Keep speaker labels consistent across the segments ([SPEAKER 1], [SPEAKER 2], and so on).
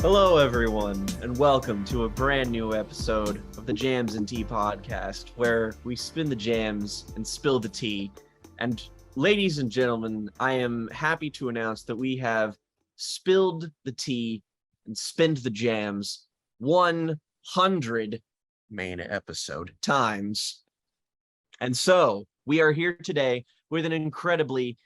[SPEAKER 1] Hello, everyone, and welcome to a brand new episode of the Jams and Tea podcast, where we spin the jams and spill the tea. And ladies and gentlemen, I am happy to announce that we have spilled the tea and spinned the jams 100 main episode times. And so we are here today with an incredibly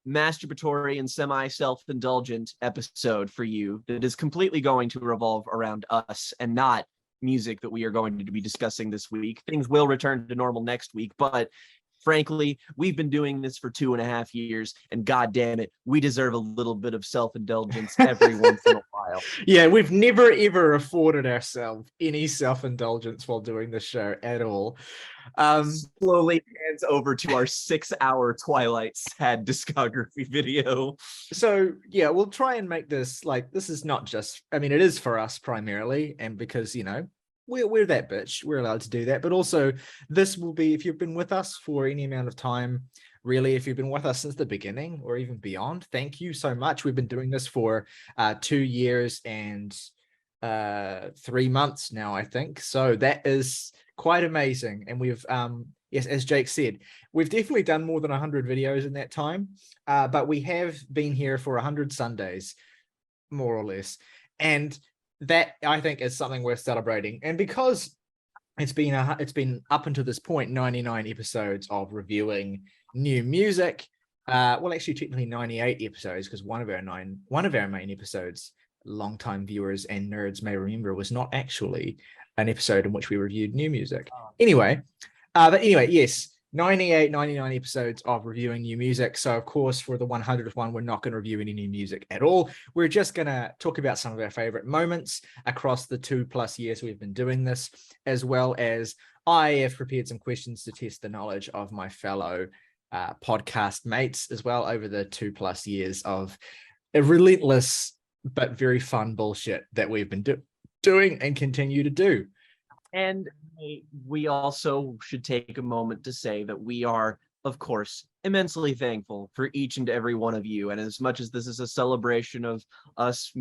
[SPEAKER 1] masturbatory and semi-self-indulgent episode for you that is completely going to revolve around us and not music that we are going to be discussing this week. Things will return to normal next week, but frankly, we've been doing this for 2.5 years, and god damn it, we deserve a little bit of self-indulgence every once in a while.
[SPEAKER 2] Yeah, we've never ever afforded ourselves any self-indulgence while doing this show at all.
[SPEAKER 1] Slowly hands over to our 6-hour Twilight Sad discography video.
[SPEAKER 2] So yeah, we'll try and make this like, this is not just, I mean, it is for us primarily, and because, you know, we're that bitch, we're allowed to do that, but also this will be, if you've been with us for any amount of time, really, if you've been with us since the beginning or even beyond, thank you so much. We've been doing this for 2 years and 3 months now, I think. So that is quite amazing. And we've, yes, as Jake said, we've definitely done more than 100 videos in that time, but we have been here for 100 Sundays, more or less. And that, I think, is something worth celebrating. And because it's been up until this point 99 episodes of reviewing new music, well, actually technically 98 episodes, because one of our main episodes, longtime viewers and nerds may remember, was not actually an episode in which we reviewed new music. But anyway, yes, 99 episodes of reviewing new music. So of course, for the 100th one, we're not going to review any new music at all. We're just going to talk about some of our favorite moments across the 2+ years we've been doing this, as well as I have prepared some questions to test the knowledge of my fellow podcast mates as well over the 2+ years of a relentless but very fun bullshit that we've been doing and continue to do.
[SPEAKER 1] And we also should take a moment to say that we are, of course, immensely thankful for each and every one of you. And as much as this is a celebration of us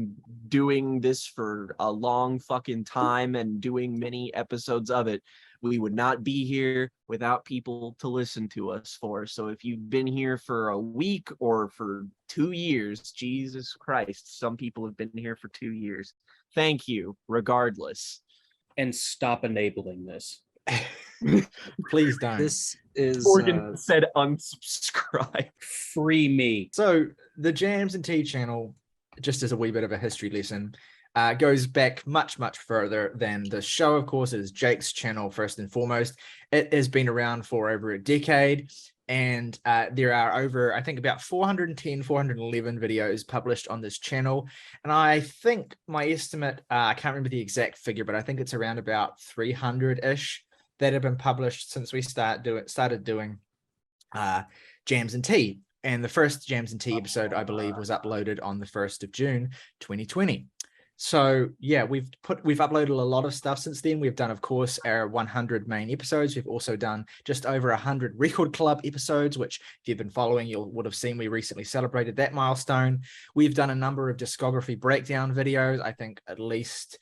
[SPEAKER 1] doing this for a long fucking time and doing many episodes of it, we would not be here without people to listen to us for. So if you've been here for a week or for 2 years, Jesus Christ, some people have been here for 2 years. Thank you, regardless.
[SPEAKER 3] And stop enabling this.
[SPEAKER 2] Please don't.
[SPEAKER 3] This is
[SPEAKER 1] Morgan said unsubscribe.
[SPEAKER 3] Free me.
[SPEAKER 2] So the Jams and Tea channel, just as a wee bit of a history lesson, goes back much further than the show. Of course, it is Jake's channel first and foremost. It has been around for over a decade, and there are over, I think, about 411 videos published on this channel. And I think my estimate, I can't remember the exact figure, but I think it's around about 300-ish that have been published since we started doing Jams and Tea. And the first Jams and Tea episode, I believe, was uploaded on the 1st of June, 2020. So yeah, we've uploaded a lot of stuff since then. We've done, of course, our 100 main episodes. We've also done just over 100 Record Club episodes, which if you've been following, you would have seen we recently celebrated that milestone. We've done a number of discography breakdown videos, I think at least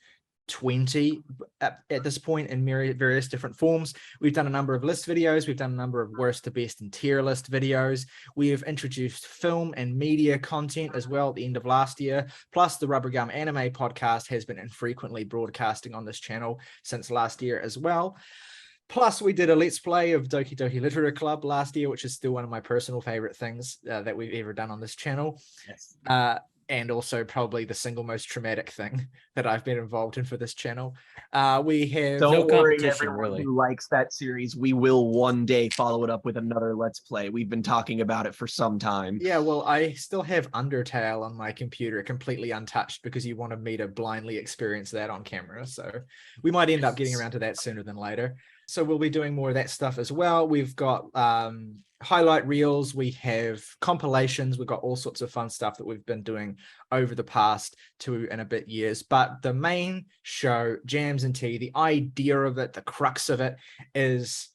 [SPEAKER 2] 20 at this point in various different forms. We've done a number of list videos. We've done a number of worst to best and tier list videos. We have introduced film and media content as well at the end of last year. Plus, the Rubber Gum Anime podcast has been infrequently broadcasting on this channel since last year as well. Plus, we did a Let's Play of Doki Doki Literature Club last year, which is still one of my personal favorite things that we've ever done on this channel.
[SPEAKER 1] Yes.
[SPEAKER 2] And also probably the single most traumatic thing that I've been involved in for this channel. We have...
[SPEAKER 1] Don't
[SPEAKER 3] no
[SPEAKER 1] worry,
[SPEAKER 3] competition,
[SPEAKER 1] everyone
[SPEAKER 3] really.
[SPEAKER 1] who likes that series. We will one day follow it up with another Let's Play. We've been talking about it for some time.
[SPEAKER 2] Yeah, well, I still have Undertale on my computer completely untouched because you wanted me to blindly experience that on camera. So we might end up getting around to that sooner than later. So we'll be doing more of that stuff as well. We've got highlight reels, we have compilations, we've got all sorts of fun stuff that we've been doing over the past 2 and a bit years. But the main show, Jams and Tea, the idea of it, the crux of it, is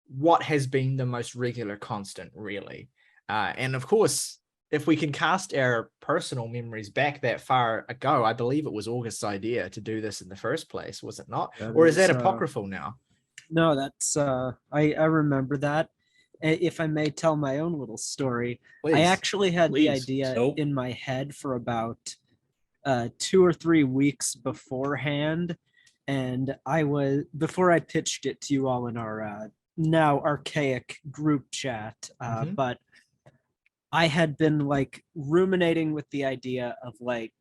[SPEAKER 2] what has been the most regular constant, really. And of course, if we can cast our personal memories back that far ago, I believe it was August's idea to do this in the first place, was it not? Or is that apocryphal now?
[SPEAKER 4] No, that's I remember that. If I may tell my own little story,
[SPEAKER 2] Please.
[SPEAKER 4] I actually had the
[SPEAKER 1] Please.
[SPEAKER 4] idea
[SPEAKER 3] Nope.
[SPEAKER 4] in my head for about 2 or 3 weeks beforehand, and before I pitched it to you all in our now archaic group chat,
[SPEAKER 2] Mhm.
[SPEAKER 4] but I had been like ruminating with the idea of like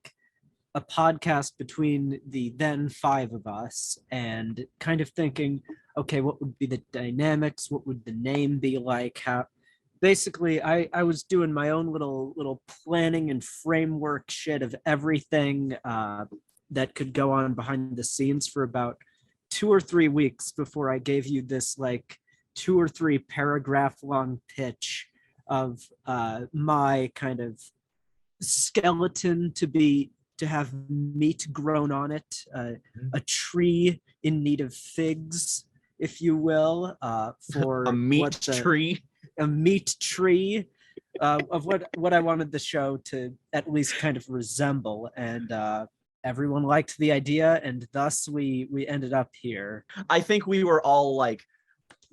[SPEAKER 4] a podcast between the then 5 of us and kind of thinking, okay, what would be the dynamics? What would the name be like? How basically I was doing my own little planning and framework shit of everything that could go on behind the scenes for about 2 or 3 weeks before I gave you this like 2 or 3 paragraph long pitch of my kind of skeleton to have meat grown on it, a tree in need of figs, if you will, for
[SPEAKER 1] A meat
[SPEAKER 4] what the-
[SPEAKER 1] tree.
[SPEAKER 4] a meat tree of what I wanted the show to at least kind of resemble, and everyone liked the idea, and thus we ended up here.
[SPEAKER 1] I think we were all like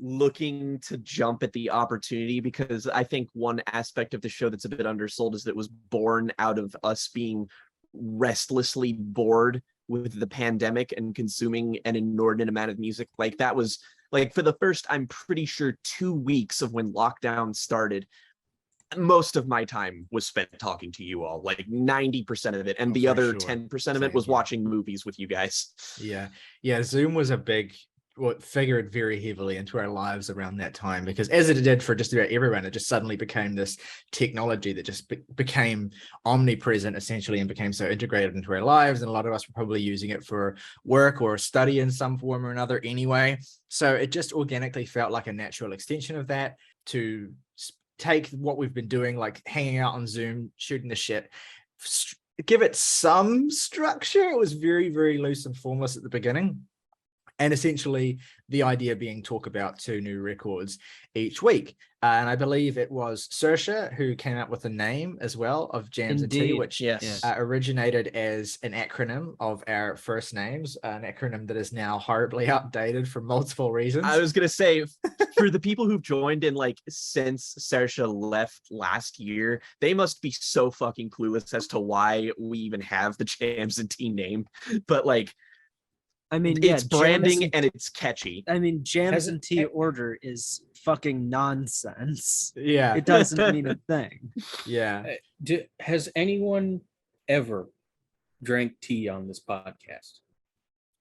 [SPEAKER 1] looking to jump at the opportunity, because I think one aspect of the show that's a bit undersold is that it was born out of us being restlessly bored with the pandemic and consuming an inordinate amount of music. Like that was like for the first, I'm pretty sure 2 weeks of when lockdown started, most of my time was spent talking to you all, like 90% of it, and the
[SPEAKER 2] for
[SPEAKER 1] other
[SPEAKER 2] sure.
[SPEAKER 1] 10% of it
[SPEAKER 2] Same
[SPEAKER 1] was
[SPEAKER 2] here.
[SPEAKER 1] watching movies with you guys.
[SPEAKER 2] Yeah. Zoom was a big, what figured very heavily into our lives around that time, because as it did for just about everyone, it just suddenly became this technology that just became omnipresent essentially and became so integrated into our lives. And a lot of us were probably using it for work or study in some form or another anyway. So it just organically felt like a natural extension of that to take what we've been doing, like hanging out on Zoom, shooting the shit, give it some structure. It was very, very loose and formless at the beginning. And essentially the idea being talk about 2 new records each week. And I believe it was Saoirse who came up with the name as well of Jams and Tea,
[SPEAKER 4] Indeed.
[SPEAKER 2] which
[SPEAKER 1] Yes.
[SPEAKER 2] originated as an acronym of our first names, an acronym that is now horribly outdated for multiple reasons.
[SPEAKER 1] I was gonna say, for the people who've joined in like since Saoirse left last year, they must be so fucking clueless as to why we even have the Jams and Tea name. But like,
[SPEAKER 4] I mean, yeah,
[SPEAKER 1] it's branding
[SPEAKER 4] Jams
[SPEAKER 1] and it's catchy.
[SPEAKER 4] I mean, Jams
[SPEAKER 3] Hasn't-
[SPEAKER 4] and Tea order is fucking nonsense.
[SPEAKER 2] Yeah.
[SPEAKER 4] It doesn't mean a thing.
[SPEAKER 2] Yeah.
[SPEAKER 3] Has anyone ever drank tea on this podcast?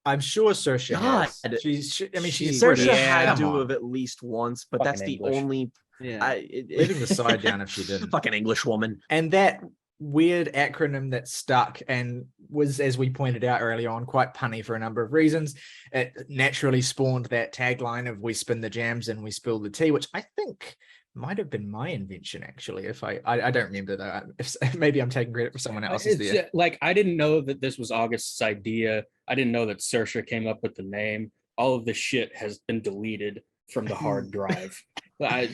[SPEAKER 2] I'm sure Saoirse
[SPEAKER 1] God.
[SPEAKER 2] has. She's
[SPEAKER 1] Saoirse
[SPEAKER 2] British.
[SPEAKER 3] Yeah.
[SPEAKER 1] had
[SPEAKER 2] Come
[SPEAKER 1] to
[SPEAKER 2] on.
[SPEAKER 1] have at least once, but that's
[SPEAKER 3] Fucking
[SPEAKER 1] the
[SPEAKER 3] English.
[SPEAKER 1] only.
[SPEAKER 4] Yeah.
[SPEAKER 2] Leaving the side down if she didn't.
[SPEAKER 1] Fucking English woman.
[SPEAKER 2] And that weird acronym that stuck and was, as we pointed out early on, quite punny for a number of reasons. It naturally spawned that tagline of "We spin the jams and we spill the tea," which I think might have been my invention actually. If I don't remember though. If, maybe I'm taking credit for someone else's
[SPEAKER 3] It's,
[SPEAKER 2] there.
[SPEAKER 3] like I didn't know that this was August's idea. I didn't know that Saoirse came up with the name. All of this shit has been deleted from the hard drive. I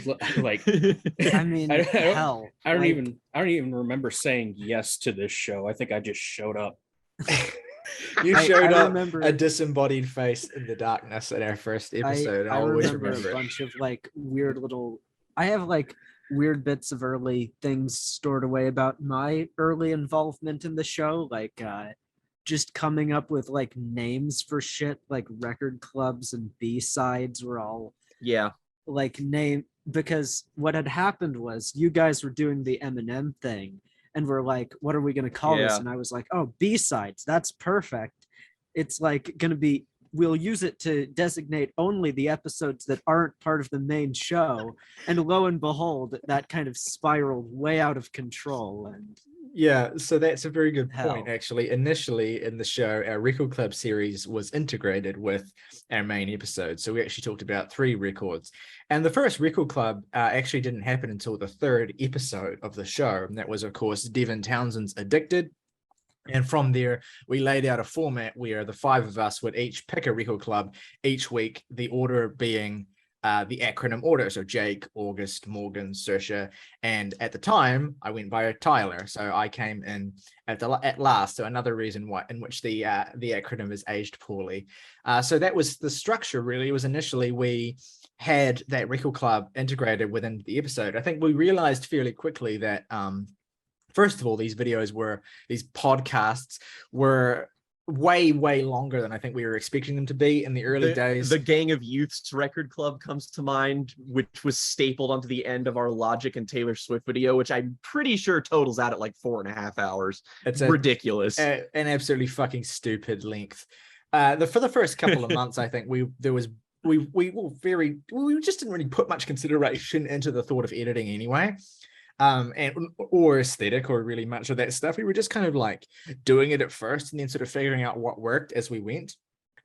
[SPEAKER 4] mean,
[SPEAKER 3] I don't-
[SPEAKER 4] hell.
[SPEAKER 3] I don't
[SPEAKER 4] like,
[SPEAKER 3] even remember saying yes to this show. I think I just showed up.
[SPEAKER 2] You
[SPEAKER 4] I
[SPEAKER 2] showed up
[SPEAKER 4] remember-
[SPEAKER 2] a disembodied face in the darkness in our first episode.
[SPEAKER 4] I
[SPEAKER 2] I'll always
[SPEAKER 4] remember
[SPEAKER 2] remember
[SPEAKER 4] a
[SPEAKER 2] it.
[SPEAKER 4] bunch of like weird little. I have like weird bits of early things stored away about my early involvement in the show, like just coming up with like names for shit, like record clubs and B-sides were all
[SPEAKER 1] Yeah.
[SPEAKER 4] like name, because what had happened was you guys were doing the Eminem thing and we're like, what are we going to call this?
[SPEAKER 1] Yeah.
[SPEAKER 4] And I was like, oh, B-sides, that's perfect. It's like going to be, we'll use it to designate only the episodes that aren't part of the main show. And lo and behold, that kind of spiraled way out of control. And
[SPEAKER 2] Yeah, so that's a very good point,
[SPEAKER 4] Hell.
[SPEAKER 2] actually. Initially in the show, our Record Club series was integrated with our main episode. So we actually talked about 3 records. And the first Record Club actually didn't happen until the 3rd episode of the show. And that was, of course, Devin Townsend's Addicted. And from there, we laid out a format where the 5 of us would each pick a record club each week, the order being the acronym order. So Jake, August, Morgan, Saoirse, and at the time I went by Tyler. So I came in at last. So another reason why in which the acronym is aged poorly. So that was the structure. Really, it was initially we had that record club integrated within the episode. I think we realized fairly quickly that first of all, these podcasts were way longer than I think we were expecting them to be in the early days.
[SPEAKER 1] The Gang of Youth's record club comes to mind, which was stapled onto the end of our Logic and Taylor Swift video, which I'm pretty sure totals out at like 4.5 hours. It's ridiculous.
[SPEAKER 2] An absolutely fucking stupid length. For the first couple of months, I think we just didn't really put much consideration into the thought of editing anyway. Or aesthetic or really much of that stuff. We were just kind of like doing it at first and then sort of figuring out what worked as we went.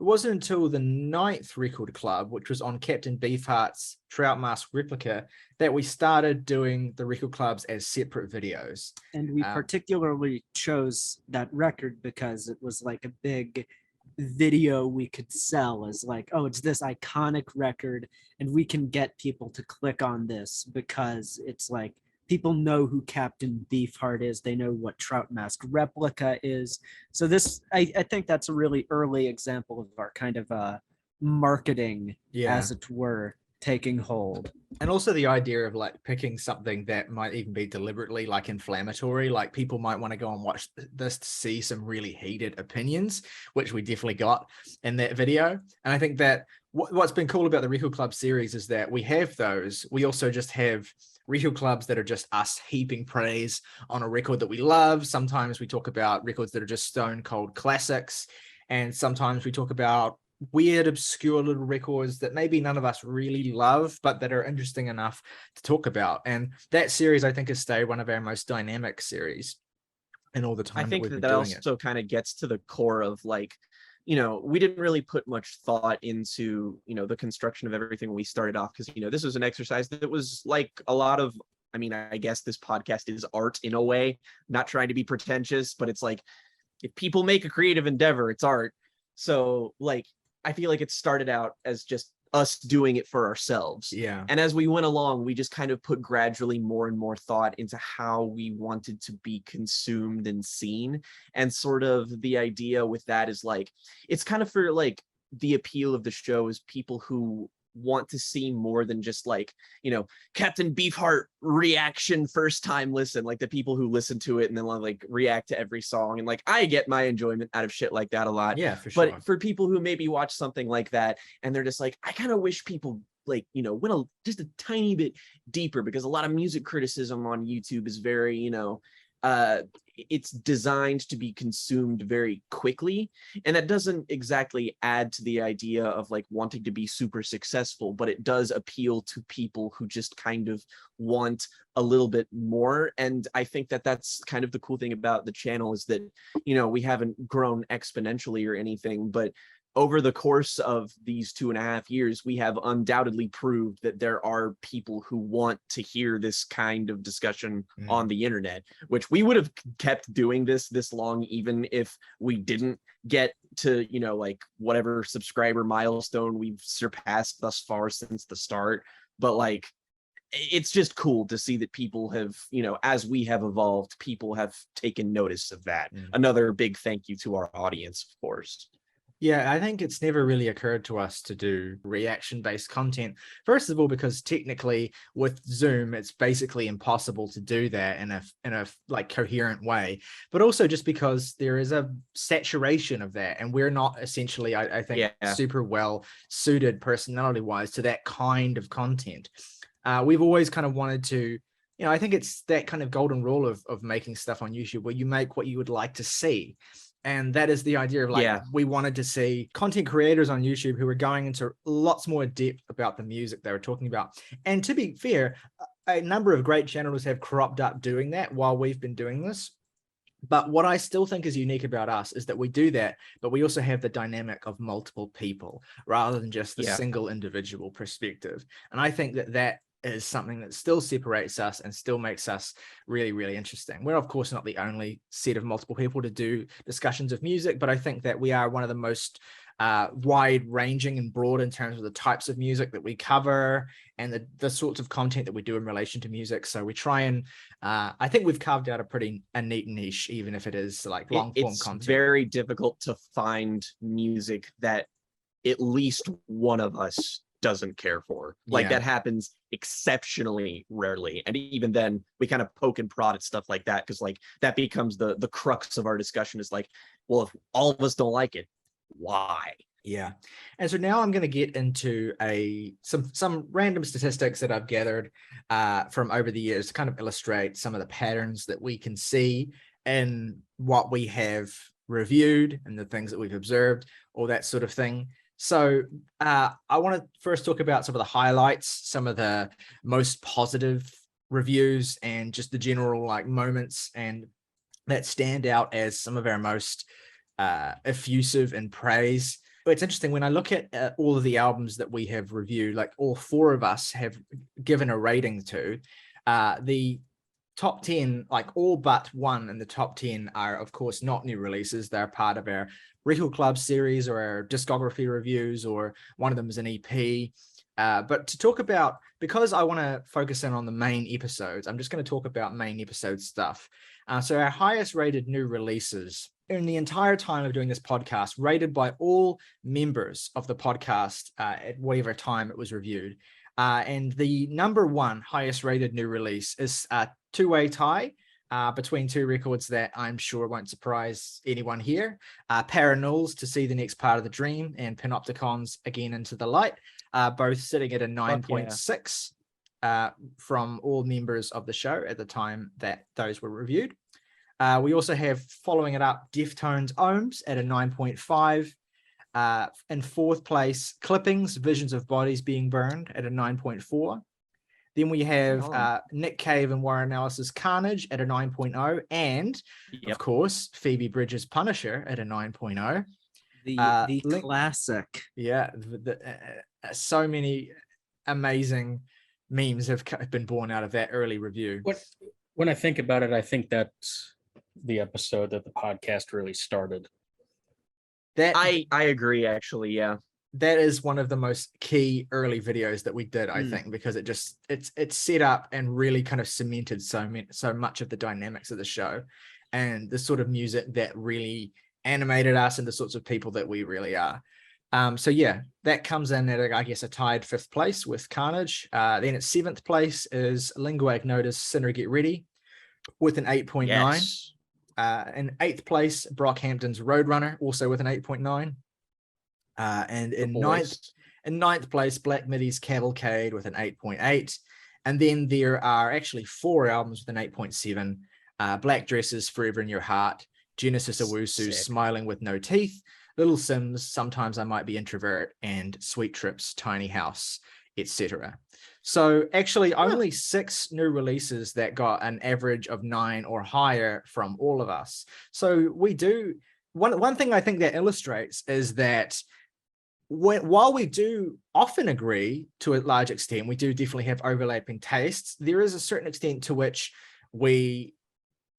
[SPEAKER 2] It wasn't until the 9th record club, which was on Captain Beefheart's Trout Mask replica, that we started doing the record clubs as separate videos.
[SPEAKER 4] And we particularly chose that record because it was like a big video we could sell as like, oh, it's this iconic record and we can get people to click on this because it's like people know who Captain Beefheart is. They know what Trout Mask replica is. So this, I think that's a really early example of our kind of marketing, as it were, taking hold.
[SPEAKER 2] And also the idea of like picking something that might even be deliberately like inflammatory, like people might want to go and watch this to see some really heated opinions, which we definitely got in that video. And I think that what's been cool about the Record Club series is that we have those. We also just have record clubs that are just us heaping praise on a record that we love. Sometimes we talk about records that are just stone cold classics. And sometimes we talk about weird, obscure little records that maybe none of us really love, but that are interesting enough to talk about. And that series, I think, has stayed one of our most dynamic series in all the time.
[SPEAKER 1] I think that also kind of gets to the core of like, you know, we didn't really put much thought into, you know, the construction of everything when we started off, because, you know, this was an exercise that was like a lot of, I mean, I guess this podcast is art in a way, not trying to be pretentious, but it's like, if people make a creative endeavor, it's art. So like, I feel like it started out as just us doing it for ourselves.
[SPEAKER 2] Yeah.
[SPEAKER 1] And as we went along, we just kind of put gradually more and more thought into how we wanted to be consumed and seen. And sort of the idea with that is like, it's kind of for like the appeal of the show is people who want to see more than just like, you know, Captain Beefheart reaction first time listen, like the people who listen to it and then like react to every song. And like, I get my enjoyment out of shit like that a lot.
[SPEAKER 2] Yeah, for sure.
[SPEAKER 1] But for people who maybe watch something like that and they're just like, I kind of wish people like, you know, went just a tiny bit deeper, because a lot of music criticism on YouTube is very, you know, it's designed to be consumed very quickly, and that doesn't exactly add to the idea of like wanting to be super successful, but it does appeal to people who just kind of want a little bit more. And I think that that's kind of the cool thing about the channel is that, you know, we haven't grown exponentially or anything, but over the course of these 2.5 years, we have undoubtedly proved that there are people who want to hear this kind of discussion on the internet, which we would have kept doing this long, even if we didn't get to, you know, like whatever subscriber milestone we've surpassed thus far since the start. But like, it's just cool to see that people have, you know, as we have evolved, people have taken notice of that. Another big thank you to our audience, of course.
[SPEAKER 2] Yeah, I think it's never really occurred to us to do reaction-based content. First of all, because technically with Zoom, it's basically impossible to do that in a like coherent way. But also just because there is a saturation of that, and we're not essentially, I think, super well suited personality-wise to that kind of content. We've always kind of wanted to, you know, I think it's that kind of golden rule of making stuff on YouTube where you make what you would like to see. And that is the idea of like, we wanted to see content creators on YouTube who were going into lots more depth about the music they were talking about. And to be fair, a number of great channels have cropped up doing that while we've been doing this. But what I still think is unique about us is that we do that, but we also have the dynamic of multiple people rather than just the single individual perspective. And I think that is something that still separates us and still makes us really, really interesting. We're of course not the only set of multiple people to do discussions of music, but I think that we are one of the most wide-ranging and broad in terms of the types of music that we cover and the sorts of content that we do in relation to music. So we try and I think we've carved out a neat niche, even if it is like long-form content.
[SPEAKER 1] It's very difficult to find music that at least one of us doesn't care for. Like
[SPEAKER 2] Yeah.
[SPEAKER 1] that happens exceptionally rarely, and even then we kind of poke and prod at stuff like that, because like that becomes the crux of our discussion, is like, well, if all of us don't like it, why?
[SPEAKER 2] Yeah. And so now I'm going to get into some random statistics that I've gathered from over the years to kind of illustrate some of the patterns that we can see in what we have reviewed and the things that we've observed, all that sort of thing. So I want to first talk about some of the highlights, some of the most positive reviews, and just the general like moments and that stand out as some of our most effusive in praise. But it's interesting when I look at all of the albums that we have reviewed, like all four of us have given a rating to, the top 10, like all but one in the top 10 are of course not new releases. They're part of our Record Club series or our discography reviews, or one of them is an EP. But to talk about, because I want to focus in on the main episodes, I'm just going to talk about main episode stuff. So our highest rated new releases in the entire time of doing this podcast, rated by all members of the podcast at whatever time it was reviewed. And the number one highest rated new release is a two-way tie between two records that I'm sure won't surprise anyone here. Paranolls, To See the Next Part of the Dream, and Panopticon's Again Into the Light, both sitting at a 9.6 from all members of the show at the time that those were reviewed. We also have, following it up, Deftones' Ohms at a 9.5. In fourth place, Clippings, Visions of Bodies Being Burned at a 9.4. Then we have Nick Cave and Warren Ellis's Carnage at a 9.0. And, of course, Phoebe Bridges' Punisher at a 9.0.
[SPEAKER 4] The classic.
[SPEAKER 2] Yeah, so many amazing memes have been born out of that early review.
[SPEAKER 3] When I think about it, I think that's the episode that the podcast really started.
[SPEAKER 2] That
[SPEAKER 1] I agree, actually. Yeah,
[SPEAKER 2] that is one of the most key early videos that we did, I think, because it's set up and really kind of cemented so much of the dynamics of the show and the sort of music that really animated us and the sorts of people that we really are. So yeah, that comes in at, I guess, a tied fifth place with Carnage. Then at seventh place is Lingua Ignota's Sinner Get Ready with an 8.9.
[SPEAKER 1] yes.
[SPEAKER 2] In eighth place, Brockhampton's Roadrunner, also with an 8.9. And in ninth place, Black Midi's Cavalcade with an 8.8. And then there are actually four albums with an 8.7. Black Dresses, Forever in Your Heart, Genesis Owusu's Smiling with No Teeth, Little Sims, Sometimes I Might Be Introvert, and Sweet Trips, Tiny House, etc. So actually only 6 new releases that got an average of 9 or higher from all of us. So we do, one thing I think that illustrates is that while we do often agree to a large extent, we do definitely have overlapping tastes, there is a certain extent to which we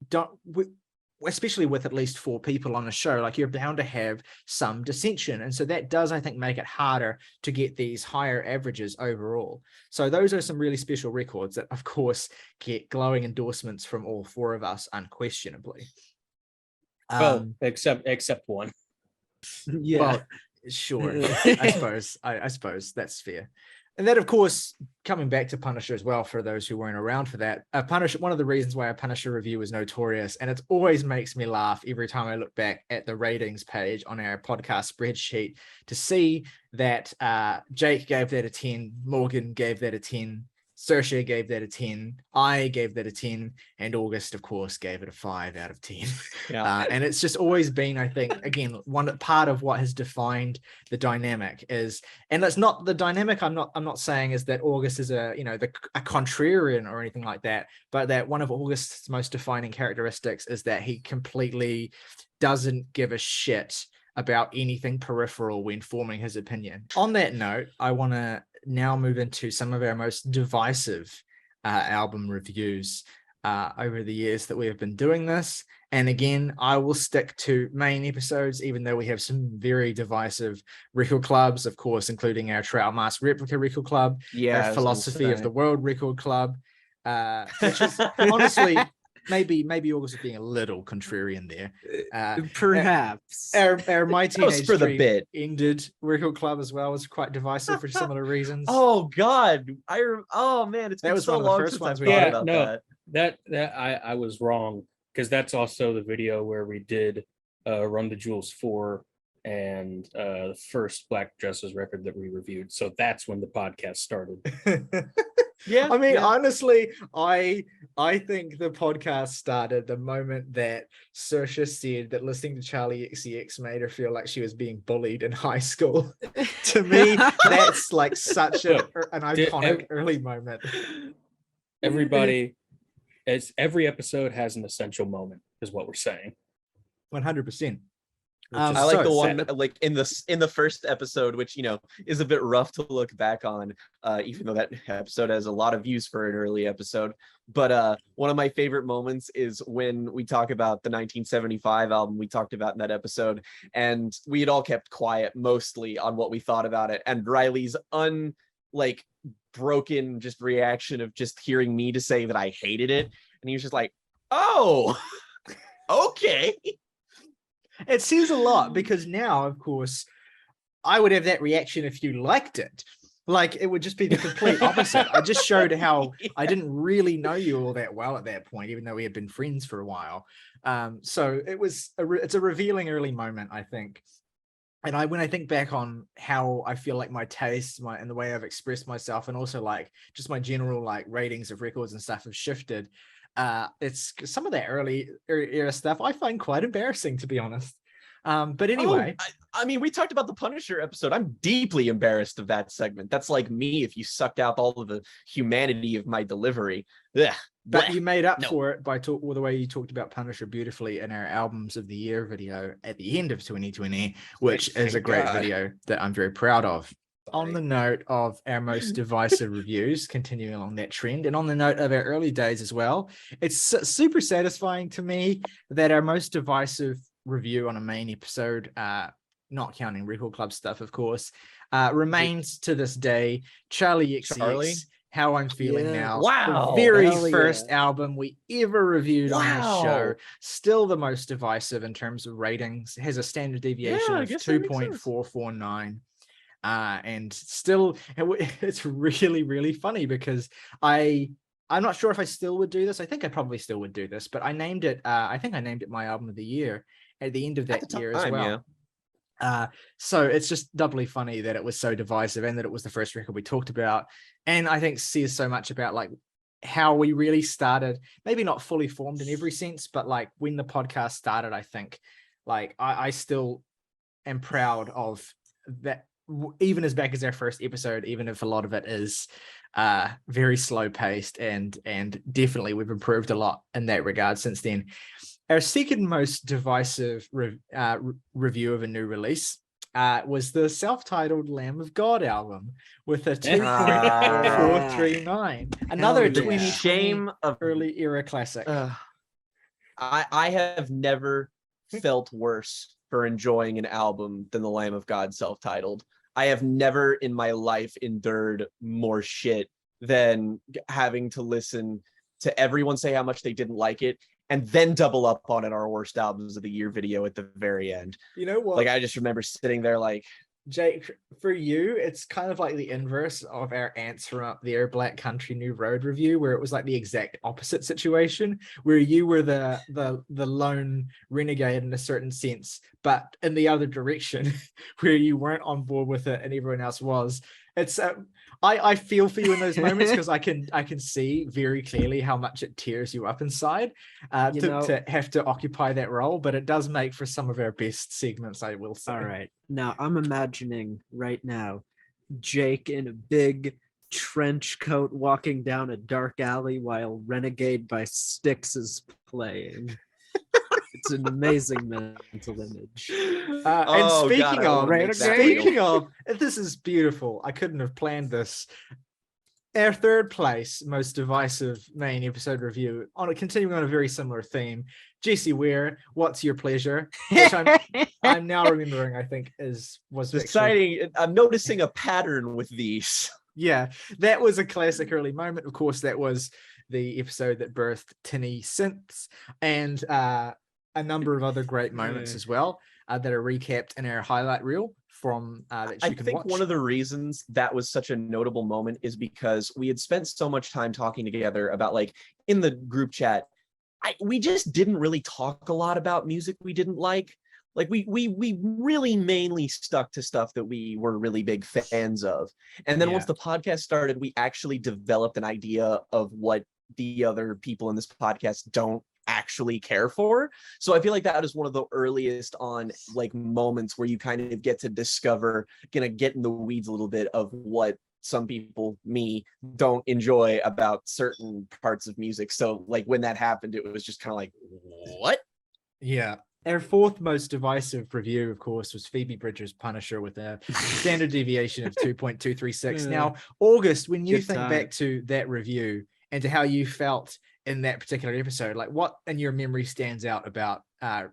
[SPEAKER 2] don't, especially with at least 4 people on a show, like you're bound to have some dissension. And so that does, I think, make it harder to get these higher averages overall. So those are some really special records that, of course, get glowing endorsements from all 4 of us, unquestionably.
[SPEAKER 3] Well, except one.
[SPEAKER 4] Yeah.
[SPEAKER 2] Well, sure. I suppose that's fair. And that, of course, coming back to Punisher as well, for those who weren't around for that, Punisher, one of the reasons why a Punisher review is notorious, and it always makes me laugh every time I look back at the ratings page on our podcast spreadsheet to see that Jake gave that a 10, Morgan gave that a 10, Saoirse gave that a 10, I gave that a 10, and August, of course, gave it a 5 out of 10.
[SPEAKER 1] Yeah.
[SPEAKER 2] And it's just always been, I think, again, one part of what has defined the dynamic is, and that's not the dynamic. I'm not saying is that August is a contrarian or anything like that, but that one of August's most defining characteristics is that he completely doesn't give a shit about anything peripheral when forming his opinion. On that note, I want to now move into some of our most divisive album reviews over the years that we have been doing this. And again, I will stick to main episodes, even though we have some very divisive record clubs, of course, including our Trout Mask Replica Record Club,
[SPEAKER 1] Yeah, I
[SPEAKER 2] our
[SPEAKER 1] was gonna
[SPEAKER 2] Philosophy of
[SPEAKER 1] say.
[SPEAKER 2] the World Record Club, which is honestly maybe August is being a little contrarian there.
[SPEAKER 4] Perhaps.
[SPEAKER 2] Our My
[SPEAKER 1] That was
[SPEAKER 2] Teenage
[SPEAKER 1] for the
[SPEAKER 2] Dream
[SPEAKER 1] bit.
[SPEAKER 2] Ended Record Club as well was quite divisive for similar reasons.
[SPEAKER 1] Oh God, oh man, it's
[SPEAKER 2] That
[SPEAKER 1] been
[SPEAKER 2] was
[SPEAKER 1] so
[SPEAKER 2] one of the
[SPEAKER 1] long
[SPEAKER 2] first
[SPEAKER 1] since
[SPEAKER 2] ones
[SPEAKER 1] I've
[SPEAKER 2] we
[SPEAKER 1] thought
[SPEAKER 2] did.
[SPEAKER 1] about
[SPEAKER 3] No,
[SPEAKER 1] that.
[SPEAKER 3] that I was wrong, because that's also the video where we did Run the Jewels 4 and the first Black Dresses record that we reviewed. So that's when the podcast started.
[SPEAKER 1] Yeah,
[SPEAKER 2] I mean,
[SPEAKER 1] yeah.
[SPEAKER 2] honestly, I think the podcast started the moment that Saoirse said that listening to Charlie XCX made her feel like she was being bullied in high school. To me, that's like such an iconic early moment.
[SPEAKER 3] Everybody, every episode has an essential moment, is what we're saying.
[SPEAKER 2] 100%.
[SPEAKER 1] I like the one
[SPEAKER 3] sad.
[SPEAKER 1] like in the first episode, which is a bit rough to look back on, even though that episode has a lot of views for an early episode. But one of my favorite moments is when we talk about the 1975 album we talked about in that episode, and we had all kept quiet mostly on what we thought about it, and Riley's broken just reaction of just hearing me to say that I hated it, and he was just like, "Oh, okay."
[SPEAKER 2] It says a lot, because now, of course, I would have that reaction if you liked it. Like, it would just be the complete opposite. I just showed how I didn't really know you all that well at that point, even though we had been friends for a while. So it's a revealing early moment, I think. And when I think back on how I feel like my taste, and the way I've expressed myself, and also like just my general like ratings of records and stuff have shifted. It's some of that early era stuff I find quite embarrassing, to be honest. But anyway,
[SPEAKER 1] I mean, we talked about the Punisher episode. I'm deeply embarrassed of that segment. That's like me if you sucked out all of the humanity of my delivery. Ugh,
[SPEAKER 2] but
[SPEAKER 1] bleh.
[SPEAKER 2] you made up
[SPEAKER 1] No.
[SPEAKER 2] for it by the way you talked about Punisher beautifully in our Albums of the Year video at the end of 2020, which is a
[SPEAKER 1] Thank
[SPEAKER 2] great
[SPEAKER 1] God.
[SPEAKER 2] video that I'm very proud of. On the note of our most divisive reviews, continuing along that trend, and on the note of our early days as well, it's super satisfying to me that our most divisive review on a main episode, not counting Record Club stuff, of course, remains to this day Charlie XCX,
[SPEAKER 1] Charlie?
[SPEAKER 2] How I'm Feeling
[SPEAKER 4] Yeah.
[SPEAKER 2] Now.
[SPEAKER 1] Wow.
[SPEAKER 2] The very
[SPEAKER 4] Hell
[SPEAKER 2] first
[SPEAKER 4] yeah.
[SPEAKER 2] album we ever reviewed on this show.
[SPEAKER 1] Wow.
[SPEAKER 2] Still the most divisive in terms of ratings. It has a standard deviation
[SPEAKER 1] I
[SPEAKER 2] of
[SPEAKER 1] guess that makes sense.
[SPEAKER 2] 2.449. And still, it's really, really funny, because I'm not sure if I still would do this. I think I probably still would do this, but I named it, I think I named it my album of the year at the end of that year as well. So it's just doubly funny that it was so divisive, and that it was the first record we talked about. And I think says so much about like how we really started, maybe not fully formed in every sense, but like when the podcast started, I think like I still am proud of that, even as back as our first episode, even if a lot of it is very slow paced, and definitely we've improved a lot in that regard since then. Our second most divisive review of a new release was the self-titled Lamb of God album with a 2.439. Another
[SPEAKER 4] Hell yeah.
[SPEAKER 2] 2020
[SPEAKER 1] Shame of
[SPEAKER 2] early era classic.
[SPEAKER 1] I have never felt worse for enjoying an album than the Lamb of God self-titled. I have never in my life endured more shit than having to listen to everyone say how much they didn't like it, and then double up on it, our worst albums of the year video at the very end.
[SPEAKER 2] You know what?
[SPEAKER 1] Like, I just remember sitting there like,
[SPEAKER 2] Jake, for you, it's kind of like the inverse of our Ants from Up There Black Country New Road review, where it was like the exact opposite situation, where you were the lone renegade in a certain sense, but in the other direction, where you weren't on board with it and everyone else was. It's I feel for you in those moments, because I can see very clearly how much it tears you up inside to have to occupy that role, but it does make for some of our best segments, I will say.
[SPEAKER 4] All right. Now I'm imagining right now Jake in a big trench coat walking down a dark alley while Renegade by Styx is playing. It's an amazing mental image.
[SPEAKER 2] And
[SPEAKER 1] Oh, God,
[SPEAKER 2] speaking
[SPEAKER 1] I
[SPEAKER 2] of,
[SPEAKER 1] wanna make that
[SPEAKER 2] speaking
[SPEAKER 1] real.
[SPEAKER 2] of, this is beautiful. I couldn't have planned this. Our third place most divisive main episode review continuing on a very similar theme. Jesse Ware, what's your pleasure? Which I'm now remembering, I think was actually,
[SPEAKER 1] Deciding, I'm noticing a pattern with these.
[SPEAKER 2] yeah, that was a classic early moment. Of course, that was the episode that birthed Tinny Synths and a number of other great moments as well that are recapped in our highlight reel from that you can
[SPEAKER 1] think
[SPEAKER 2] watch.
[SPEAKER 1] one of the reasons that was such a notable moment is because we had spent so much time talking together about, like, in the group chat, we just didn't really talk a lot about music we didn't like. Like we really mainly stuck to stuff that we were really big fans of. And then once the podcast started, we actually developed an idea of what the other people in this podcast don't actually care for. So I feel like that is one of the earliest on, like, moments where you kind of get to discover, gonna get in the weeds a little bit of what some people, me, don't enjoy about certain parts of music. So, like, when that happened, it was just kind of like, what?
[SPEAKER 2] Yeah. Our fourth most divisive review, of course, was Phoebe Bridgers' Punisher with a standard deviation of 2.236. Now, August, when you
[SPEAKER 4] Good
[SPEAKER 2] think
[SPEAKER 4] time.
[SPEAKER 2] back to that review and to how you felt in that particular episode, like, what in your memory stands out about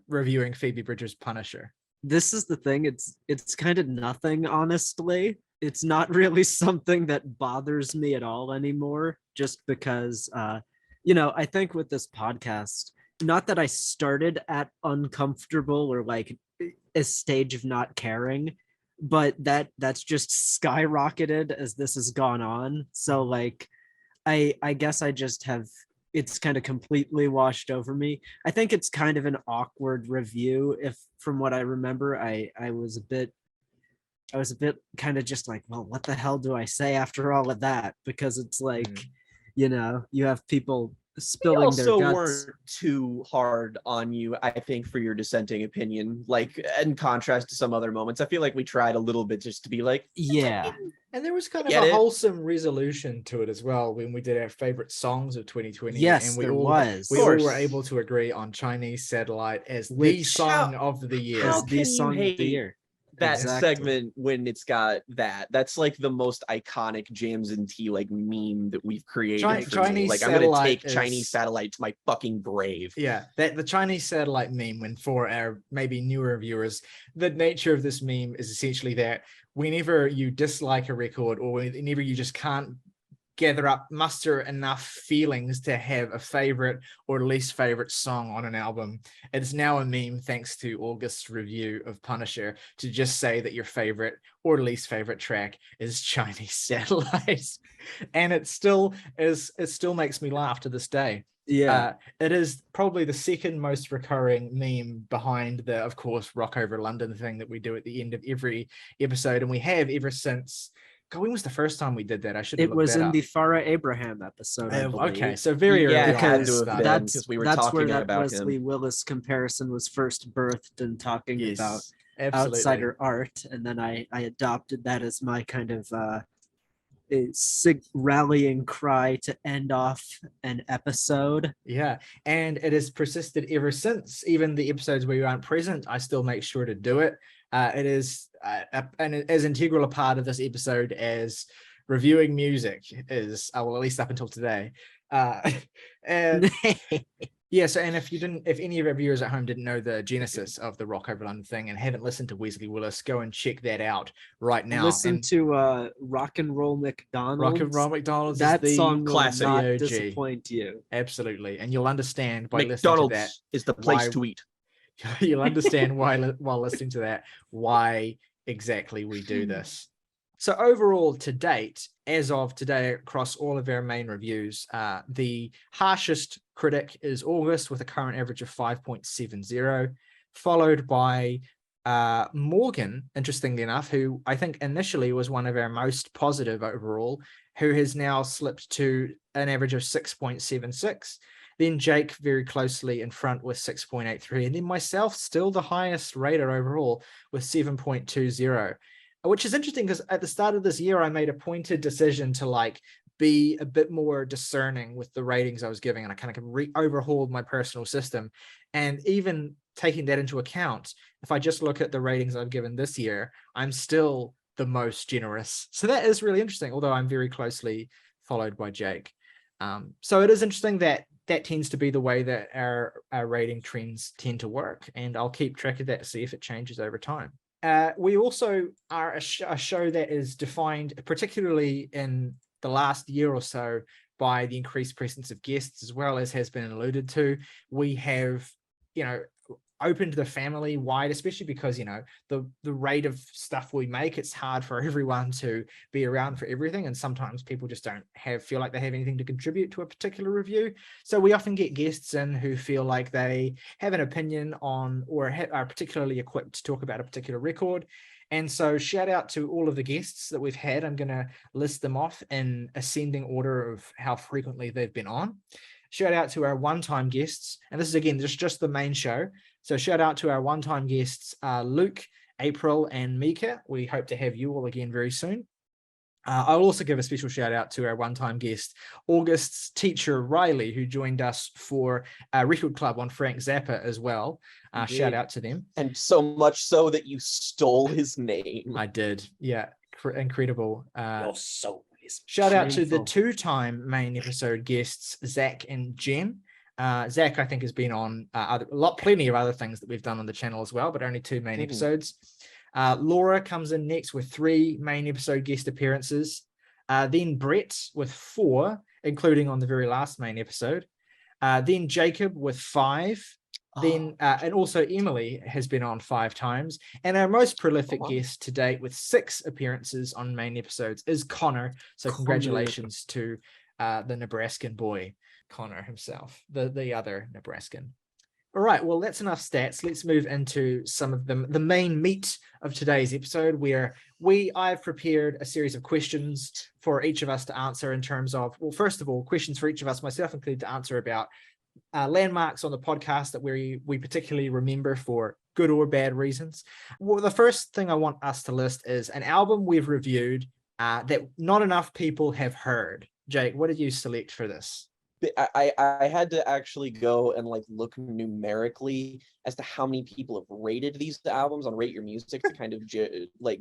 [SPEAKER 2] reviewing Phoebe Bridgers' Punisher?
[SPEAKER 4] This is the thing. It's kind of nothing, honestly. It's not really something that bothers me at all anymore, just because I think with this podcast, not that I started at uncomfortable or like a stage of not caring, but that's just skyrocketed as this has gone on. So, like, I guess I just have, it's kind of completely washed over me. I think it's kind of an awkward review. If from what I remember, I was a bit kind of just like, well, what the hell do I say after all of that? Because it's like, you have people
[SPEAKER 1] We
[SPEAKER 4] spilling their
[SPEAKER 1] also
[SPEAKER 4] guts.
[SPEAKER 1] weren't too hard on you, I think, for your dissenting opinion. Like, in contrast to some other moments, I feel like we tried a little bit just to be like,
[SPEAKER 4] Yeah.
[SPEAKER 2] And there was kind of
[SPEAKER 1] Get
[SPEAKER 2] a
[SPEAKER 1] it?
[SPEAKER 2] wholesome resolution to it as well when we did our favorite songs of 2020.
[SPEAKER 4] Yes,
[SPEAKER 2] and we
[SPEAKER 4] there
[SPEAKER 2] all
[SPEAKER 4] was.
[SPEAKER 2] we
[SPEAKER 1] Of
[SPEAKER 2] all were
[SPEAKER 1] course.
[SPEAKER 2] able to agree on Chinese Satellite as the
[SPEAKER 4] Which-
[SPEAKER 2] song of the year.
[SPEAKER 1] How
[SPEAKER 4] As the
[SPEAKER 1] can you
[SPEAKER 4] song of
[SPEAKER 1] hate
[SPEAKER 4] the year.
[SPEAKER 1] that
[SPEAKER 4] Exactly.
[SPEAKER 1] segment when it's got that? That's like the most iconic Jams and Tea, like, meme that we've created. for me.
[SPEAKER 2] Chinese
[SPEAKER 1] Like, I'm gonna
[SPEAKER 2] Satellite
[SPEAKER 1] take Chinese
[SPEAKER 2] is-
[SPEAKER 1] Satellite to my fucking grave.
[SPEAKER 2] Yeah, that the Chinese Satellite meme, when for our maybe newer viewers, the nature of this meme is essentially that whenever you dislike a record or whenever you just can't muster enough feelings to have a favorite or least favorite song on an album, it's now a meme thanks to August's review of Punisher to just say that your favorite or least favorite track is Chinese Satellite. And it still makes me laugh to this day.
[SPEAKER 4] Yeah.
[SPEAKER 2] It is probably the second most recurring meme behind the, of course, Rock Over London thing that we do at the end of every episode, and we have ever since. God, when was the first time we did that? I should have
[SPEAKER 4] It
[SPEAKER 2] looked
[SPEAKER 4] was
[SPEAKER 2] that
[SPEAKER 4] in
[SPEAKER 2] up.
[SPEAKER 4] the Farrah Abraham episode. I believe.
[SPEAKER 2] Okay, so very early.
[SPEAKER 1] Yeah, it
[SPEAKER 2] on
[SPEAKER 1] had
[SPEAKER 2] this
[SPEAKER 1] to have
[SPEAKER 2] stuff.
[SPEAKER 1] been,
[SPEAKER 4] that's
[SPEAKER 1] 'cause we were
[SPEAKER 4] that's where
[SPEAKER 1] talking
[SPEAKER 4] that
[SPEAKER 1] about
[SPEAKER 4] Wesley
[SPEAKER 1] him.
[SPEAKER 4] Willis comparison was first birthed and talking about
[SPEAKER 1] Yes.
[SPEAKER 2] Absolutely.
[SPEAKER 4] outsider art, and then I adopted that as my kind of rallying cry to end off an episode.
[SPEAKER 2] Yeah, and it has persisted ever since. Even the episodes where you aren't present, I still make sure to do it. It is as integral a part of this episode as reviewing music is, well, at least up until today. And yeah, so and if any of our viewers at home didn't know the genesis of the Rock Over London thing and haven't listened to Wesley Willis, go and check that out right now.
[SPEAKER 4] Listen
[SPEAKER 2] And
[SPEAKER 4] to Rock and Roll McDonald's.
[SPEAKER 2] Rock and Roll McDonald's
[SPEAKER 4] That
[SPEAKER 2] is the
[SPEAKER 4] song will
[SPEAKER 1] classic.
[SPEAKER 4] not
[SPEAKER 2] OG.
[SPEAKER 4] disappoint you.
[SPEAKER 2] Absolutely, and you'll understand by listening to
[SPEAKER 1] McDonald's
[SPEAKER 2] that.
[SPEAKER 1] is the place
[SPEAKER 2] why-
[SPEAKER 1] to eat.
[SPEAKER 2] You'll understand why while listening to that why exactly we do this. So overall, to date, as of today, across all of our main reviews, the harshest critic is August with a current average of 5.70, followed by Morgan, interestingly enough, who I think initially was one of our most positive overall, who has now slipped to an average of 6.76. Then Jake very closely in front with 6.83. And then myself, still the highest rater overall with 7.20. Which is interesting because at the start of this year, I made a pointed decision to like be a bit more discerning with the ratings I was giving, and I kind of overhauled my personal system. And even taking that into account, if I just look at the ratings I've given this year, I'm still the most generous. So that is really interesting, although I'm very closely followed by Jake. So it is interesting that tends to be the way that our rating trends tend to work, and I'll keep track of that to see if it changes over time. We also are a show that is defined, particularly in the last year or so, by the increased presence of guests, as well as has been alluded to. We have, opened the family wide, especially because, the rate of stuff we make, it's hard for everyone to be around for everything. And sometimes people just don't feel like they have anything to contribute to a particular review. So we often get guests in who feel like they have an opinion on, or are particularly equipped to talk about a particular record. And so shout out to all of the guests that we've had. I'm going to list them off in ascending order of how frequently they've been on. Shout out to our one-time guests. And this is, again, just the main show. So shout out to our one-time guests, Luke, April, and Mika. We hope to have you all again very soon. I'll also give a special shout out to our one-time guest, August's teacher, Ryley, who joined us for Record Club on Frank Zappa as well. Shout out to them.
[SPEAKER 1] And so much so that you stole his name.
[SPEAKER 2] I did. Yeah, incredible.
[SPEAKER 3] Your soul is
[SPEAKER 2] shout out to the
[SPEAKER 4] shameful.
[SPEAKER 2] two-time main episode guests, Zach and Jen. Zach, I think, has been on plenty of other things that we've done on the channel as well, but only 2 main episodes. Laura comes in next with 3 main episode guest appearances. Then Brett with 4, including on the very last main episode. Then Jacob with 5. Then and also Emily has been on 5 times. And our most prolific guest to date with 6 appearances on main episodes is Connor. So congratulations to the Nebraskan boy, Connor himself, the other Nebraskan. All right, well, that's enough stats. Let's move into some of the main meat of today's episode, where I've prepared a series of questions for each of us to answer in terms of, well, first of all, questions for each of us, myself included, to answer about landmarks on the podcast that we particularly remember for good or bad reasons. Well, the first thing I want us to list is an album we've reviewed that not enough people have heard. Jake, what did you select for this?
[SPEAKER 1] I had to actually go and look numerically as to how many people have rated these albums on Rate Your Music to kind of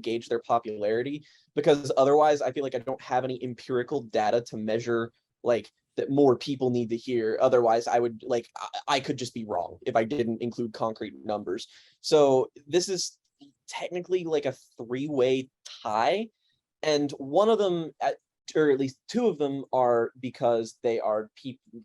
[SPEAKER 1] gauge their popularity, because otherwise I feel like I don't have any empirical data to measure that more people need to hear. Otherwise I would I could just be wrong if I didn't include concrete numbers. So this is technically a 3-way tie, and one of them, or at least 2 of them, are because they are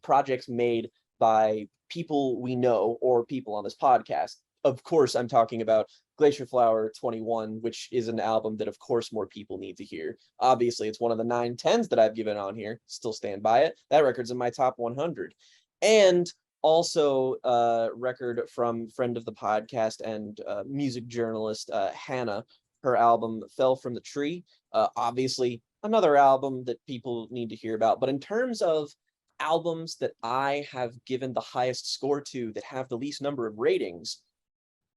[SPEAKER 1] projects made by people we know or people on this podcast. Of course, I'm talking about Glacier Flower 21, which is an album that, of course, more people need to hear. Obviously, it's one of the 9/10s that I've given on here. Still stand by it. That record's in my top 100. And also a record from friend of the podcast and music journalist Hannah. Her album Fell from the Tree. Obviously, another album that people need to hear about. But in terms of albums that I have given the highest score to that have the least number of ratings,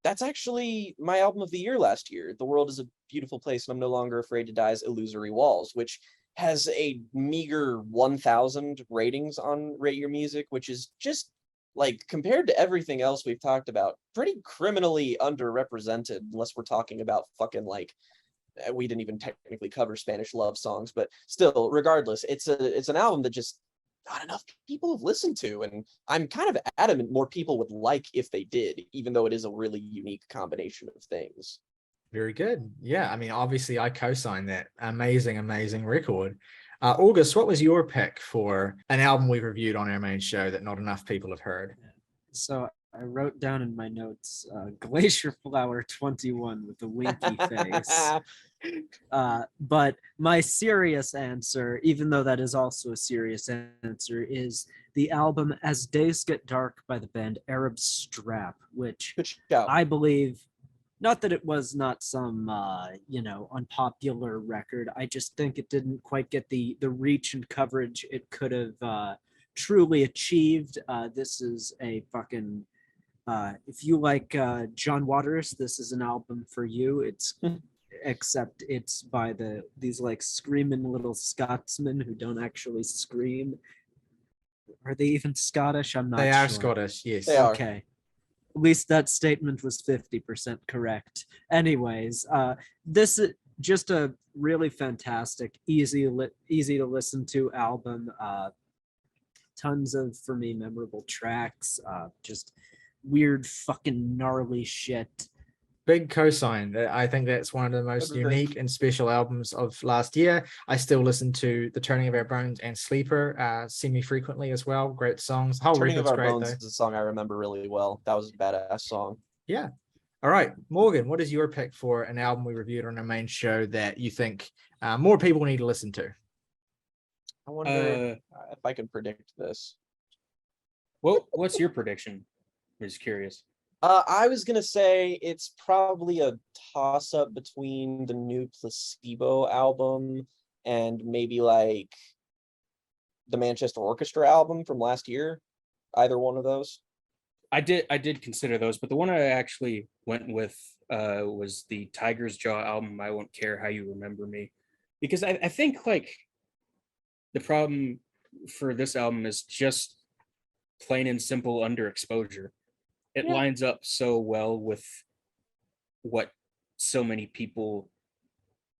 [SPEAKER 1] that's actually my album of the year last year. The World is a Beautiful Place and I'm No Longer Afraid to Die's Illusory Walls, which has a meager 1,000 ratings on Rate Your Music, which is just, compared to everything else we've talked about, pretty criminally underrepresented, unless we're talking about fucking we didn't even technically cover Spanish love songs, but still, regardless, it's an album that just not enough people have listened to, and I'm kind of adamant more people would like if they did, even though it is a really unique combination of things.
[SPEAKER 2] Very good. Yeah, I mean, obviously I co-sign that. Amazing record. August, what was your pick for an album we reviewed on our main show that not enough people have heard?
[SPEAKER 4] So I wrote down in my notes, Glacier Flower 21 with a winky face. But my serious answer, even though that is also a serious answer, is the album As Days Get Dark by the band Arab Strap, which I believe, not that it was not some, unpopular record. I just think it didn't quite get the reach and coverage it could have truly achieved. This is a fucking... if you like John Waters, this is an album for you. It's except it's by these like screaming little Scotsmen who don't actually scream. Are they even Scottish? I'm not
[SPEAKER 2] They are
[SPEAKER 4] sure.
[SPEAKER 2] Scottish, yes.
[SPEAKER 1] They are.
[SPEAKER 4] Okay. At least that statement was 50% correct. Anyways, this is just a really fantastic, easy to listen to album. Tons of, for me, memorable tracks. Just weird, fucking gnarly shit.
[SPEAKER 2] Big cosign. I think that's one of the most
[SPEAKER 1] Agreed.
[SPEAKER 2] unique and special albums of last year. I still listen to The Turning of Our Bones and Sleeper semi-frequently as well. Great songs. The whole
[SPEAKER 1] Turning of
[SPEAKER 2] record's
[SPEAKER 1] Our
[SPEAKER 2] great
[SPEAKER 1] Bones
[SPEAKER 2] though.
[SPEAKER 1] is a song I remember really well. That was a badass song.
[SPEAKER 2] Yeah. All right, Morgan, what is your pick for an album we reviewed on our main show that you think more people need to listen to?
[SPEAKER 1] I wonder if I can predict this.
[SPEAKER 3] What's your prediction? I'm just curious.
[SPEAKER 1] I was gonna say it's probably a toss-up between the new Placebo album and maybe like the Manchester Orchestra album from last year. Either one of those.
[SPEAKER 3] I did consider those, but the one I actually went with was the Tiger's Jaw album, I Won't Care How You Remember Me. Because I think like the problem for this album is just plain and simple underexposure. It lines up so well with what so many people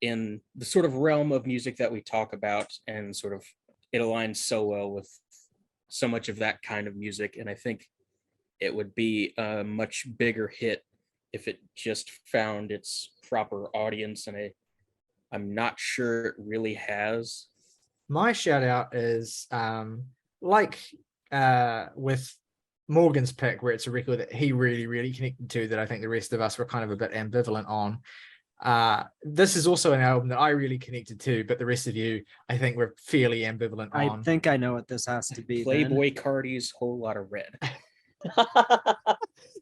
[SPEAKER 3] in the sort of realm of music that we talk about, and sort of it aligns so well with so much of that kind of music. And I think it would be a much bigger hit if it just found its proper audience, and I'm not sure it really has.
[SPEAKER 2] My shout out is with Morgan's pick, where it's a record that he really, really connected to that I think the rest of us were kind of a bit ambivalent on. This is also an album that I really connected to, but the rest of you, I think, were fairly ambivalent on.
[SPEAKER 4] I think I know what this has to be.
[SPEAKER 3] Playboy Cardi's Whole Lot of Red.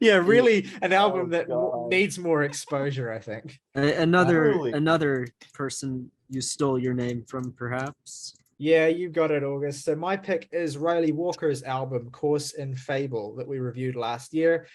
[SPEAKER 2] Yeah, really an album that
[SPEAKER 1] God.
[SPEAKER 2] needs more exposure, I think.
[SPEAKER 1] Truly.
[SPEAKER 4] Another person you stole your name from, perhaps.
[SPEAKER 2] Yeah, you got it, August. So my pick is Ryley Walker's album, Course in Fable, that we reviewed last year.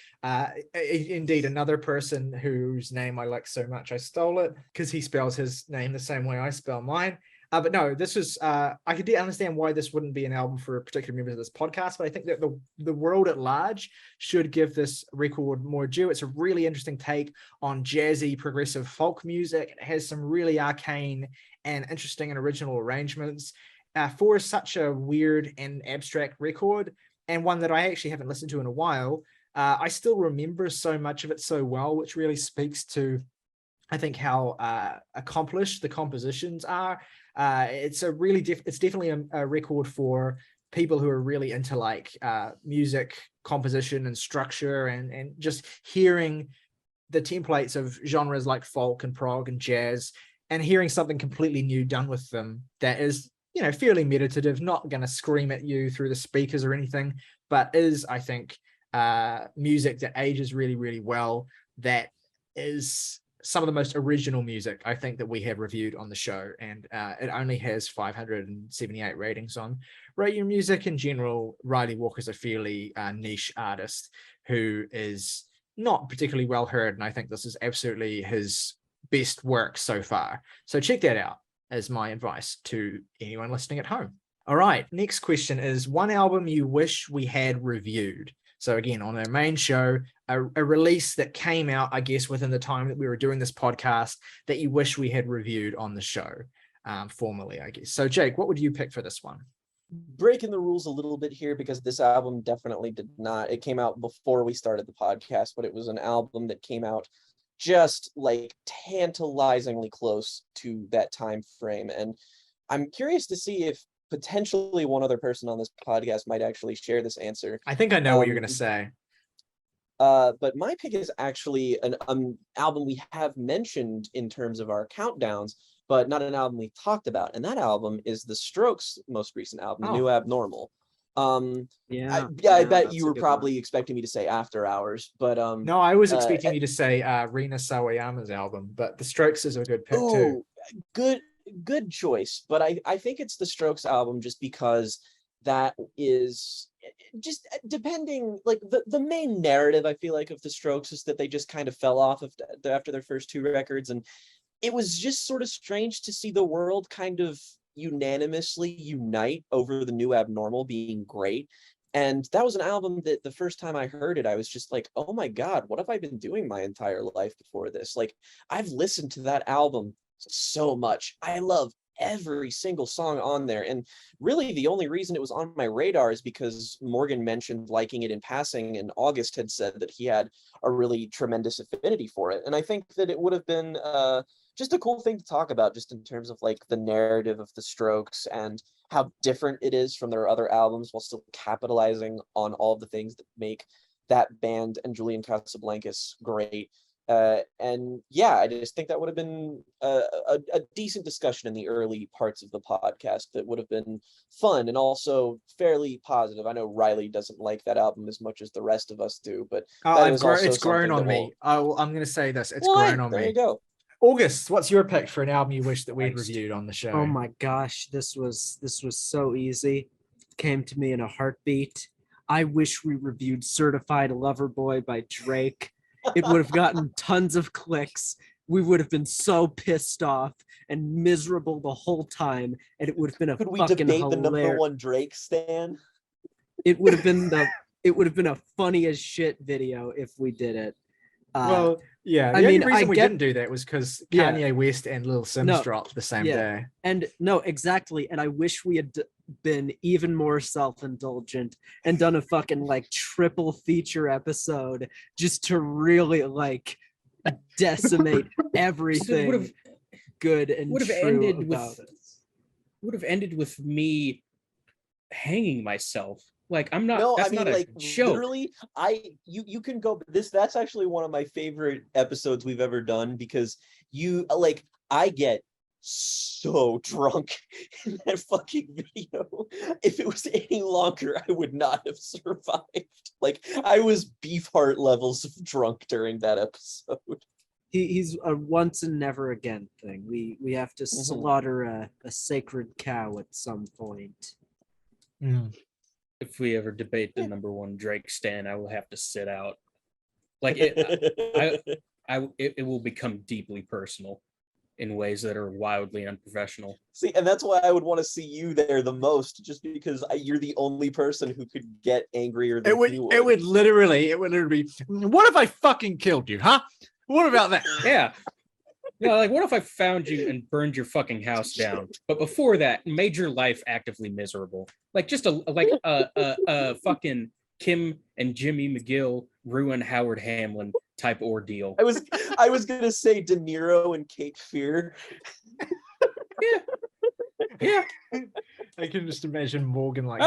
[SPEAKER 2] Indeed, another person whose name I like so much, I stole it because he spells his name the same way I spell mine. But no, this was, I could understand why this wouldn't be an album for particular members of this podcast, but I think that the world at large should give this record more due. It's a really interesting take on jazzy, progressive folk music. It has some really arcane and interesting and original arrangements. For such a weird and abstract record, and one that I actually haven't listened to in a while, I still remember so much of it so well, which really speaks to, I think, how accomplished the compositions are. It's a really it's definitely a record for people who are really into like music composition and structure, and just hearing the templates of genres like folk and prog and jazz, and hearing something completely new done with them that is, you know, fairly meditative, not going to scream at you through the speakers or anything, but is, I think, music that ages really, really well, that is some of the most original music I think that we have reviewed on the show. And it only has 578 ratings on Rate Your Music. In general, Ryley Walker's a fairly niche artist who is not particularly well heard, and I think this is absolutely his best work so far. So check that out as my advice to anyone listening at home. All right, next question is one album you wish we had reviewed. So again, on our main show, a release that came out, I guess, within the time that we were doing this podcast that you wish we had reviewed on the show formally, I guess. So Jake, what would you pick for this one?
[SPEAKER 1] Breaking the rules a little bit here, because this album definitely did not, it came out before we started the podcast, but it was an album that came out just like tantalizingly close to that time frame. And I'm curious to see if potentially one other person on this podcast might actually share this answer.
[SPEAKER 2] I think I know what you're going to say.
[SPEAKER 1] But my pick is actually an album we have mentioned in terms of our countdowns, but not an album we talked about. And that album is The Strokes' most recent album, New Abnormal. I bet you were probably expecting me to say After Hours, but
[SPEAKER 2] no, I was expecting you to say Rina Sawayama's album, but The Strokes is a good pick too.
[SPEAKER 1] Good choice, but I think it's the Strokes album just because that is just depending, like the main narrative I feel like of the Strokes is that they just kind of fell off after their first two records, and it was just sort of strange to see the world kind of unanimously unite over the New Abnormal being great. And that was an album that the first time I heard it, I was just like, oh my God, what have I been doing my entire life before this? Like, I've listened to that album so much. I love every single song on there. And really the only reason it was on my radar is because Morgan mentioned liking it in passing, and August had said that he had a really tremendous affinity for it. And I think that it would have been just a cool thing to talk about, just in terms of like the narrative of the Strokes and how different it is from their other albums, while still capitalizing on all of the things that make that band and Julian Casablancas great. And yeah, I just think that would have been a decent discussion in the early parts of the podcast that would have been fun and also fairly positive. I know Ryley doesn't like that album as much as the rest of us do, but
[SPEAKER 2] it's grown on me. I'm going to say this. It's grown on me.
[SPEAKER 1] There you go.
[SPEAKER 2] August, what's your pick for an album you wish that we'd reviewed on the show?
[SPEAKER 4] Oh my gosh, this was so easy. Came to me in a heartbeat. I wish we reviewed Certified Lover Boy by Drake. It would have gotten tons of clicks. We would have been so pissed off and miserable the whole time, and it would have been
[SPEAKER 1] Could we debate the number one Drake stan?
[SPEAKER 4] It would have been a funny as shit video if we did it.
[SPEAKER 2] Well, yeah. The only reason we didn't do that was because Kanye West and Lil Sims dropped the same day.
[SPEAKER 4] And no, exactly. And I wish we had been even more self-indulgent and done a fucking like triple feature episode just to really like decimate everything good and
[SPEAKER 3] would have
[SPEAKER 4] true
[SPEAKER 3] ended
[SPEAKER 4] about
[SPEAKER 3] with would have ended with me hanging myself. Like, I'm not.
[SPEAKER 1] No,
[SPEAKER 3] that's
[SPEAKER 1] I mean,
[SPEAKER 3] not
[SPEAKER 1] like,
[SPEAKER 3] a joke.
[SPEAKER 1] literally, you can go. That's actually one of my favorite episodes we've ever done, because I get so drunk in that fucking video. If it was any longer, I would not have survived. Like, I was Beefheart levels of drunk during that episode.
[SPEAKER 4] He's a once and never again thing. We have to slaughter a sacred cow at some point.
[SPEAKER 2] Mm.
[SPEAKER 3] If we ever debate the number one Drake stan, I will have to sit out. Like it will become deeply personal in ways that are wildly unprofessional.
[SPEAKER 1] See, and that's why I would want to see you there the most, just because you're the only person who could get angrier than you would.
[SPEAKER 2] It would literally be, what if I fucking killed you, huh? What about that?
[SPEAKER 3] Yeah. You know, like, what if I found you and burned your fucking house down? But before that, made your life actively miserable. Like, just a fucking Kim and Jimmy McGill ruin Howard Hamlin type ordeal.
[SPEAKER 1] I was gonna say De Niro and Cape Fear.
[SPEAKER 3] Yeah.
[SPEAKER 2] I can just imagine Morgan like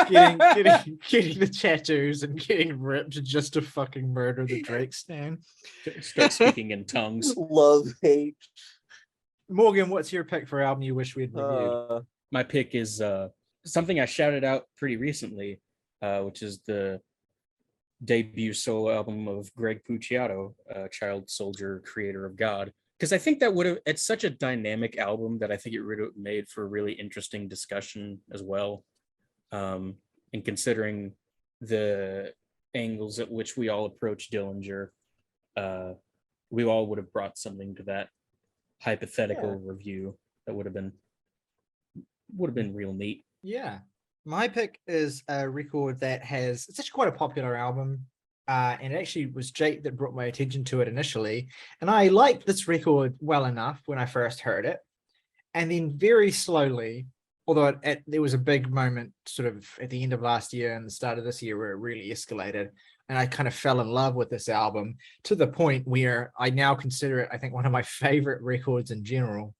[SPEAKER 2] getting the tattoos and getting ripped just to fucking murder the Drake stan.
[SPEAKER 3] Start speaking in tongues.
[SPEAKER 1] Love, hate.
[SPEAKER 2] Morgan, what's your pick for album you wish we had reviewed?
[SPEAKER 3] My pick is something I shouted out pretty recently, which is the debut solo album of Greg Puciato, child soldier, creator of God. Because I think it's such a dynamic album that I think it would have made for a really interesting discussion as well. And considering the angles at which we all approach Dillinger, we all would have brought something to that hypothetical review that would have been real neat.
[SPEAKER 2] Yeah. My pick is a record that it's actually quite a popular album. And it actually was Jake that brought my attention to it initially. And I liked this record well enough when I first heard it. And then very slowly, although there was a big moment sort of at the end of last year and the start of this year where it really escalated. And I kind of fell in love with this album to the point where I now consider it, I think, one of my favorite records in general.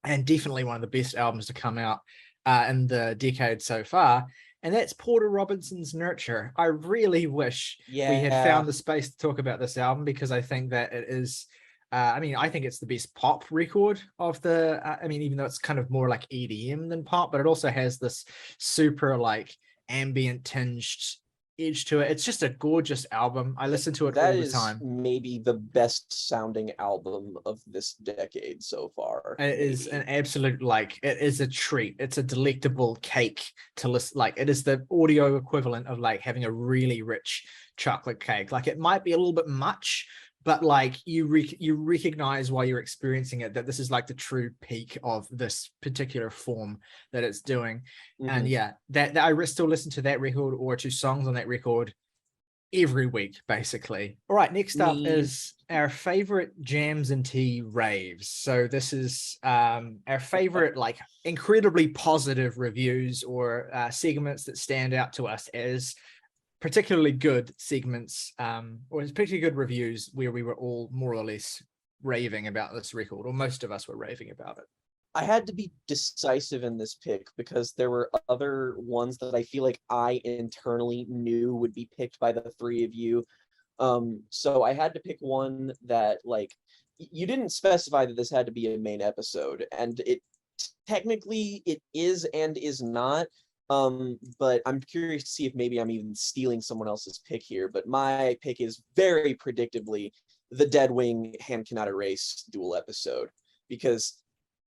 [SPEAKER 2] And definitely one of the best albums to come out in the decade so far. And that's Porter Robinson's Nurture. I really wish we had found the space to talk about this album, because I think that it is, I think it's the best pop record of even though it's kind of more like EDM than pop, but it also has this super like ambient tinged edge to it. It's just a gorgeous album. I listen to it all the time.
[SPEAKER 1] That is maybe the best sounding album of this decade so far.
[SPEAKER 2] It is an absolute, it is a treat. It's a delectable cake to listen. Like, it is the audio equivalent of like having a really rich chocolate cake. Like, it might be a little bit much, but like you recognize while you're experiencing it that this is like the true peak of this particular form that it's doing. And yeah, that I still listen to that record or to songs on that record every week, basically. All right, next up is our favorite jams and tea raves. So this is our favorite, like, incredibly positive reviews or segments that stand out to us as particularly good segments, or particularly good reviews where we were all more or less raving about this record, or most of us were raving about it.
[SPEAKER 1] I had to be decisive in this pick because there were other ones that I feel like I internally knew would be picked by the three of you. So I had to pick one that, like, you didn't specify that this had to be a main episode, and it technically it is and is not. But I'm curious to see if maybe I'm even stealing someone else's pick here. But my pick is very predictably the Deadwing Hand Cannot Erase dual episode, because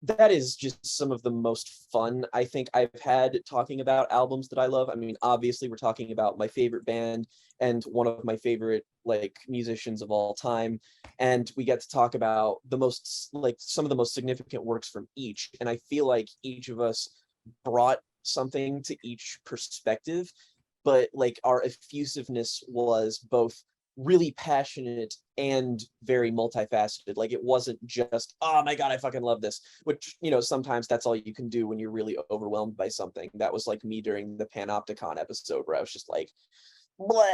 [SPEAKER 1] that is just some of the most fun I think I've had talking about albums that I love. I mean, obviously we're talking about my favorite band and one of my favorite, like, musicians of all time, and we get to talk about the most, like, some of the most significant works from each, and I feel like each of us brought something to each perspective, but like our effusiveness was both really passionate and very multifaceted. Like, it wasn't just, oh my god, I fucking love this, which, you know, sometimes that's all you can do when you're really overwhelmed by something. That was like me during the Panopticon episode where I was just like, bleh,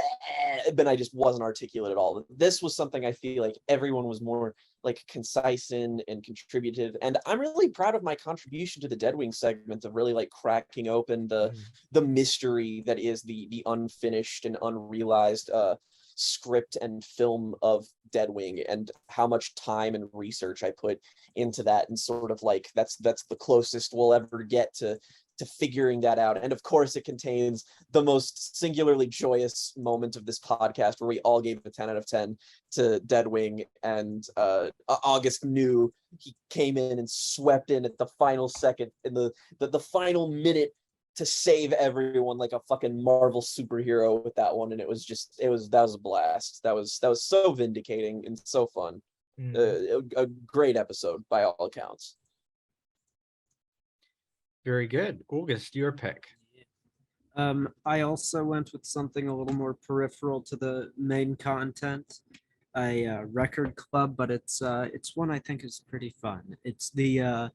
[SPEAKER 1] but I just wasn't articulate at all. This was something I feel like everyone was more like concise in and contributive, and I'm really proud of my contribution to the Deadwing segment of really like cracking open the mystery that is the unfinished and unrealized script and film of Deadwing, and how much time and research I put into that, and sort of like that's the closest we'll ever get to figuring that out. And of course it contains the most singularly joyous moment of this podcast where we all gave a 10 out of 10 to Deadwing, and August knew he came in and swept in at the final second in the final minute to save everyone like a fucking Marvel superhero with that one. And that was a blast. That was so vindicating and so fun. A great episode by all accounts.
[SPEAKER 2] Very good. August, your pick.
[SPEAKER 4] I also went with something a little more peripheral to the main content, a record club, but it's one I think is pretty fun. It's the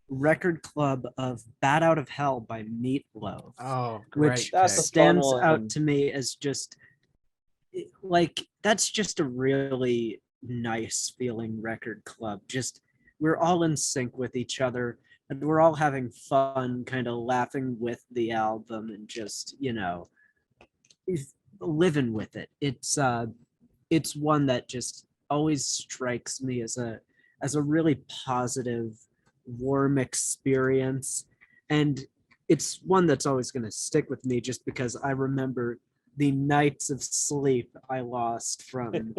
[SPEAKER 4] record club of "Bat Out of Hell" by Meatloaf.
[SPEAKER 2] Oh, great!
[SPEAKER 4] Which
[SPEAKER 1] That's a
[SPEAKER 4] stands
[SPEAKER 1] fun
[SPEAKER 4] out
[SPEAKER 1] one.
[SPEAKER 4] to me as just like, that's just a really nice feeling record club. Just, we're all in sync with each other, and we're all having fun, kind of laughing with the album, and just, you know, living with it. It's one that just always strikes me as a really positive, warm experience, and it's one that's always going to stick with me just because I remember the nights of sleep I lost from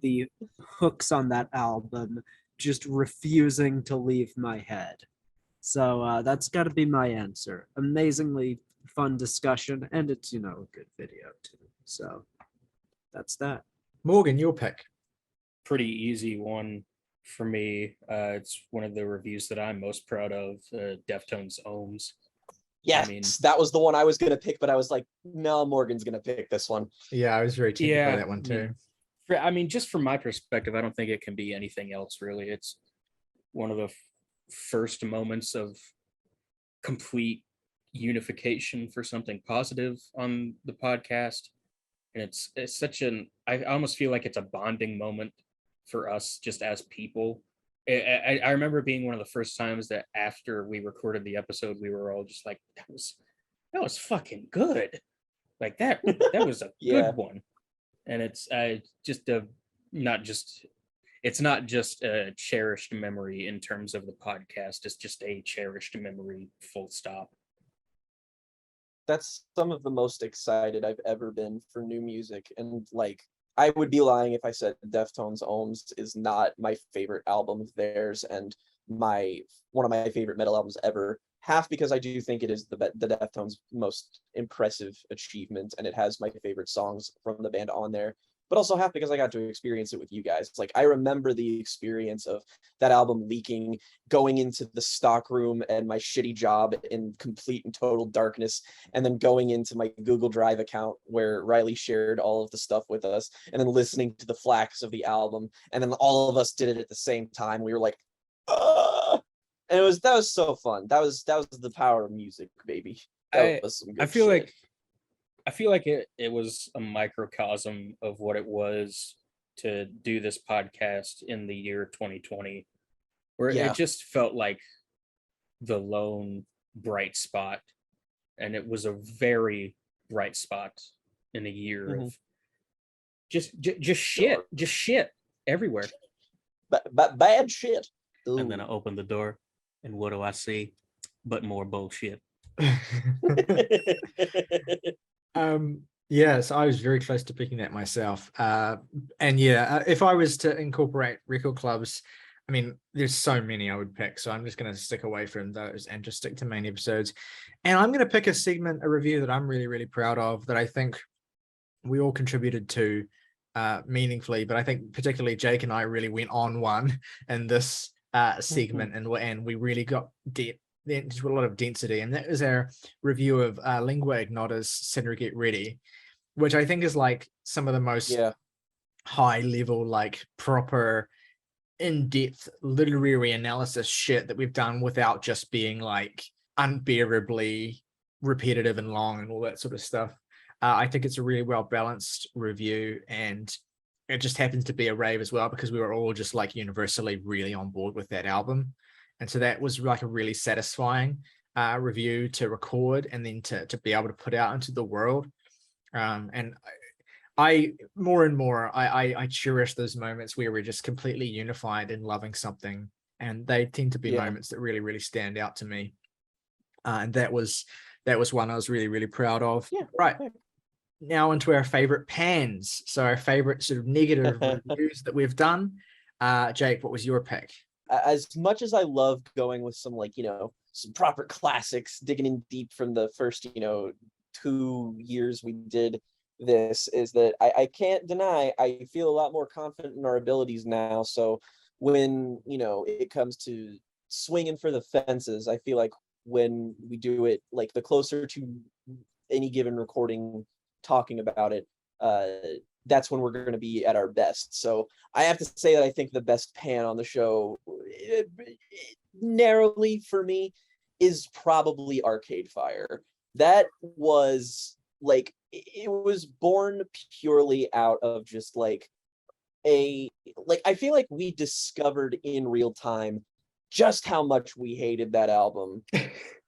[SPEAKER 4] the hooks on that album just refusing to leave my head. So that's got to be my answer. Amazingly fun discussion, and it's, you know, a good video too. So that's that.
[SPEAKER 2] Morgan, your pick.
[SPEAKER 3] Pretty easy one for me. It's one of the reviews that I'm most proud of, Deftones Ohms.
[SPEAKER 1] Yes,
[SPEAKER 3] I mean,
[SPEAKER 1] that was the one I was going to pick, but I was like, no, Morgan's going to pick this one.
[SPEAKER 2] Yeah, I was very tempted by that one too.
[SPEAKER 3] I mean, just from my perspective, I don't think it can be anything else, really. It's one of the first moments of complete unification for something positive on the podcast. And it's such I almost feel like it's a bonding moment for us just as people. I remember being one of the first times that after we recorded the episode, we were all just like, that was fucking good. Like that was a
[SPEAKER 1] Yeah.
[SPEAKER 3] good one. And it's it's not just a cherished memory in terms of the podcast. It's just a cherished memory, full stop.
[SPEAKER 1] That's some of the most excited I've ever been for new music. And like, I would be lying if I said Deftones Ohms is not my favorite album of theirs and one of my favorite metal albums ever. Half because I do think it is the Deftones' most impressive achievement, and it has my favorite songs from the band on there. but also half because I got to experience it with you guys. Like, I remember the experience of that album leaking, going into the stock room and my shitty job in complete and total darkness, and then going into my Google Drive account where Ryley shared all of the stuff with us, and then listening to the flax of the album, and then all of us did it at the same time. We were like, ah! And that was so fun. That was the power of music, baby. That was some good
[SPEAKER 3] I feel
[SPEAKER 1] shit.
[SPEAKER 3] like it was a microcosm of what it was to do this podcast in the year 2020, where
[SPEAKER 1] Yeah.
[SPEAKER 3] it just felt like the lone bright spot, and it was a very bright spot in a year of just shit everywhere.
[SPEAKER 1] But bad shit.
[SPEAKER 3] And then I opened the door, and what do I see? But more bullshit.
[SPEAKER 2] Yeah, so I was very close to picking that myself. And yeah, if I was to incorporate record clubs, I mean, there's so many I would pick, so I'm just going to stick away from those and just stick to main episodes. And I'm going to pick a review that I'm really, really proud of, that I think we all contributed to meaningfully, but I think particularly Jake and I really went on one in this segment, and we really got into a lot of density, and that is our review of Lingua Ignota's Center Get Ready, which I think is like some of the most high level, like proper in-depth literary analysis shit that we've done without just being like unbearably repetitive and long and all that sort of stuff. I think it's a really well balanced review, and it just happens to be a rave as well because we were all just like universally really on board with that album. And so that was like a really satisfying review to record and then to be able to put out into the world. And I more and more, I cherish those moments where we're just completely unified in loving something. And they tend to be moments that really, really stand out to me. And that was one I was really, really proud of. Yeah. Right. Now into our favorite pans. So our favorite sort of negative reviews that we've done. Jake, what was your pick?
[SPEAKER 1] As much as I love going with some, like, some proper classics, digging in deep from the first, 2 years we did this, is that I can't deny I feel a lot more confident in our abilities now. So when, it comes to swinging for the fences, I feel like when we do it, like the closer to any given recording talking about it, that's when we're going to be at our best. So I have to say that I think the best pan on the show, narrowly for me, is probably Arcade Fire. That was like, it was born purely out of just like I feel like we discovered in real time just how much we hated that album.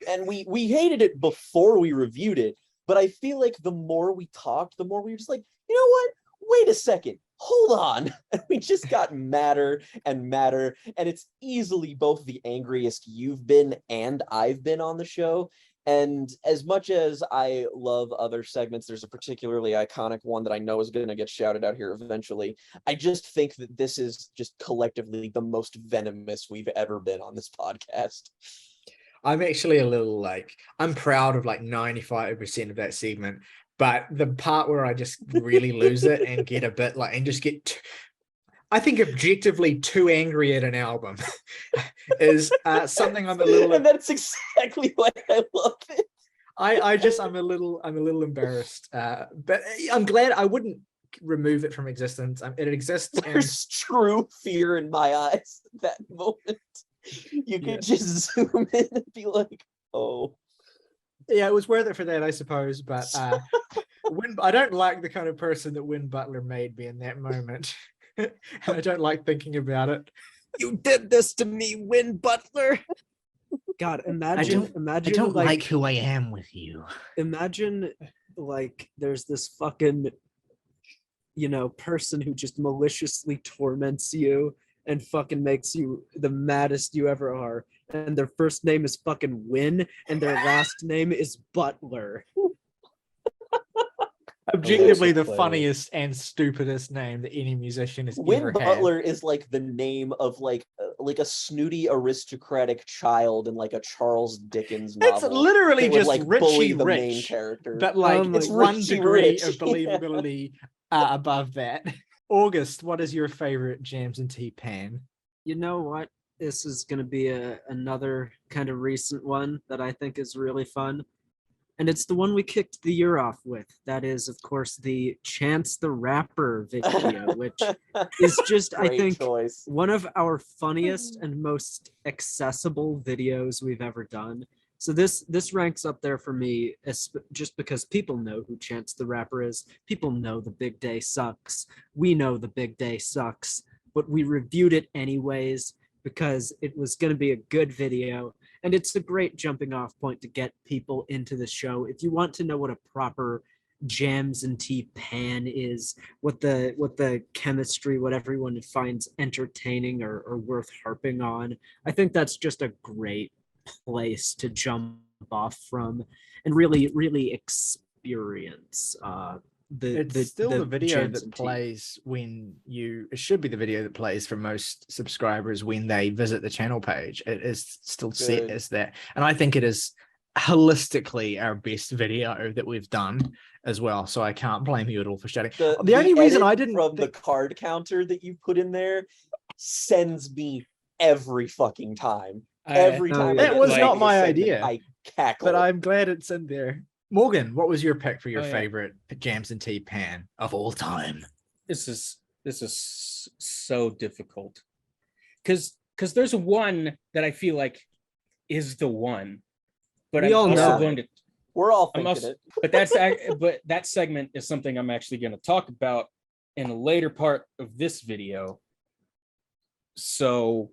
[SPEAKER 1] And we hated it before we reviewed it, but I feel like the more we talked, the more we were just like, you know what? Wait a second, hold on. And we just got madder and madder. And it's easily both the angriest you've been and I've been on the show. And as much as I love other segments, there's a particularly iconic one that I know is going to get shouted out here eventually. I just think that this is just collectively the most venomous we've ever been on this podcast.
[SPEAKER 2] I'm actually a little I'm proud of 95% of that segment. But the part where I just really lose it and get a bit and just get, I think objectively too angry at an album is something I'm a little.
[SPEAKER 1] And that's exactly why I love it.
[SPEAKER 2] I'm a little embarrassed, but I'm glad I wouldn't remove it from existence. It exists.
[SPEAKER 1] There's true fear in my eyes at that moment. You could just zoom in and be like, oh.
[SPEAKER 2] Yeah, it was worth it for that, I suppose. But I don't like the kind of person that Win Butler made me in that moment. And I don't like thinking about it.
[SPEAKER 4] You did this to me, Win Butler. God, imagine
[SPEAKER 2] I don't
[SPEAKER 4] like
[SPEAKER 2] who I am with you.
[SPEAKER 4] Imagine there's this fucking person who just maliciously torments you and fucking makes you the maddest you ever are, and their first name is fucking Win and their last name is Butler.
[SPEAKER 2] Objectively the funniest and stupidest name that any musician has
[SPEAKER 1] Win
[SPEAKER 2] ever
[SPEAKER 1] Butler
[SPEAKER 2] had.
[SPEAKER 1] is like the name of like a snooty aristocratic child in like a Charles Dickens novel.
[SPEAKER 2] It's literally just
[SPEAKER 1] bully
[SPEAKER 2] Richie
[SPEAKER 1] the
[SPEAKER 2] Rich,
[SPEAKER 1] main character.
[SPEAKER 2] but it's
[SPEAKER 1] Richie
[SPEAKER 2] one degree
[SPEAKER 1] Rich,
[SPEAKER 2] of believability above that. August, what is your favorite Jams and Tea pan?
[SPEAKER 4] You know what? This is going to be another kind of recent one that I think is really fun. And it's the one we kicked the year off with. That is, of course, the Chance the Rapper video, which is just, I
[SPEAKER 5] Great
[SPEAKER 4] think,
[SPEAKER 5] choice.
[SPEAKER 4] one of our funniest and most accessible videos we've ever done. So this ranks up there for me, just because people know who Chance the Rapper is. People know the big day sucks. We know the big day sucks, but we reviewed it anyways because it was going to be a good video, and it's a great jumping off point to get people into the show. If you want to know what a proper Jams and Tea pan is, what the chemistry, what everyone finds entertaining or worth harping on, I think that's just a great place to jump off from and really experience
[SPEAKER 2] It's still the video
[SPEAKER 4] Jams
[SPEAKER 2] that
[SPEAKER 4] and Tea.
[SPEAKER 2] plays when it should be the video that plays for most subscribers when they visit the channel page. It is still set
[SPEAKER 5] Good.
[SPEAKER 2] as that. And I think it is holistically our best video that we've done as well. So I can't blame you at all for shouting. The only reason
[SPEAKER 5] edit
[SPEAKER 2] I didn't
[SPEAKER 5] from the card counter that you put in there sends me every fucking time. Every time
[SPEAKER 4] That
[SPEAKER 5] I get
[SPEAKER 2] was
[SPEAKER 5] to
[SPEAKER 2] not
[SPEAKER 5] this
[SPEAKER 2] my
[SPEAKER 5] segment,
[SPEAKER 2] idea,
[SPEAKER 5] I cackle.
[SPEAKER 2] but I'm glad it's in there. Morgan, what was your pick for your
[SPEAKER 3] Oh, yeah.
[SPEAKER 2] favorite Jams and Tea pan of all time?
[SPEAKER 3] This is so difficult because there's one that I feel like is the one, but
[SPEAKER 4] We
[SPEAKER 3] I'm
[SPEAKER 4] all
[SPEAKER 3] also
[SPEAKER 5] know.
[SPEAKER 3] going to.
[SPEAKER 5] We're all
[SPEAKER 3] I'm
[SPEAKER 5] thinking
[SPEAKER 3] also,
[SPEAKER 5] it.
[SPEAKER 3] but that segment is something I'm actually going to talk about in a later part of this video. So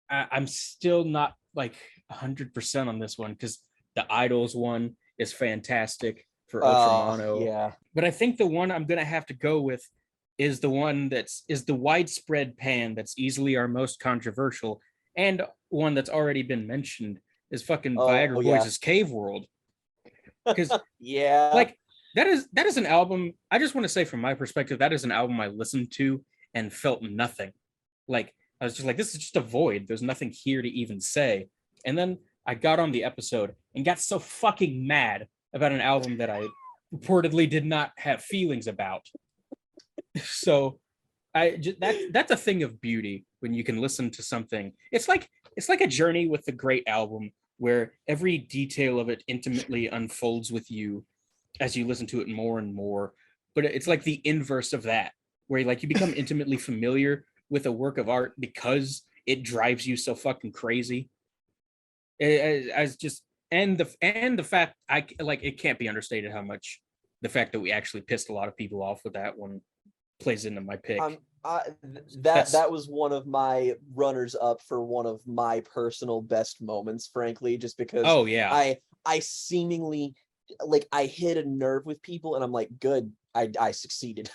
[SPEAKER 3] I'm still not like 100% on this one because the Idols one is fantastic for Ultramono.
[SPEAKER 5] Yeah.
[SPEAKER 3] But I think the one I'm gonna have to go with is the one is the widespread pan that's easily our most controversial, and one that's already been mentioned is fucking
[SPEAKER 5] Oh,
[SPEAKER 3] Viagra
[SPEAKER 5] yeah.
[SPEAKER 3] Boys' Cave World. Because
[SPEAKER 5] Yeah.
[SPEAKER 3] like that is an album. I just want to say from my perspective, that is an album I listened to and felt nothing. Like I was just like, this is just a void. There's nothing here to even say. And then I got on the episode and got so fucking mad about an album that I reportedly did not have feelings about. So that's a thing of beauty when you can listen to something. It's like a journey with a great album where every detail of it intimately unfolds with you as you listen to it more and more. But it's like the inverse of that, where like you become intimately familiar with a work of art because it drives you so fucking crazy. As just and the fact I like it can't be understated how much the fact that we actually pissed a lot of people off with that one plays into my pick.
[SPEAKER 5] That was one of my runners up for one of my personal best moments, frankly, just because
[SPEAKER 3] Oh yeah.
[SPEAKER 5] I seemingly like I hit a nerve with people and I'm like, good, I succeeded.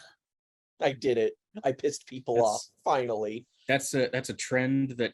[SPEAKER 5] I did it. I pissed people off finally.
[SPEAKER 3] That's a trend that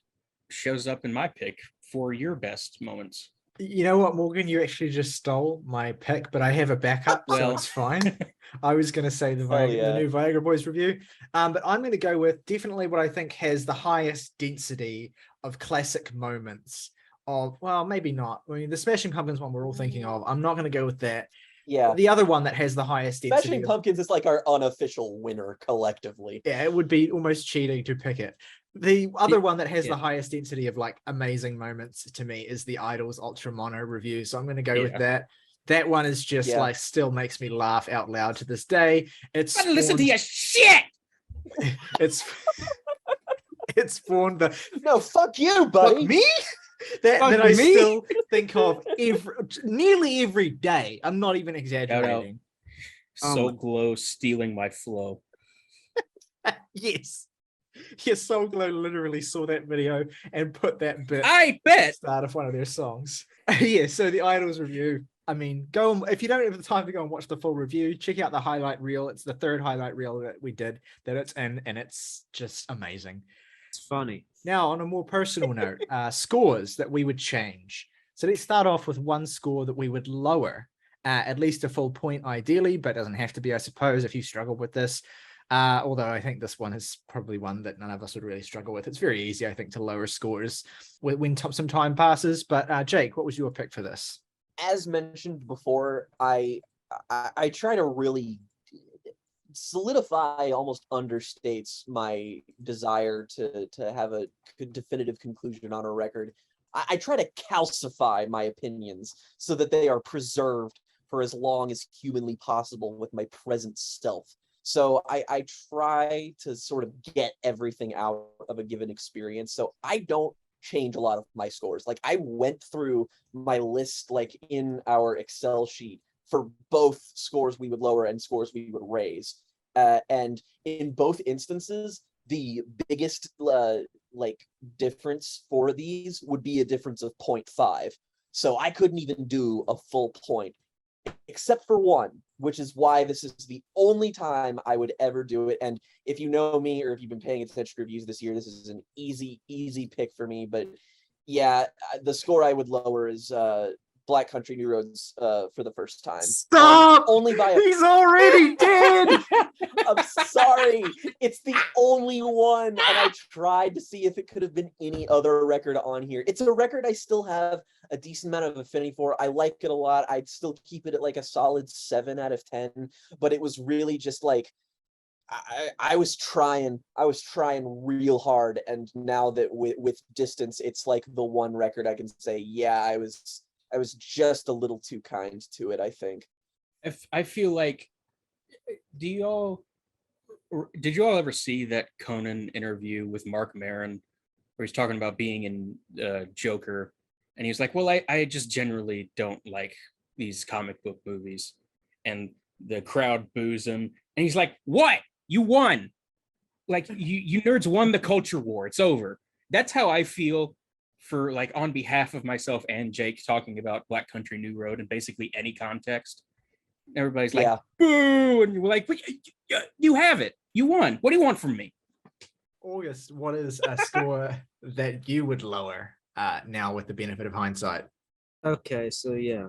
[SPEAKER 3] shows up in my pick for your best moments.
[SPEAKER 2] You know what, Morgan? You actually just stole my pick, but I have a backup, so
[SPEAKER 3] Well.
[SPEAKER 2] it's fine. I was going to say the
[SPEAKER 5] Hell yeah.
[SPEAKER 2] new Viagra Boys review, but I'm going to go with definitely what I think has the highest density of classic moments of, well, maybe not. I mean, the Smashing Pumpkins one we're all thinking of. I'm not going to go with that.
[SPEAKER 5] Yeah.
[SPEAKER 2] The other one that has the highest density.
[SPEAKER 5] Smashing Pumpkins is like our unofficial winner collectively.
[SPEAKER 2] Yeah, it would be almost cheating to pick it. The other one that has
[SPEAKER 3] yeah.
[SPEAKER 2] the highest density of like amazing moments to me is the Idols Ultra Mono review. So I'm going to go with that. That one is just like still makes me laugh out loud to this day. It's
[SPEAKER 3] I listen to your shit.
[SPEAKER 2] It's spawned the
[SPEAKER 5] No, fuck you, buddy.
[SPEAKER 2] fuck me. That I
[SPEAKER 4] me?
[SPEAKER 2] still think of nearly every day. I'm not even exaggerating.
[SPEAKER 3] So Glow stealing my flow.
[SPEAKER 2] Yes. Yes, Soul Glow literally saw that video and put that bit
[SPEAKER 3] I
[SPEAKER 2] at
[SPEAKER 3] bet.
[SPEAKER 2] the start of one of their songs. Yeah, so the Idols review. I mean, go on, if you don't have the time to go and watch the full review, check out the highlight reel. It's the third highlight reel that we did that it's in, and it's just amazing.
[SPEAKER 4] It's funny.
[SPEAKER 2] Now, on a more personal note, scores that we would change. So let's start off with one score that we would lower, at least a full point ideally, but doesn't have to be, I suppose, if you struggle with this. Although I think this one is probably one that none of us would really struggle with. It's very easy, I think, to lower scores when some time passes. But Jake, what was your pick for this?
[SPEAKER 5] As mentioned before, I try to really solidify almost understates my desire to have a definitive conclusion on a record. I try to calcify my opinions so that they are preserved for as long as humanly possible with my present self. So I try to sort of get everything out of a given experience. So I don't change a lot of my scores. Like, I went through my list like in our Excel sheet for both scores we would lower and scores we would raise. And in both instances, the biggest like difference for these would be a difference of 0.5. So I couldn't even do a full point, except for one, which is why this is the only time I would ever do it. And if you know me, or if you've been paying attention to reviews this year, this is an easy pick for me. But yeah, the score I would lower is Black Country New Roads for the first time.
[SPEAKER 2] Stop!
[SPEAKER 5] Only by
[SPEAKER 2] He's already dead!
[SPEAKER 5] I'm sorry. It's the only one. And I tried to see if it could have been any other record on here. It's a record I still have a decent amount of affinity for. I like it a lot. I'd still keep it at like a solid 7 out of 10. But it was really just like, I was trying real hard. And now that with distance, it's like the one record I can say, yeah, I was just a little too kind to it, I think.
[SPEAKER 3] If I feel like, did you all ever see that Conan interview with Mark Maron where he's talking about being in Joker, and he's like, well, I just generally don't like these comic book movies, and the crowd boos him, and he's like, what? You won. Like, you nerds won the culture war. It's over. That's how I feel for, like, on behalf of myself and Jake, talking about Black Country New Road in basically any context. Everybody's like, boo, and you're like, but you have it. You won. What do you want from me?
[SPEAKER 2] August, what is a score that you would lower now with the benefit of hindsight?
[SPEAKER 4] Okay, so yeah,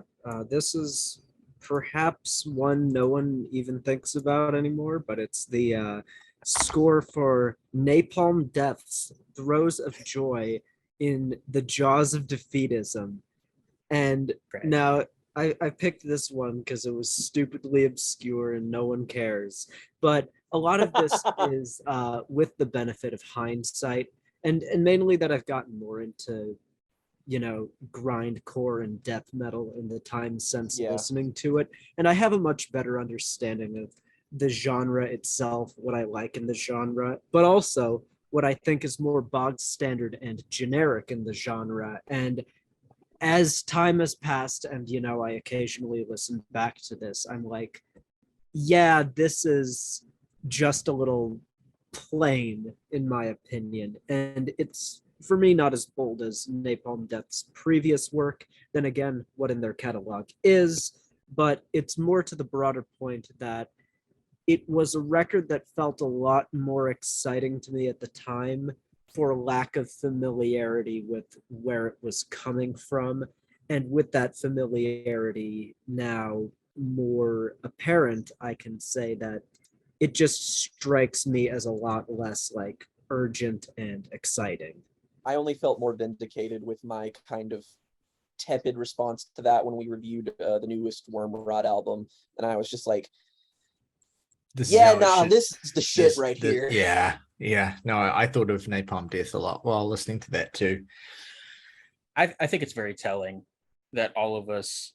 [SPEAKER 4] this is perhaps one no one even thinks about anymore, but it's the score for Napalm Death's Throes of Joy in the Jaws of Defeatism. And now I picked this one because it was stupidly obscure and no one cares. But a lot of this is with the benefit of hindsight, and mainly that I've gotten more into, you know, grindcore and death metal in the time since listening to it. And I have a much better understanding of the genre itself, what I like in the genre, but also what I think is more bog standard and generic in the genre. And as time has passed, and, you know, I occasionally listen back to this, I'm like, yeah, this is just a little plain, in my opinion. And it's, for me, not as bold as Napalm Death's previous work. Then again, what in their catalog is, but it's more to the broader point that it was a record that felt a lot more exciting to me at the time for lack of familiarity with where it was coming from. And with that familiarity now more apparent, I can say that it just strikes me as a lot less like urgent and exciting.
[SPEAKER 5] I only felt more vindicated with my kind of tepid response to that when we reviewed the newest Wormrot album. And I was just like, this is the shit right here.
[SPEAKER 2] Yeah. No, I thought of Napalm Death a lot while listening to that too.
[SPEAKER 3] I think it's very telling that all of us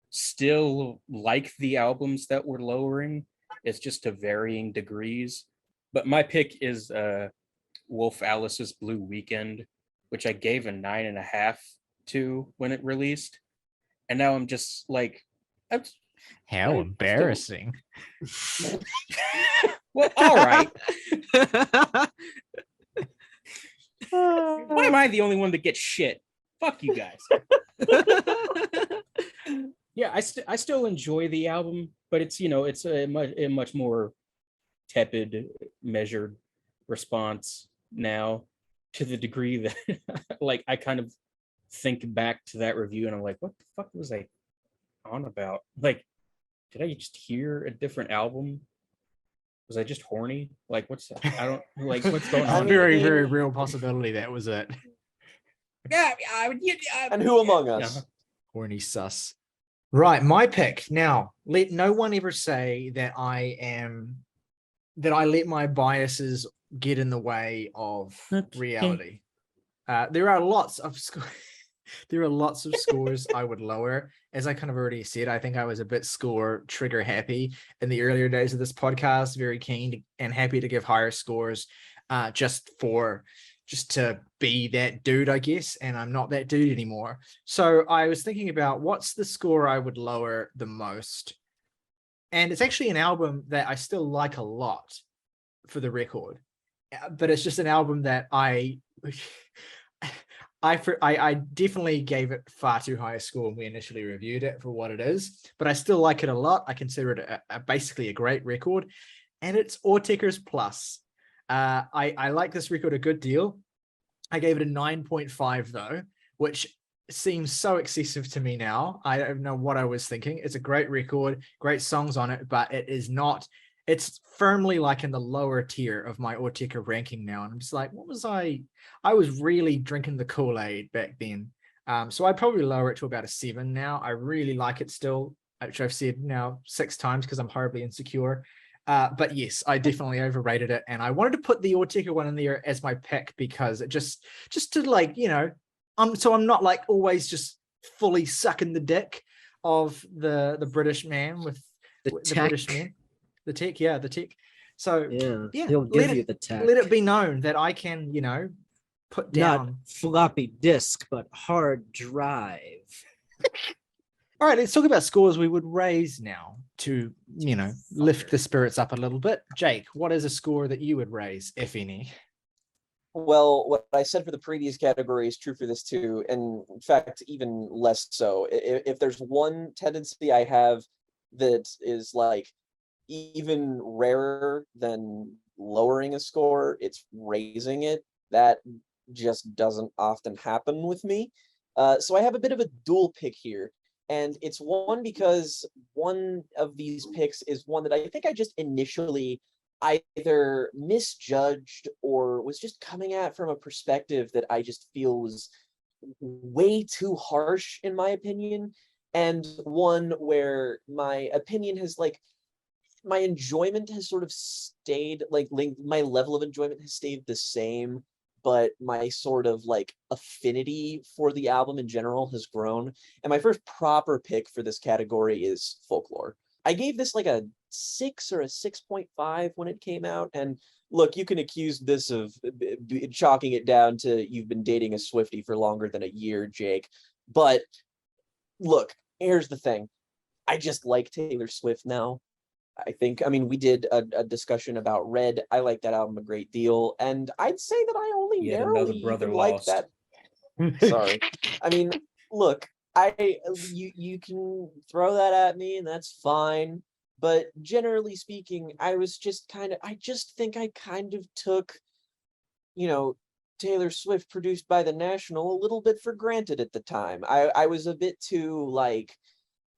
[SPEAKER 3] still like the albums that we're lowering. It's just to varying degrees. But my pick is Wolf Alice's Blue Weekend, which I gave a 9.5 to when it released. And now I'm just like,
[SPEAKER 2] how embarrassing.
[SPEAKER 3] Well, all right. Why am I the only one that gets shit? Fuck you guys. Yeah, I still enjoy the album, but it's, you know, it's a much more tepid, measured response now, to the degree that like I kind of think back to that review and I'm like, what the fuck was I on about? Like, did I just hear a different album? Was I just horny? Like, what's that? I don't like what's going on.
[SPEAKER 2] Very, very real possibility that was it.
[SPEAKER 3] Yeah,
[SPEAKER 5] and who among us?
[SPEAKER 2] Horny sus. Right, my pick. Now, let no one ever say that I am that I let my biases get in the way of reality. There are lots of scores I would lower. As I kind of already said, I think I was a bit score trigger happy in the earlier days of this podcast, very keen and happy to give higher scores just to be that dude, I guess, and I'm not that dude anymore. So I was thinking about what's the score I would lower the most. And it's actually an album that I still like a lot, for the record, but it's just an album that I definitely gave it far too high a score when we initially reviewed it for what it is, but I still like it a lot. I consider it basically a great record, and it's Autechre's Plus. I like this record a good deal. I gave it a 9.5 though, which seems so excessive to me now. I don't know what I was thinking. It's a great record, great songs on it, but it's firmly like in the lower tier of my Autechre ranking now. And I'm just like, what was I was really drinking the Kool-Aid back then. So I'd probably lower it to about a 7 now. I really like it still, which I've said now 6 times because I'm horribly insecure. But yes, I definitely overrated it. And I wanted to put the Autechre one in there as my pick because it just to like, so I'm not like always just fully sucking the dick of the British man with
[SPEAKER 4] The
[SPEAKER 2] British
[SPEAKER 4] tech.
[SPEAKER 2] man. The tech, yeah, the tech. So
[SPEAKER 4] Yeah, he'll give you the tech.
[SPEAKER 2] let it be known that I can, put down.
[SPEAKER 4] Not floppy disk, but hard drive.
[SPEAKER 2] All right, let's talk about scores we would raise now to, lift the spirits up a little bit. Jake, what is a score that you would raise, if any?
[SPEAKER 5] Well, what I said for the previous category is true for this too, and in fact, even less so. If there's one tendency I have that is like even rarer than lowering a score, it's raising it. That just doesn't often happen with me. So I have a bit of a dual pick here. And it's one because one of these picks is one that I think I just initially either misjudged or was just coming at from a perspective that I just feel was way too harsh in my opinion. And one where my opinion has my enjoyment has sort of stayed my level of enjoyment has stayed the same, but my sort of affinity for the album in general has grown. And my first proper pick for this category is Folklore. I gave this like a 6 or a 6.5 when it came out. And look, you can accuse this of chalking it down to you've been dating a Swiftie for longer than a year, Jake. But look, here's the thing. I just like Taylor Swift now. I mean, we did a discussion about Red. I like that album a great deal. And I'd say that I only
[SPEAKER 3] Yet another
[SPEAKER 5] narrowly
[SPEAKER 3] brother
[SPEAKER 5] even like
[SPEAKER 3] lost.
[SPEAKER 5] that. Sorry. I mean, look, you can throw that at me and that's fine. But generally speaking, I just think I kind of took, Taylor Swift produced by the National a little bit for granted at the time. I was a bit too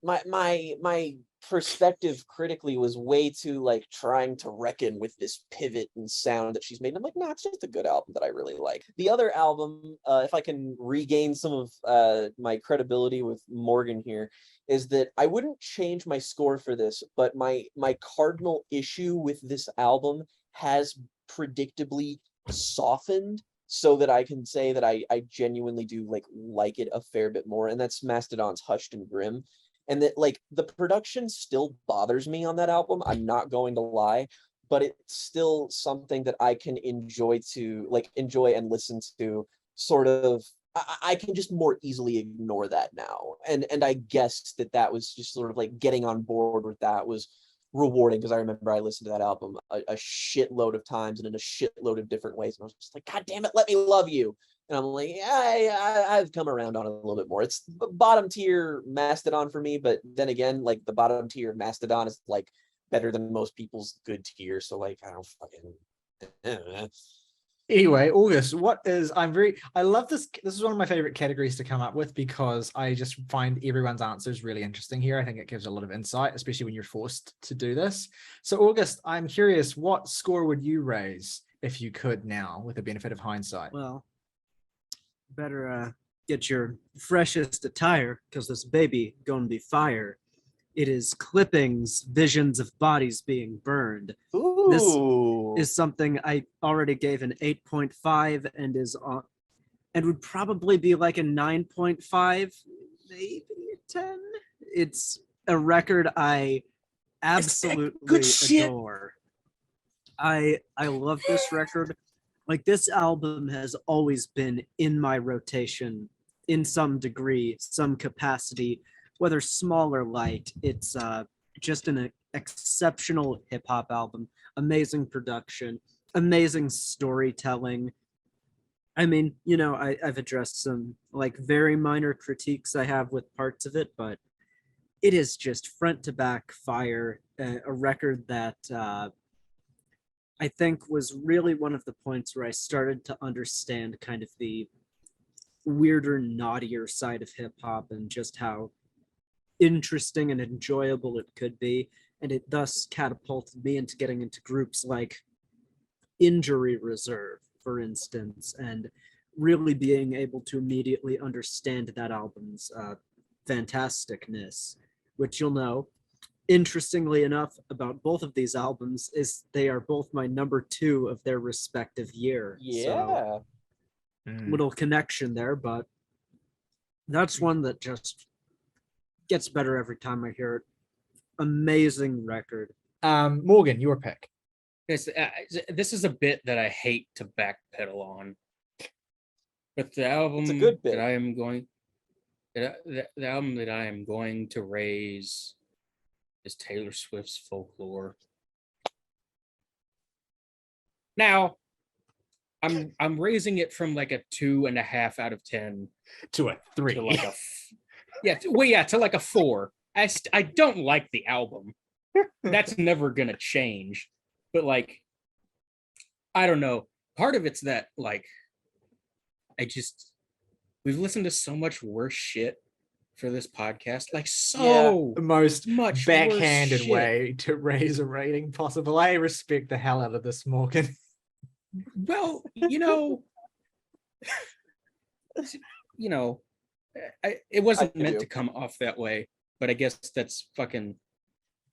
[SPEAKER 5] my perspective critically was way too trying to reckon with this pivot and sound that she's made. And I'm like, no, it's just a good album that I really like. The other album, if I can regain some of my credibility with Morgan here, is that I wouldn't change my score for this, but my cardinal issue with this album has predictably softened so that I can say that I genuinely do like it a fair bit more, and that's Mastodon's Hushed and Grim. And that the production still bothers me on that album, I'm not going to lie, but it's still something that I can enjoy and listen to. Sort of, I can just more easily ignore that now, and I guess that was just sort of getting on board with that was rewarding, because I remember I listened to that album a shitload of times and in a shitload of different ways, and I was just like, God damn it, let me love you. And I'm like, yeah, I've come around on it a little bit more. It's bottom tier Mastodon for me, but then again, the bottom tier of Mastodon is better than most people's good tier. So I don't fucking.
[SPEAKER 2] Anyway, August, I love this. This is one of my favorite categories to come up with because I just find everyone's answers really interesting here. I think it gives a lot of insight, especially when you're forced to do this. So August, I'm curious, what score would you raise if you could now with the benefit of hindsight?
[SPEAKER 4] Well, better get your freshest attire because this baby gonna be fire. It is clippings, visions of bodies being burned.
[SPEAKER 5] Ooh.
[SPEAKER 4] Is something I already gave an 8.5 and is on and would probably be like a 9.5, maybe a 10. It's a record I absolutely adore. I love this record. Like, this album has always been in my rotation in some degree, some capacity, whether small or light. It's just an exceptional hip hop album, amazing production, amazing storytelling. I mean, you know, I've addressed some like very minor critiques I have with parts of it, but it is just front to back fire, a record that I think was really one of the points where I started to understand kind of the weirder, naughtier side of hip hop and just how interesting and enjoyable it could be. And it thus catapulted me into getting into groups like Injury Reserve, for instance, and really being able to immediately understand that album's fantasticness, which you'll know. Interestingly enough, about both of these albums is they are both my number 2 of their respective year.
[SPEAKER 5] Yeah.
[SPEAKER 4] So, little connection there, but that's one that just gets better every time I hear it. Amazing record.
[SPEAKER 2] Morgan, your pick.
[SPEAKER 3] This is a bit that I hate to backpedal on, but the album
[SPEAKER 5] It's a good bit.
[SPEAKER 3] that I am going, the album that I am going to raise is Taylor Swift's Folklore. Now, I'm raising it from like a 2.5 out of 10
[SPEAKER 2] To a 3.
[SPEAKER 3] to like to like a 4. I don't like the album. That's never gonna change. But like, I don't know. Part of it's that like, we've listened to so much worse shit for this podcast, like
[SPEAKER 2] The most
[SPEAKER 3] much
[SPEAKER 2] backhanded
[SPEAKER 3] worse shit.
[SPEAKER 2] way to raise a rating possible. I respect the hell out of this, Morgan.
[SPEAKER 3] Well, you know, it wasn't
[SPEAKER 5] I
[SPEAKER 3] meant
[SPEAKER 5] do.
[SPEAKER 3] to come off that way, but I guess that's fucking.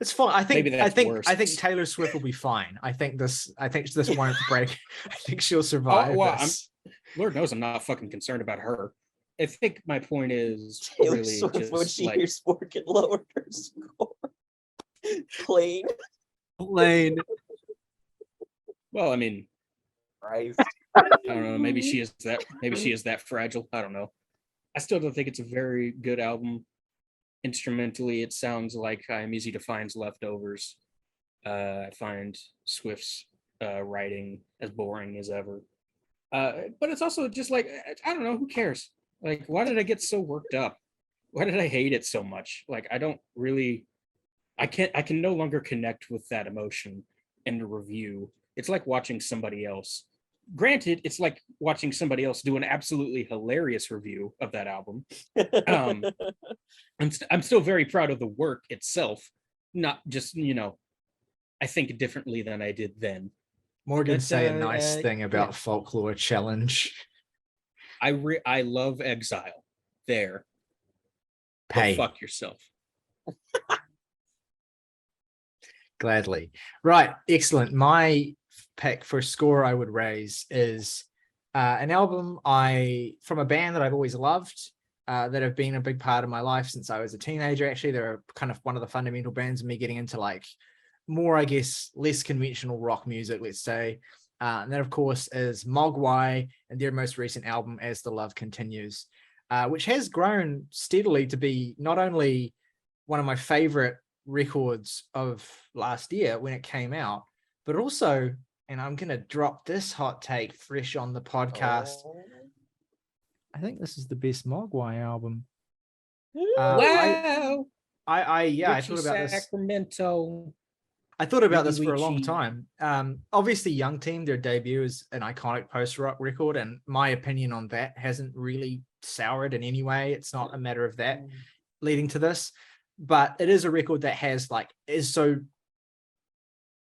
[SPEAKER 2] It's fine. I think
[SPEAKER 3] Maybe that's worse.
[SPEAKER 2] I think Taylor Swift will be fine. I think this won't break. I think she'll survive this.
[SPEAKER 3] Lord knows I'm not fucking concerned about her. I think my point is
[SPEAKER 5] Taylor
[SPEAKER 3] really
[SPEAKER 5] Swift,
[SPEAKER 3] just
[SPEAKER 5] when she
[SPEAKER 3] like,
[SPEAKER 5] hears Morgan lower her score. Plain.
[SPEAKER 3] well, I mean,
[SPEAKER 5] Christ.
[SPEAKER 3] I don't know. Maybe she is that fragile. I don't know. I still don't think it's a very good album. Instrumentally, it sounds like I'm Easy to Find's Leftovers. I find Swift's writing as boring as ever. But it's also just like, I don't know, who cares? Like, why did I get so worked up? Why did I hate it so much? Like, I can no longer connect with that emotion in a review. It's like watching somebody else. Granted, it's like watching somebody else do an absolutely hilarious review of that album. I'm still very proud of the work itself, not just, I think differently than I did then.
[SPEAKER 2] Morgan
[SPEAKER 3] But,
[SPEAKER 2] say a nice thing about
[SPEAKER 3] yeah.
[SPEAKER 2] Folklore Challenge.
[SPEAKER 3] I love Exile. There. Go
[SPEAKER 2] Pay.
[SPEAKER 3] fuck yourself.
[SPEAKER 2] Gladly. Right. Excellent. My pick for score I would raise is an album from a band that I've always loved, that have been a big part of my life since I was a teenager. Actually, they're kind of one of the fundamental bands of me getting into like more, I guess, less conventional rock music, let's say. And that, of course, is Mogwai and their most recent album, As the Love Continues, which has grown steadily to be not only one of my favorite records of last year when it came out, but also, and I'm going to drop this hot take fresh on the podcast, I think this is the best Mogwai album.
[SPEAKER 3] Wow.
[SPEAKER 2] I thought about
[SPEAKER 3] Sacramento.
[SPEAKER 2] this. I thought about this
[SPEAKER 3] Ricky
[SPEAKER 2] for a long
[SPEAKER 3] Ricci.
[SPEAKER 2] time. Obviously, Young Team, their debut is an iconic post-rock record, and my opinion on that hasn't really soured in any way. It's not a matter of that leading to this, but it is a record that is so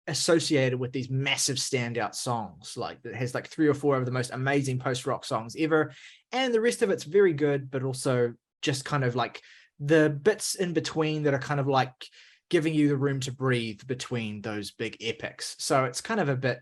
[SPEAKER 2] associated with these massive standout songs. Like, it has like 3 or 4 of the most amazing post-rock songs ever, and the rest of it's very good, but also just kind of like the bits in between that are kind of like giving you the room to breathe between those big epics. So it's kind of a bit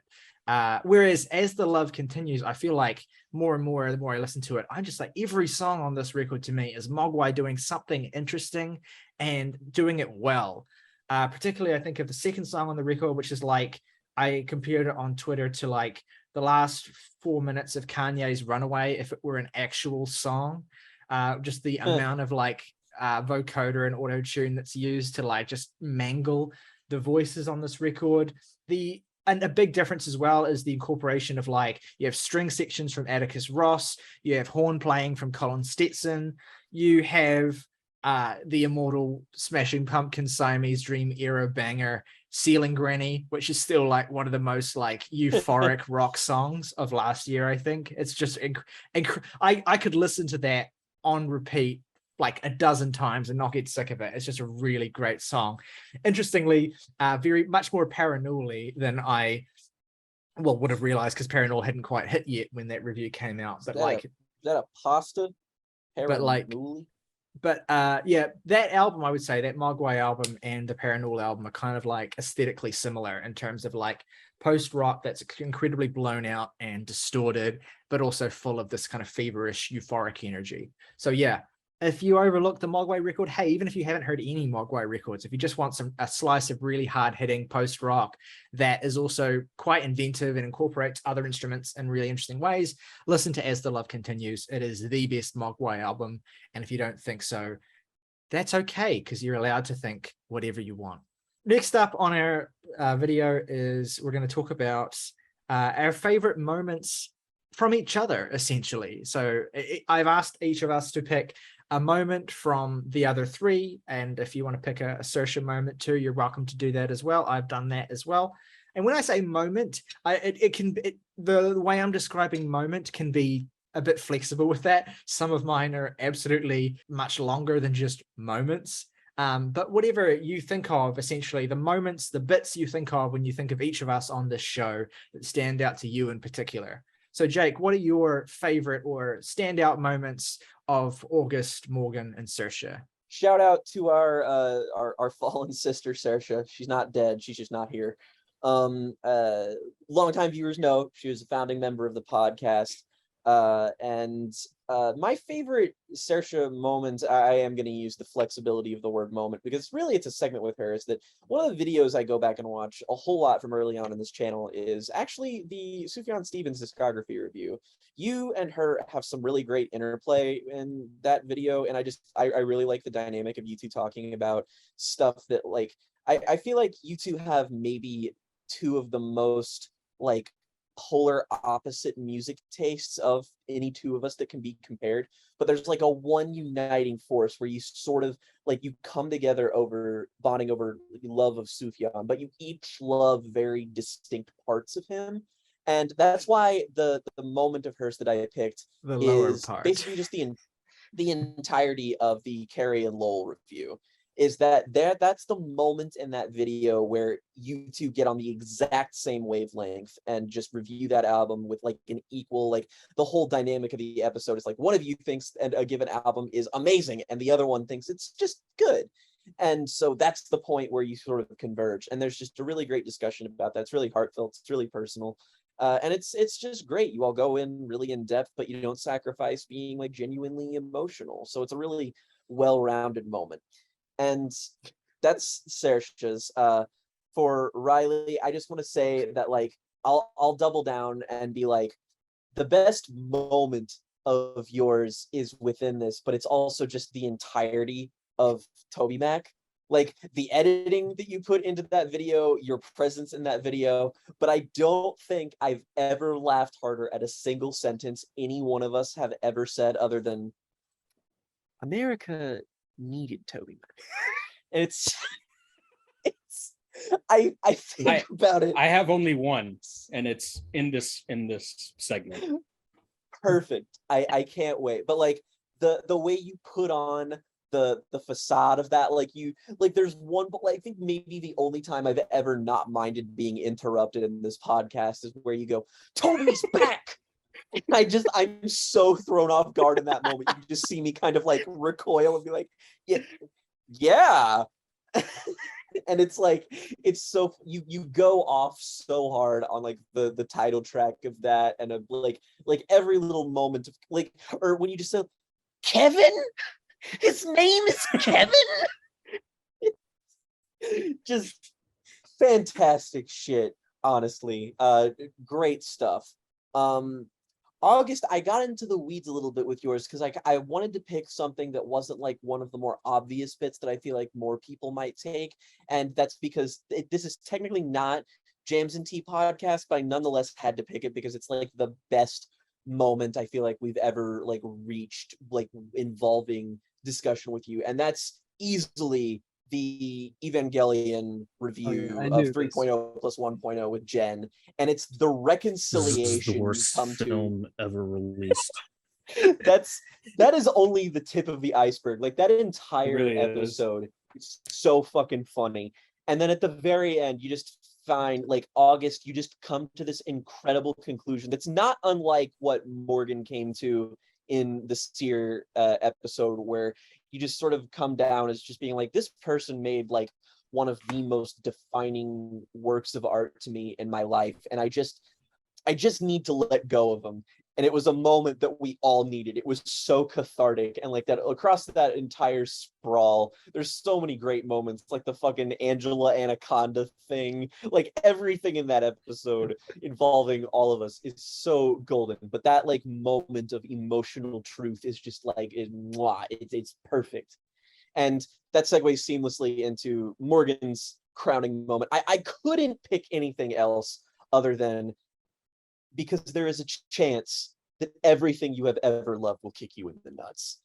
[SPEAKER 2] whereas As the Love Continues, I feel like more and more the more I listen to it, I'm just like, every song on this record to me is Mogwai doing something interesting and doing it well. Particularly I think of the second song on the record, which is like, I compared it on Twitter to like the last 4 minutes of Kanye's Runaway if it were an actual song. Just the amount of like vocoder and auto tune that's used to like just mangle the voices on this record. And a big difference as well is the incorporation of like, you have string sections from Atticus Ross, you have horn playing from Colin Stetson, you have the immortal Smashing Pumpkins Siamese Dream era banger Ceiling Granny, which is still like one of the most like euphoric rock songs of last year. I think it's just I could listen to that on repeat like a dozen times and not get sick of it. It's just a really great song. Interestingly, very much more Paranormally than I would have realized, because Paranormal hadn't quite hit yet when that review came out. But
[SPEAKER 5] is that a pasta?
[SPEAKER 2] But like, yeah, that album, I would say that Mogwai album and the Paranormal album are kind of like aesthetically similar in terms of like post-rock that's incredibly blown out and distorted, but also full of this kind of feverish, euphoric energy. So yeah, if you overlook the Mogwai record, hey, even if you haven't heard any Mogwai records, if you just want a slice of really hard-hitting post-rock that is also quite inventive and incorporates other instruments in really interesting ways, listen to As the Love Continues. It is the best Mogwai album, and if you don't think so, that's okay, because you're allowed to think whatever you want. Next up on our video is we're going to talk about our favorite moments from each other, essentially. So I've asked each of us to pick a moment from the other three, and if you want to pick a Saoirse moment too, you're welcome to do that as well. I've done that as well. And when I say moment, the way I'm describing moment can be a bit flexible with that. Some of mine are absolutely much longer than just moments. But whatever you think of, essentially, the moments, the bits you think of when you think of each of us on this show that stand out to you in particular. So Jake, what are your favorite or standout moments of August, Morgan, and Saoirse?
[SPEAKER 5] Shout out to our fallen sister Saoirse. She's not dead, she's just not here. Longtime viewers know she was a founding member of the podcast. And my favorite Saoirse moments, I am going to use the flexibility of the word moment, because really it's a segment with her, is that one of the videos I go back and watch a whole lot from early on in this channel is actually the Sufjan Stevens discography review. You and her have some really great interplay in that video, and I really like the dynamic of you two talking about stuff that, like, I feel like you two have maybe two of the most like polar opposite music tastes of any two of us that can be compared, but there's like a one uniting force where you sort of like, you come together over bonding over love of Sufjan, but you each love very distinct parts of him. And that's why the moment of hers that I picked is basically just the entirety of the Carrie and Lowell review. Is that's the moment in that video where you two get on the exact same wavelength and just review that album with like an equal, like, the whole dynamic of the episode is like, one of you thinks and a given album is amazing and the other one thinks it's just good. And so that's the point where you sort of converge, and there's just a really great discussion about that. It's really heartfelt, it's really personal, and it's just great. You all go in really in depth, but you don't sacrifice being like genuinely emotional, so it's a really well-rounded moment. And that's Saoirse's. For Ryley, I just want to say that, like, I'll double down and be like, the best moment of yours is within this, but it's also just the entirety of Toby Mac. Like, the editing that you put into that video, your presence in that video, but I don't think I've ever laughed harder at a single sentence any one of us have ever said other than, America needed Toby Mac. It's I think about it.
[SPEAKER 3] I have only one, and it's in this segment.
[SPEAKER 5] Perfect. I can't wait. But like the way you put on the facade of that, like, you like, there's one, but like, I think maybe the only time I've ever not minded being interrupted in this podcast is where you go, Toby's back. I'm so thrown off guard in that moment. You just see me kind of like recoil and be like, yeah. And it's like, it's so, you go off so hard on like the title track of that, and like every little moment of like, or when you just say, Kevin, his name is Kevin. Just fantastic shit, honestly. Great stuff. August, I got into the weeds a little bit with yours because I wanted to pick something that wasn't like one of the more obvious bits that I feel like more people might take, and that's because this is technically not Jams and Tea podcast, but I nonetheless had to pick it because it's like the best moment I feel like we've ever like reached, like involving discussion with you, and that's easily the Evangelion review
[SPEAKER 4] I
[SPEAKER 5] of
[SPEAKER 4] knew
[SPEAKER 5] 3.0 plus 1.0 with Jen, and it's the
[SPEAKER 3] This is
[SPEAKER 5] reconciliation
[SPEAKER 3] the
[SPEAKER 5] you
[SPEAKER 3] worst
[SPEAKER 5] come to.
[SPEAKER 3] film ever released.
[SPEAKER 5] That is only the tip of the iceberg. Like that entire
[SPEAKER 3] really is.
[SPEAKER 5] episode is so fucking funny. And then at the very end, you just find like August, you just come to this incredible conclusion that's not unlike what Morgan came to in the Seer episode, where you just sort of come down as just being like, this person made like one of the most defining works of art to me in my life, and I just need to let go of them. And it was a moment that we all needed. It was so cathartic, and like that across that entire sprawl, there's so many great moments, like the fucking Angela Anaconda thing, like everything in that episode involving all of us is so golden. But that like moment of emotional truth is just like it's perfect. And that segues seamlessly into Morgan's crowning moment. I couldn't pick anything else other than, because there is a chance that everything you have ever loved will kick you in the nuts.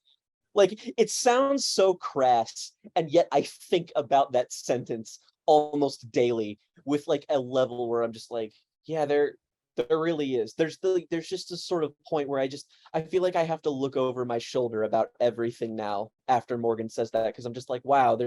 [SPEAKER 5] Like, it sounds so crass, and yet I think about that sentence almost daily with like a level where I'm just like, yeah, there really is. There's just a sort of point where I feel like I have to look over my shoulder about everything now after Morgan says that, because I'm just like, wow,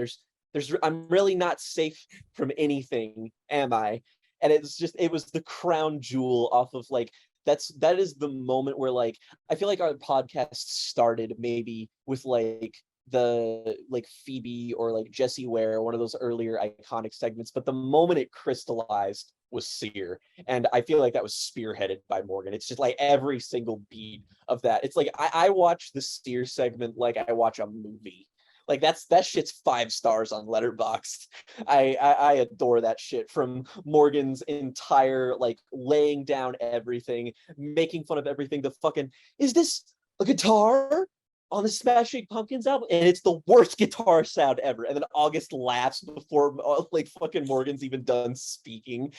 [SPEAKER 5] I'm really not safe from anything, am I? And it was the crown jewel off of like, that is the moment where like, I feel like our podcast started maybe with like the like Phoebe or like Jessie Ware, one of those earlier iconic segments, but the moment it crystallized was Seer, and I feel like that was spearheaded by Morgan. It's just like every single beat of that, it's like I watch the Seer segment like I watch a movie. Like that shit's 5 stars on Letterboxd. I adore that shit, from Morgan's entire like laying down everything, making fun of everything. The fucking, is this a guitar on the Smashing Pumpkins album? And it's the worst guitar sound ever. And then August laughs before like fucking Morgan's even done speaking.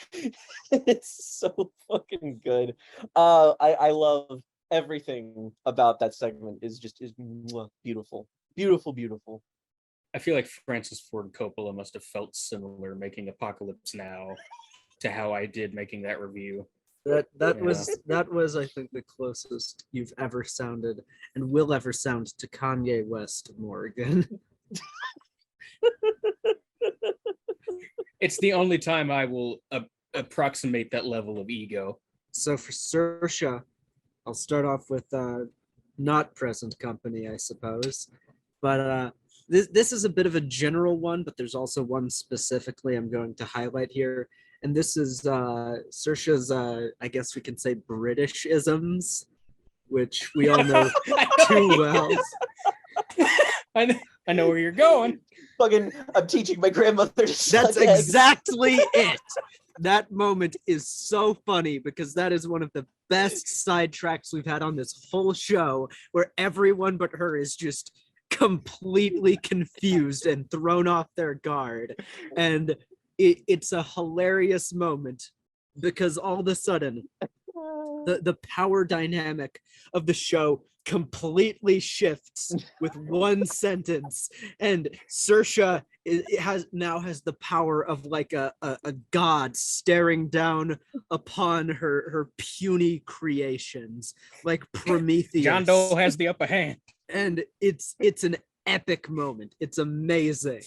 [SPEAKER 5] It's so fucking good. I love everything about that segment. Is beautiful. Beautiful.
[SPEAKER 3] I feel like Francis Ford Coppola must have felt similar making Apocalypse Now to how I did making that review.
[SPEAKER 4] That was I think the closest you've ever sounded and will ever sound to Kanye West, Morgan.
[SPEAKER 3] It's the only time I will approximate that level of ego.
[SPEAKER 4] So for Saoirse, I'll start off with not present company, I suppose. But this is a bit of a general one, but there's also one specifically I'm going to highlight here. And this is Saoirse's, I guess we can say, British-isms, which we all know too well.
[SPEAKER 3] I know where you're going.
[SPEAKER 5] Fucking, I'm teaching my grandmother to suck
[SPEAKER 4] That's
[SPEAKER 5] eggs.
[SPEAKER 4] exactly it. That moment is so funny because that is one of the best sidetracks we've had on this whole show, where everyone but her is just completely confused and thrown off their guard. And it's a hilarious moment because all of a sudden the power dynamic of the show completely shifts with one sentence, and Saoirse has the power of like a god staring down upon her puny creations, like Prometheus.
[SPEAKER 3] John Doe has the upper hand.
[SPEAKER 4] And it's an epic moment. It's amazing.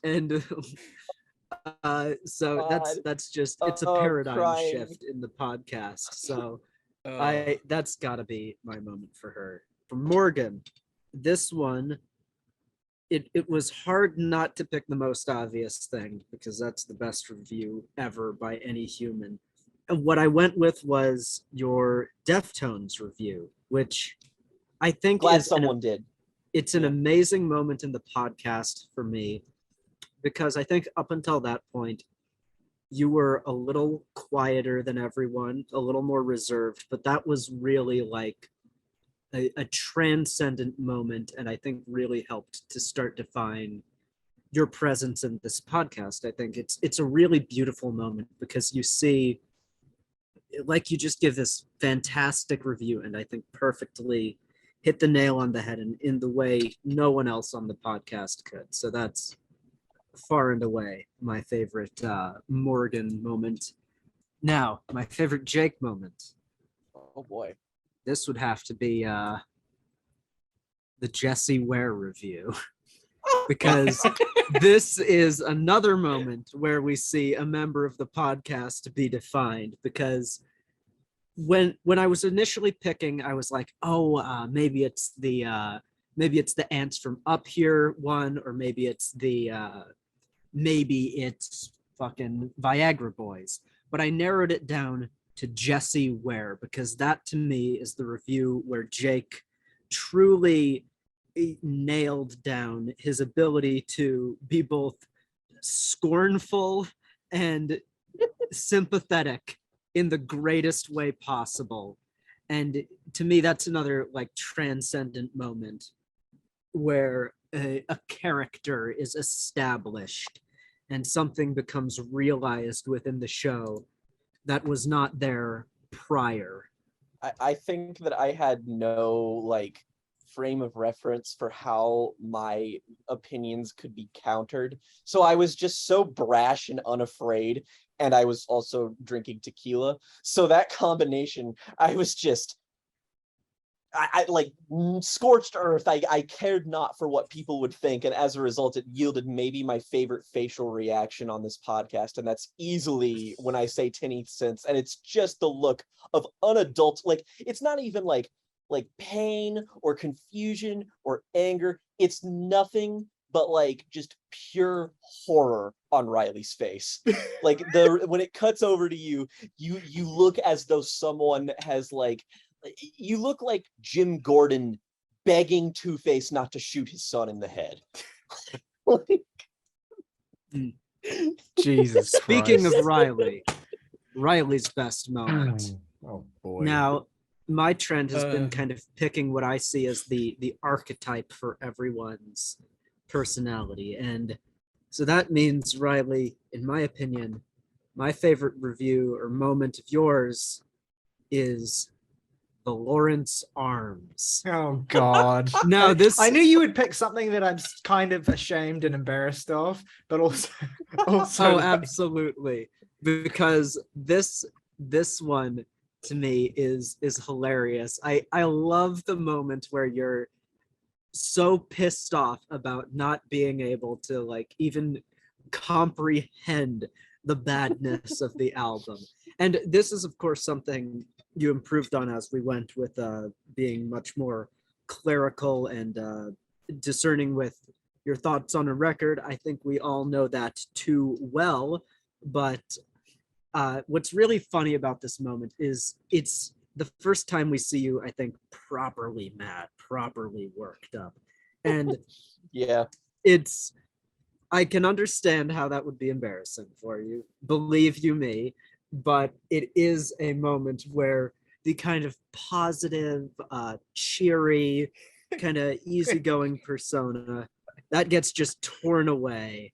[SPEAKER 4] And so that's just, it's a paradigm shift in the podcast. So That's gotta be my moment for her. For Morgan, this one, it was hard not to pick the most obvious thing because that's the best review ever by any human. And what I went with was your Deftones review, which I think
[SPEAKER 5] Glad
[SPEAKER 4] is
[SPEAKER 5] someone did.
[SPEAKER 4] it's an
[SPEAKER 5] Yeah.
[SPEAKER 4] amazing moment in the podcast for me because I think up until that point, you were a little quieter than everyone, a little more reserved, but that was really like a transcendent moment, and I think really helped to start define your presence in this podcast. I think it's a really beautiful moment because you see, like, you just give this fantastic review, and I think perfectly hit the nail on the head in the way no one else on the podcast could. So that's far and away my favorite Morgan moment. Now, my favorite Jake moment.
[SPEAKER 5] Oh boy.
[SPEAKER 4] This would have to be the Jesse Ware review. Because this is another moment where we see a member of the podcast be defined. Because when I was initially picking, I was like, oh, maybe it's the ants from Up Here one, or maybe it's fucking Viagra Boys. But I narrowed it down to Jesse Ware because that to me is the review where Jake truly nailed down his ability to be both scornful and sympathetic in the greatest way possible. And to me, that's another like transcendent moment where a character is established and something becomes realized within the show that was not there prior.
[SPEAKER 5] I think that I had no like frame of reference for how my opinions could be countered. So I was just so brash and unafraid, and I was also drinking tequila. So that combination, I was just I like scorched earth. I cared not for what people would think, and as a result, it yielded maybe my favorite facial reaction on this podcast, and that's easily when I say 10th sense, and it's just the look of unadult. Like it's not even like pain or confusion or anger. It's nothing but like just pure horror on Ryley's face. Like when it cuts over to you, you look as though someone has like. You look like Jim Gordon begging Two-Face not to shoot his son in the head.
[SPEAKER 2] Jesus
[SPEAKER 4] Speaking
[SPEAKER 2] Christ.
[SPEAKER 4] of Riley's best moment.
[SPEAKER 2] Oh boy.
[SPEAKER 4] Now, my trend has been kind of picking what I see as the archetype for everyone's personality. And so that means, Ryley, in my opinion, my favorite review or moment of yours is the Lawrence Arms.
[SPEAKER 2] Oh God.
[SPEAKER 4] Now this
[SPEAKER 2] I knew you would pick something that I'm kind of ashamed and embarrassed of, but also
[SPEAKER 4] oh,
[SPEAKER 2] like,
[SPEAKER 4] absolutely. Because this one to me is hilarious. I love the moment where you're so pissed off about not being able to like even comprehend the badness of the album. And this is of course something you improved on as we went with being much more clerical and discerning with your thoughts on a record. I think we all know that too well, but what's really funny about this moment is it's the first time we see you, I think, properly mad, properly worked up. And
[SPEAKER 5] yeah,
[SPEAKER 4] I can understand how that would be embarrassing for you, believe you me, but it is a moment where the kind of positive, cheery, kind of easygoing persona that gets just torn away,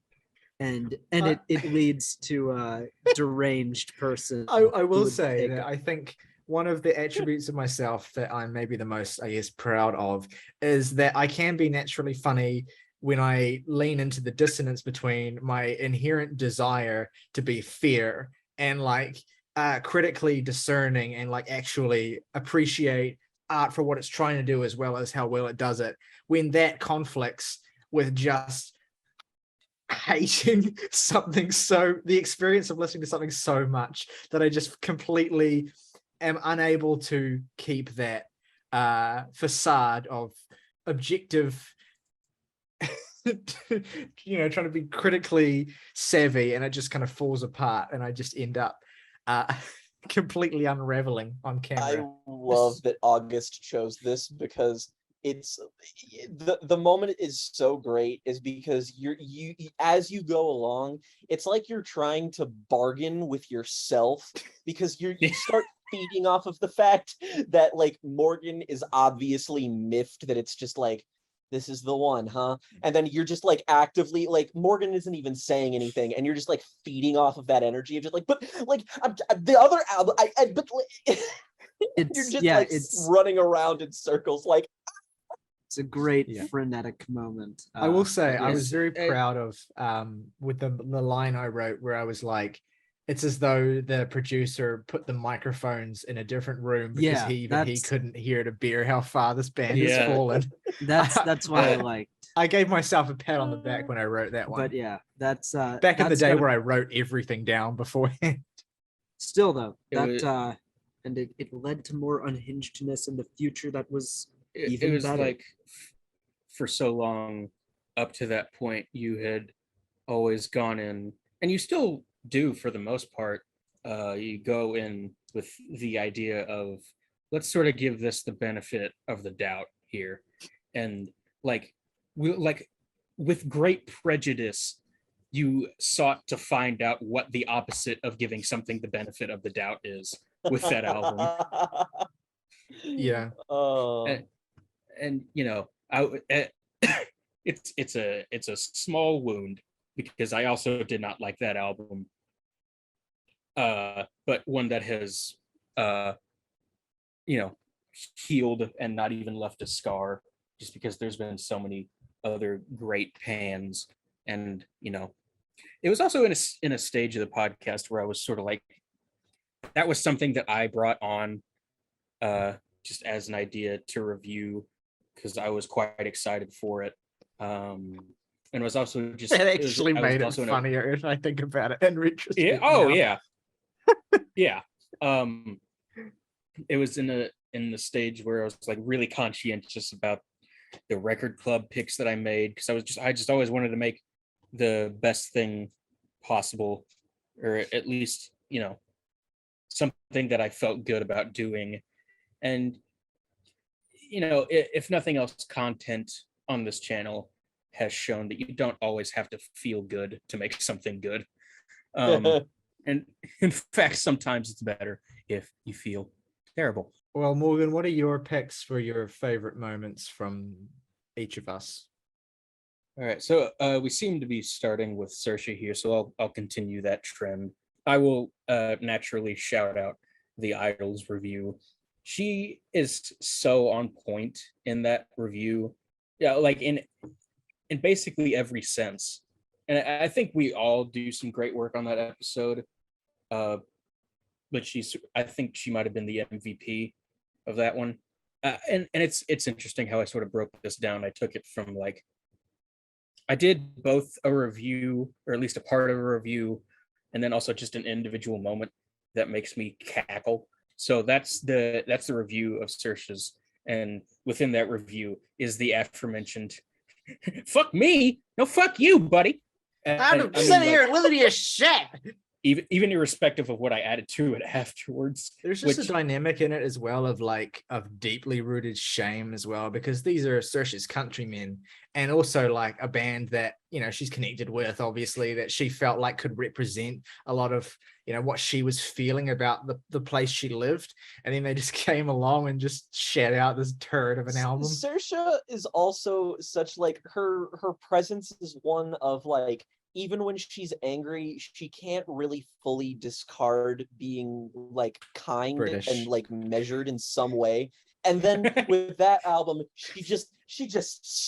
[SPEAKER 4] and it leads to a deranged person.
[SPEAKER 2] I will say that I think one of the attributes of myself that I'm maybe the most, I guess, proud of is that I can be naturally funny when I lean into the dissonance between my inherent desire to be fair and like critically discerning and like actually appreciate art for what it's trying to do as well as how well it does it, when that conflicts with just hating something, so the experience of listening to something so much that I just completely am unable to keep that facade of objective, trying to be critically savvy, and it just kind of falls apart, and I just end up completely unraveling on camera.
[SPEAKER 5] I love that August chose this because it's the moment is so great is because you as you go along, it's like you're trying to bargain with yourself because you start feeding off of the fact that like Morgan is obviously miffed that it's just like, this is the one, huh? And then you're just like actively like Morgan isn't even saying anything, and you're just like feeding off of that energy of just like, but like I'm the other album, but like, you're just like running around in circles. Like,
[SPEAKER 4] it's a great frenetic moment.
[SPEAKER 2] I will say I
[SPEAKER 3] yes.
[SPEAKER 2] was very proud of with the line I wrote where I was like, it's as though the producer put the microphones in a different room because he couldn't hear to bear how far this band has fallen.
[SPEAKER 4] That's what I liked.
[SPEAKER 2] I gave myself a pat on the back when I wrote that one.
[SPEAKER 4] But yeah, that's
[SPEAKER 2] back in the day where I wrote everything down beforehand.
[SPEAKER 4] Still though, and it led to more unhingedness in the future that was even
[SPEAKER 3] it was
[SPEAKER 4] better.
[SPEAKER 3] Like for so long up to that point you had always gone in, and you still do for the most part, you go in with the idea of, let's sort of give this the benefit of the doubt here, and with great prejudice you sought to find out what the opposite of giving something the benefit of the doubt is with that album.
[SPEAKER 2] Yeah.
[SPEAKER 3] And it's a small wound because I also did not like that album, but one that has healed and not even left a scar, just because there's been so many other great pans. And it was also in a stage of the podcast where I was sort of like, that was something that I brought on just as an idea to review because I was quite excited for it. And it was also just
[SPEAKER 2] it actually made it funnier if I think about it in retrospect.
[SPEAKER 3] Yeah. It was in the stage where I was like really conscientious about the record club picks that I made, because I just always wanted to make the best thing possible, or at least something that I felt good about doing. And if nothing else, content on this channel has shown that you don't always have to feel good to make something good. And in fact, sometimes it's better if you feel terrible.
[SPEAKER 2] Well, Morgan, what are your picks for your favorite moments from each of us?
[SPEAKER 3] All right, so we seem to be starting with Saoirse here, so I'll continue that trend. I will naturally shout out the Idols review. She is so on point in that review, like in basically every sense. And I think we all do some great work on that episode. But I think she might have been the MVP of that one. And it's interesting how I sort of broke this down. I took it from like, I did both a review, or at least a part of a review, and then also just an individual moment that makes me cackle. So that's the review of Saoirse's, and within that review is the aforementioned "fuck me, no fuck you, buddy."
[SPEAKER 2] I'm sitting here and listen to your shit.
[SPEAKER 3] Even irrespective of what I added to it afterwards.
[SPEAKER 2] There's just a dynamic in it as well of deeply rooted shame as well, because these are Saoirse's countrymen, and also like a band that she's connected with, obviously, that she felt like could represent a lot of what she was feeling about the place she lived, and then they just came along and just shat out this turd of an album.
[SPEAKER 5] Saoirse is also such like her presence is one of like, even when she's angry, she can't really fully discard being like kind
[SPEAKER 2] British
[SPEAKER 5] and like measured in some way. And then with that album, she just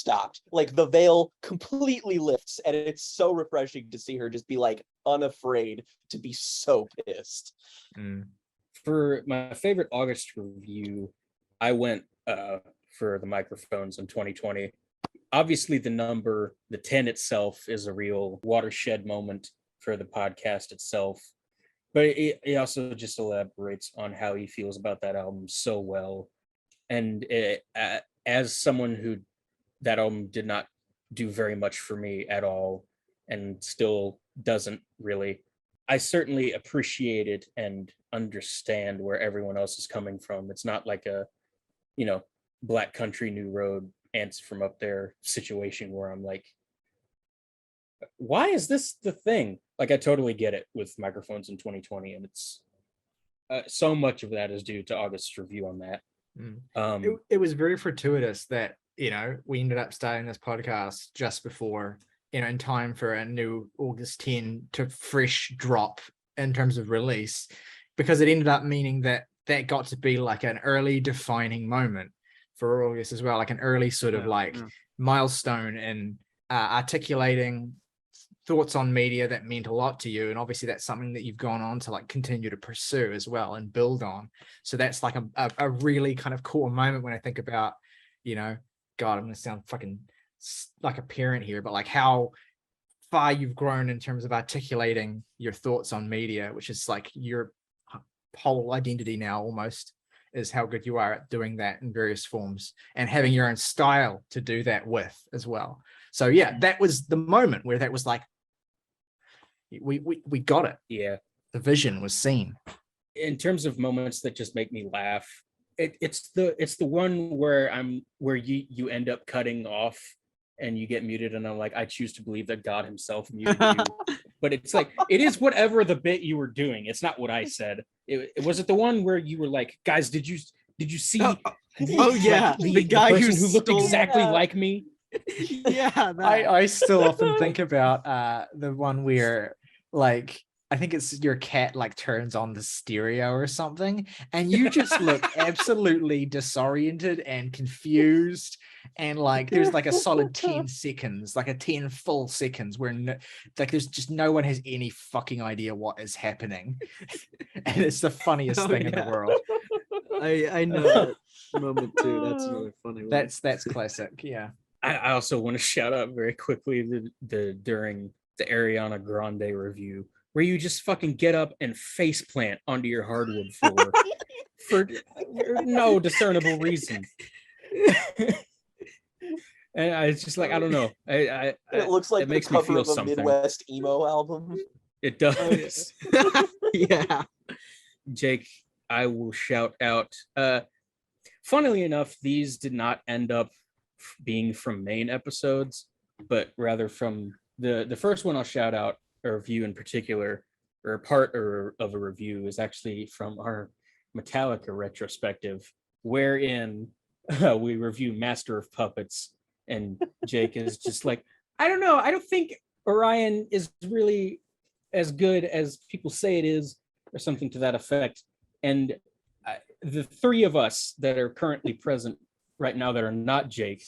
[SPEAKER 5] stopped. Like the veil completely lifts, and it's so refreshing to see her just be like unafraid to be so pissed.
[SPEAKER 3] For my favorite August review, I went for the microphones in 2020. Obviously, the 10 itself is a real watershed moment for the podcast itself. but it also just elaborates on how he feels about that album so well. And as someone who that album did not do very much for me at all, and still doesn't really, I certainly appreciate it and understand where everyone else is coming from. It's not like a, Black Country New Road, Ants from Up There situation where I'm like, why is this the thing? Like, I totally get it with Microphones in 2020, and it's so much of that is due to August's review on that.
[SPEAKER 2] It was very fortuitous that we ended up starting this podcast just before in time for a new August 10 to fresh drop in terms of release, because it ended up meaning that got to be like an early defining moment for August as well, like an early sort of milestone in articulating thoughts on media that meant a lot to you. And obviously that's something that you've gone on to like continue to pursue as well and build on. So that's like a really kind of core moment when I think about, God, I'm going to sound fucking like a parent here, but like how far you've grown in terms of articulating your thoughts on media, which is like your whole identity now almost, is how good you are at doing that in various forms and having your own style to do that with as well. So yeah, that was the moment where that was like, we got it.
[SPEAKER 3] Yeah.
[SPEAKER 2] The vision was seen.
[SPEAKER 3] In terms of moments that just make me laugh, it's the one where you end up cutting off and you get muted, and I'm like, I choose to believe that God himself muted you. But it's like, it is whatever the bit you were doing. It's not what I said. It was it the one where you were like, guys, did you see
[SPEAKER 4] the guy
[SPEAKER 3] person who looked exactly like me?
[SPEAKER 4] Yeah,
[SPEAKER 2] I still often think about the one where like I think it's your cat like turns on the stereo or something, and you just look absolutely disoriented and confused, and like there's like a solid 10 seconds, like a 10 full seconds where there's just no one has any fucking idea what is happening. And it's the funniest thing in the world.
[SPEAKER 4] I know that moment too. That's another funny one.
[SPEAKER 2] That's classic. Yeah.
[SPEAKER 3] I also want to shout out very quickly the during the Ariana Grande review, where you just fucking get up and face plant onto your hardwood floor for no discernible reason. And it's just like, I don't know. It
[SPEAKER 5] looks like
[SPEAKER 3] it makes
[SPEAKER 5] the
[SPEAKER 3] me
[SPEAKER 5] cover
[SPEAKER 3] feel
[SPEAKER 5] of a
[SPEAKER 3] something.
[SPEAKER 5] Midwest emo album.
[SPEAKER 3] It does.
[SPEAKER 4] Yeah.
[SPEAKER 3] Jake, I will shout out. Funnily enough, these did not end up being from main episodes, but rather from the first one I'll shout out, a review in particular, or a part of a review, is actually from our Metallica retrospective, wherein we review Master of Puppets, and Jake is just like, I don't know, I don't think Orion is really as good as people say it is, or something to that effect. And the three of us that are currently present right now that are not Jake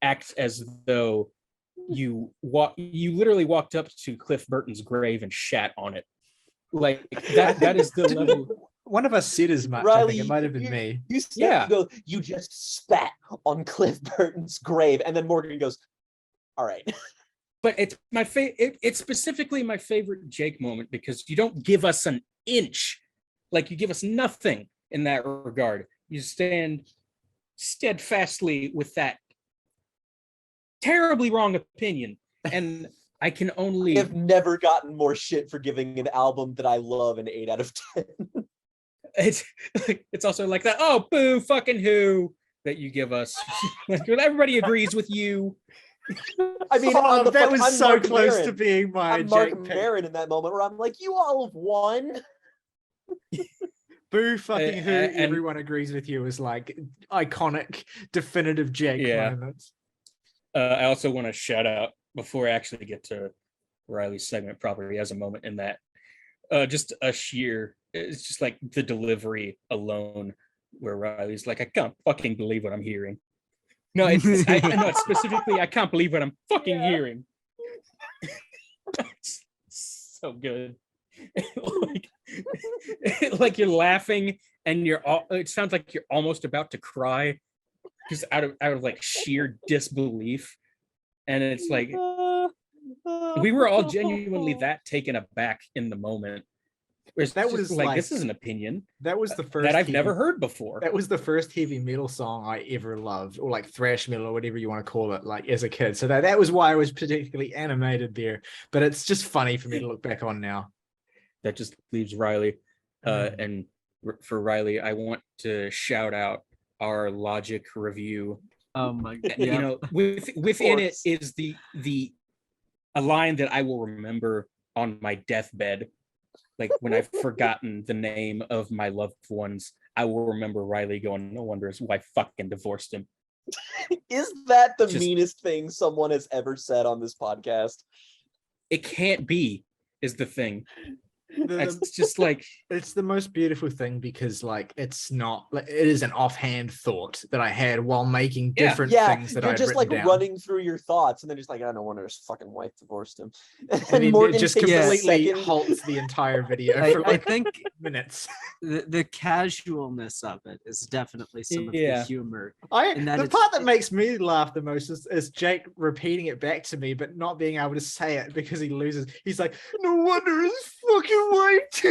[SPEAKER 3] act as though you literally walked up to Cliff Burton's grave and shat on it. Like that is the level.
[SPEAKER 2] One of us said as much.
[SPEAKER 5] Riley,
[SPEAKER 2] I think it might have been me.
[SPEAKER 5] You said, you just spat on Cliff Burton's grave, and then Morgan goes, all right.
[SPEAKER 3] But it's my it's specifically my favorite Jake moment, because you don't give us an inch, like you give us nothing in that regard. You stand steadfastly with that terribly wrong opinion, and I can only
[SPEAKER 5] have never gotten more shit for giving an album that I love an 8 out of 10.
[SPEAKER 3] It's also like that, oh boo fucking who, that you give us. Like, everybody agrees with you.
[SPEAKER 5] I mean,
[SPEAKER 2] that was
[SPEAKER 5] I'm
[SPEAKER 2] so
[SPEAKER 5] Mark
[SPEAKER 2] close
[SPEAKER 5] Maron.
[SPEAKER 2] to being my
[SPEAKER 5] I'm Mark
[SPEAKER 2] Jake pick.
[SPEAKER 5] Maron in that moment where I'm like, you all have won.
[SPEAKER 2] Boo fucking who,
[SPEAKER 3] and
[SPEAKER 2] everyone agrees with you, is like iconic, definitive Jake moments.
[SPEAKER 3] I also want to shout out, before I actually get to Riley's segment proper, he has a moment in that. Just it's just like the delivery alone, where Riley's like, I can't fucking believe what I'm hearing. No, it's specifically, I can't believe what I'm fucking hearing. It's so good. like you're laughing, and it sounds like you're almost about to cry, just out of like sheer disbelief. And it's like, we were all genuinely that taken aback in the moment. It's
[SPEAKER 2] That
[SPEAKER 3] just
[SPEAKER 2] was
[SPEAKER 3] like,
[SPEAKER 2] like-
[SPEAKER 3] this is an opinion
[SPEAKER 2] That was the first
[SPEAKER 3] that I've
[SPEAKER 2] heavy-
[SPEAKER 3] never heard before.
[SPEAKER 2] That was the first heavy metal song I ever loved, or like thrash metal, or whatever you want to call it, like as a kid. So that was why I was particularly animated there. But it's just funny for me to look back on now.
[SPEAKER 3] That just leaves Ryley.
[SPEAKER 2] Mm.
[SPEAKER 3] And for Ryley, I want to shout out our Logic review.
[SPEAKER 4] Oh my god.
[SPEAKER 3] You know, within it
[SPEAKER 5] course.
[SPEAKER 3] is a line that I will remember on my deathbed. Like when I've forgotten the name of my loved ones, I will remember Ryley going, "No wonder his wife fucking divorced him."
[SPEAKER 5] Is that the
[SPEAKER 3] Just-
[SPEAKER 5] meanest thing someone has ever said on this podcast?
[SPEAKER 3] It can't be, is the thing.
[SPEAKER 2] The-
[SPEAKER 3] It's just like,
[SPEAKER 2] it's the most beautiful thing because like it's not like it is an offhand thought that I had while making
[SPEAKER 3] Yeah.
[SPEAKER 2] different
[SPEAKER 5] Yeah,
[SPEAKER 2] things that
[SPEAKER 5] you're
[SPEAKER 2] I'd
[SPEAKER 5] just
[SPEAKER 2] written
[SPEAKER 5] like
[SPEAKER 2] down.
[SPEAKER 5] running through your thoughts, and then just like, I don't wonder his fucking wife divorced him.
[SPEAKER 2] And then it
[SPEAKER 5] Morgan
[SPEAKER 2] just
[SPEAKER 5] takes a
[SPEAKER 2] completely
[SPEAKER 5] second.
[SPEAKER 2] halts the entire video
[SPEAKER 4] I,
[SPEAKER 2] for
[SPEAKER 4] I
[SPEAKER 2] like
[SPEAKER 4] think
[SPEAKER 2] minutes.
[SPEAKER 4] the casualness of it is definitely some of the
[SPEAKER 3] Yeah.
[SPEAKER 4] humor.
[SPEAKER 2] I
[SPEAKER 4] And that
[SPEAKER 2] the
[SPEAKER 4] it's-
[SPEAKER 2] part that makes me laugh the most is Jake repeating it back to me, but not being able to say it because he loses. He's like, "No wonder his fucking wife."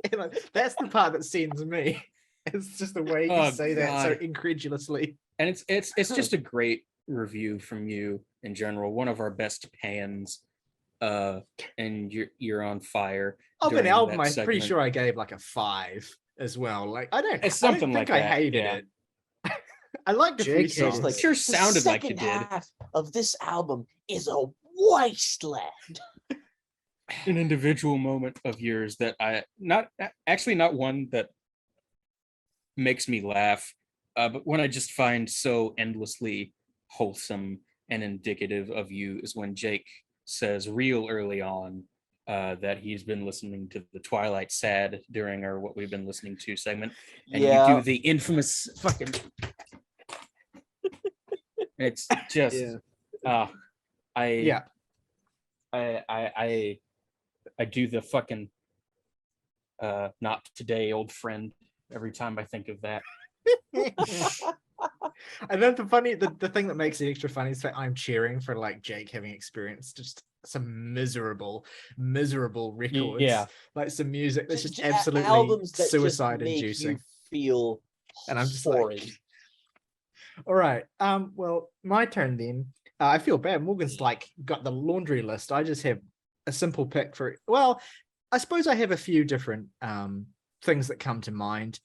[SPEAKER 2] And like, that's the part that sends me. It's just the way you
[SPEAKER 3] Oh,
[SPEAKER 2] say that so
[SPEAKER 3] God.
[SPEAKER 2] incredulously.
[SPEAKER 3] and it's just a great review from you in general. One of our best pans. And you're on fire.
[SPEAKER 2] Of an
[SPEAKER 3] during
[SPEAKER 2] album,
[SPEAKER 3] that
[SPEAKER 2] I'm pretty
[SPEAKER 3] segment.
[SPEAKER 2] sure I gave like a 5 as well. Like I don't,
[SPEAKER 3] It's
[SPEAKER 2] I don't
[SPEAKER 3] something
[SPEAKER 2] think
[SPEAKER 3] like
[SPEAKER 2] I
[SPEAKER 3] that,
[SPEAKER 2] hated
[SPEAKER 3] yeah.
[SPEAKER 2] it. I liked a few
[SPEAKER 4] Jake hated
[SPEAKER 2] songs.
[SPEAKER 4] it.
[SPEAKER 5] Like,
[SPEAKER 3] Sure
[SPEAKER 5] the
[SPEAKER 3] sounded like you
[SPEAKER 5] second
[SPEAKER 3] did.
[SPEAKER 5] half of this album is a wasteland.
[SPEAKER 3] An individual moment of yours that I not one that makes me laugh, but one I just find so endlessly wholesome and indicative of you is when Jake says real early on that he's been listening to the Twilight Sad during our What We've Been Listening To segment, and
[SPEAKER 5] Yeah,
[SPEAKER 3] you do the infamous fucking. It's just
[SPEAKER 4] Yeah.
[SPEAKER 3] I
[SPEAKER 2] Yeah.
[SPEAKER 3] I do the fucking not today, old friend, every time I think of that.
[SPEAKER 2] And then the thing that makes it extra funny is that I'm cheering for like Jake having experienced just some miserable records.
[SPEAKER 3] Yeah.
[SPEAKER 2] Like some music that's just
[SPEAKER 5] J-
[SPEAKER 2] absolutely
[SPEAKER 5] albums that just
[SPEAKER 2] suicide
[SPEAKER 5] make
[SPEAKER 2] inducing.
[SPEAKER 5] you feel
[SPEAKER 2] And I'm just
[SPEAKER 5] horrid.
[SPEAKER 2] like, all right. Well, my turn then. I feel bad. Morgan's like got the laundry list. I just have a simple pick for. Well, I suppose I have a few different things that come to mind.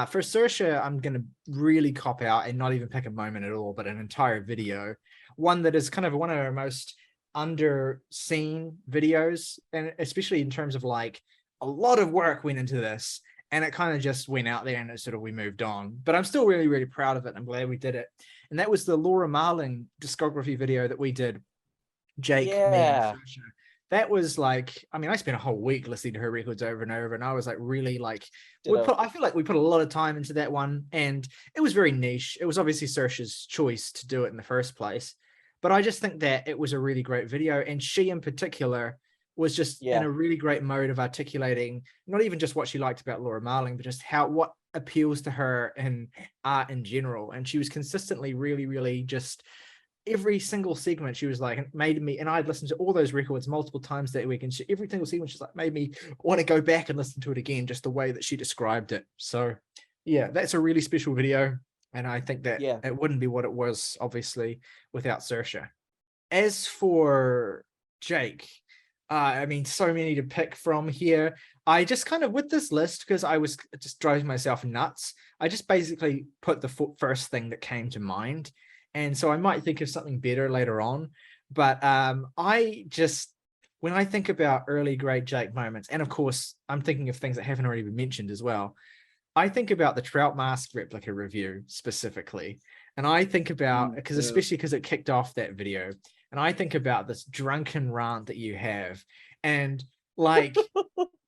[SPEAKER 2] For Saoirse, I'm going to really cop out and not even pick a moment at all, but an entire video. One that is kind of one of our most underseen videos, and especially in terms of like a lot of work went into this, and it kind of just went out there and it sort of we moved on. But I'm still really, really proud of it. I'm glad we did it. And that was the Laura Marling discography video that we did. Jake, me, and
[SPEAKER 5] Yeah.
[SPEAKER 2] Saoirse. That was like, I mean, I spent a whole week listening to her records over and over, and I was like, really like,
[SPEAKER 5] Ditto.
[SPEAKER 2] I feel like we put a lot of time into that one, and it was very niche. It was obviously Saoirse's choice to do it in the first place, but I just think that it was a really great video, and she in particular was just in
[SPEAKER 5] Yeah.
[SPEAKER 2] a really great mode of articulating not even just what she liked about Laura Marling, but just what appeals to her in art in general. And she was consistently really, really just every single segment she was like, it made me, and I'd listened to all those records multiple times that week, and every single segment she's like made me want to go back and listen to it again, just the way that she described it. So yeah, that's a really special video, and I think that
[SPEAKER 5] Yeah.
[SPEAKER 2] it wouldn't be what it was obviously without Saoirse. As for Jake, I mean, so many to pick from here. I just kind of, with this list, because I was just driving myself nuts, I just basically put the first thing that came to mind. And so I might think of something better later on. But I just, when I think about early great Jake moments, and of course, I'm thinking of things that haven't already been mentioned as well. I think about the Trout Mask replica review specifically. And I think about, because
[SPEAKER 4] yeah.
[SPEAKER 2] especially because it kicked off that video. And I think about this drunken rant that you have. And like,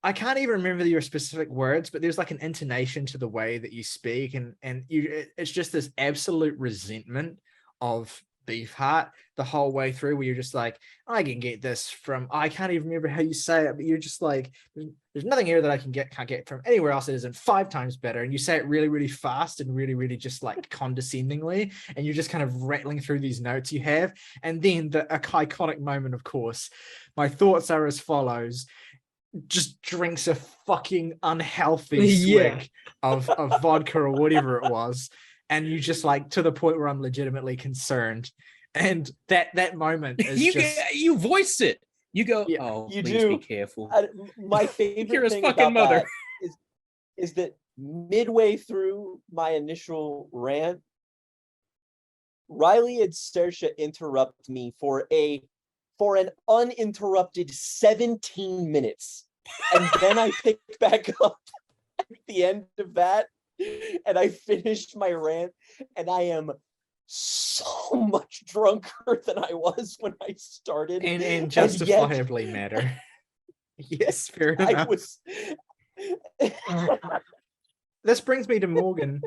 [SPEAKER 2] I can't even remember your specific words, but there's like an intonation to the way that you speak. And it's just this absolute resentment of Beefheart the whole way through, where you're just like, I can get this from, I can't even remember how you say it, but you're just like, there's nothing here that I can't get from anywhere else. It isn't 5 times better. And you say it really, really fast and really, really just like condescendingly. And you're just kind of rattling through these notes you have. And then the iconic moment, of course, my thoughts are as follows. just drinks a fucking unhealthy
[SPEAKER 4] Yeah.
[SPEAKER 2] swig of vodka or whatever it was, and you just like to the point where I'm legitimately concerned. And that moment is
[SPEAKER 3] You voice it. You go,
[SPEAKER 2] Yeah,
[SPEAKER 3] oh,
[SPEAKER 5] you
[SPEAKER 3] please
[SPEAKER 5] do.
[SPEAKER 3] be careful.
[SPEAKER 5] My
[SPEAKER 3] You're
[SPEAKER 5] favorite
[SPEAKER 3] his
[SPEAKER 5] thing
[SPEAKER 3] fucking
[SPEAKER 5] about
[SPEAKER 3] mother.
[SPEAKER 5] that is that midway through my initial rant, Ryley and Saoirse interrupt me for an uninterrupted 17 minutes. And then I pick back up at the end of that, and I finished my rant, and I am so much drunker than I was when I started.
[SPEAKER 2] and
[SPEAKER 5] yet
[SPEAKER 2] justifiably matter. Yes, fair
[SPEAKER 5] I
[SPEAKER 2] enough.
[SPEAKER 5] was
[SPEAKER 2] This brings me to Morgan.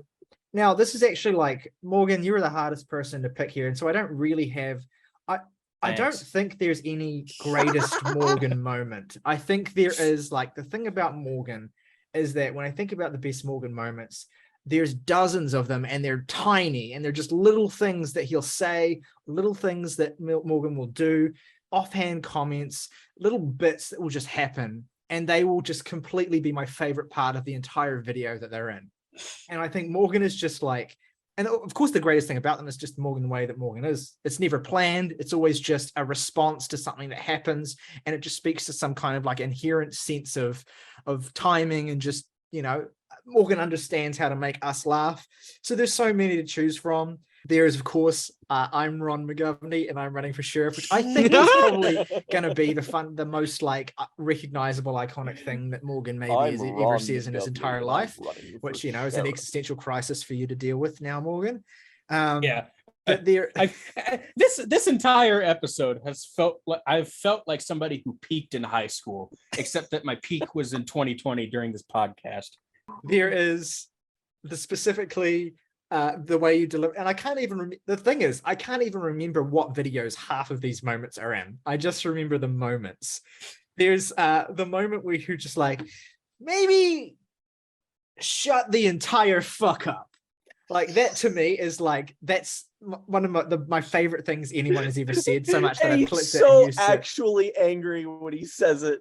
[SPEAKER 2] Now, this is actually like, Morgan, you were the hardest person to pick here, and so I don't really have. I don't
[SPEAKER 3] Thanks.
[SPEAKER 2] think there's any greatest Morgan moment. I think there is, like, the thing about Morgan is that when I think about the best Morgan moments, there's dozens of them, and they're tiny, and they're just little things that he'll say, little things that Morgan will do, offhand comments, little bits that will just happen, and they will just completely be my favorite part of the entire video that they're in. And I think Morgan is just like, and of course the greatest thing about them is just Morgan, the way that Morgan is. It's never planned. It's always just a response to something that happens, and it just speaks to some kind of like inherent sense of timing, and just, you know, Morgan understands how to make us laugh. So there's so many to choose from. There is, of course, I'm Ron McGovney and I'm running for sheriff, which I think is probably going to be the most like recognizable, iconic thing that Morgan maybe ever says in his entire life, which, you know, is an existential crisis for you to deal with now, Morgan.
[SPEAKER 3] Yeah.
[SPEAKER 2] But there,
[SPEAKER 3] this entire episode has I've felt like somebody who peaked in high school, except that my peak was in 2020 during this podcast.
[SPEAKER 2] there is specifically the way you deliver, and I can't even the thing is, I can't even remember what videos half of these moments are in. I just remember the moments. There's the moment where you're just like, maybe shut the entire fuck up. Like, that to me is like, that's one of my favorite things anyone has ever said, so much that I
[SPEAKER 5] he's
[SPEAKER 2] clicked
[SPEAKER 5] so
[SPEAKER 2] it and used
[SPEAKER 5] actually angry when he says it.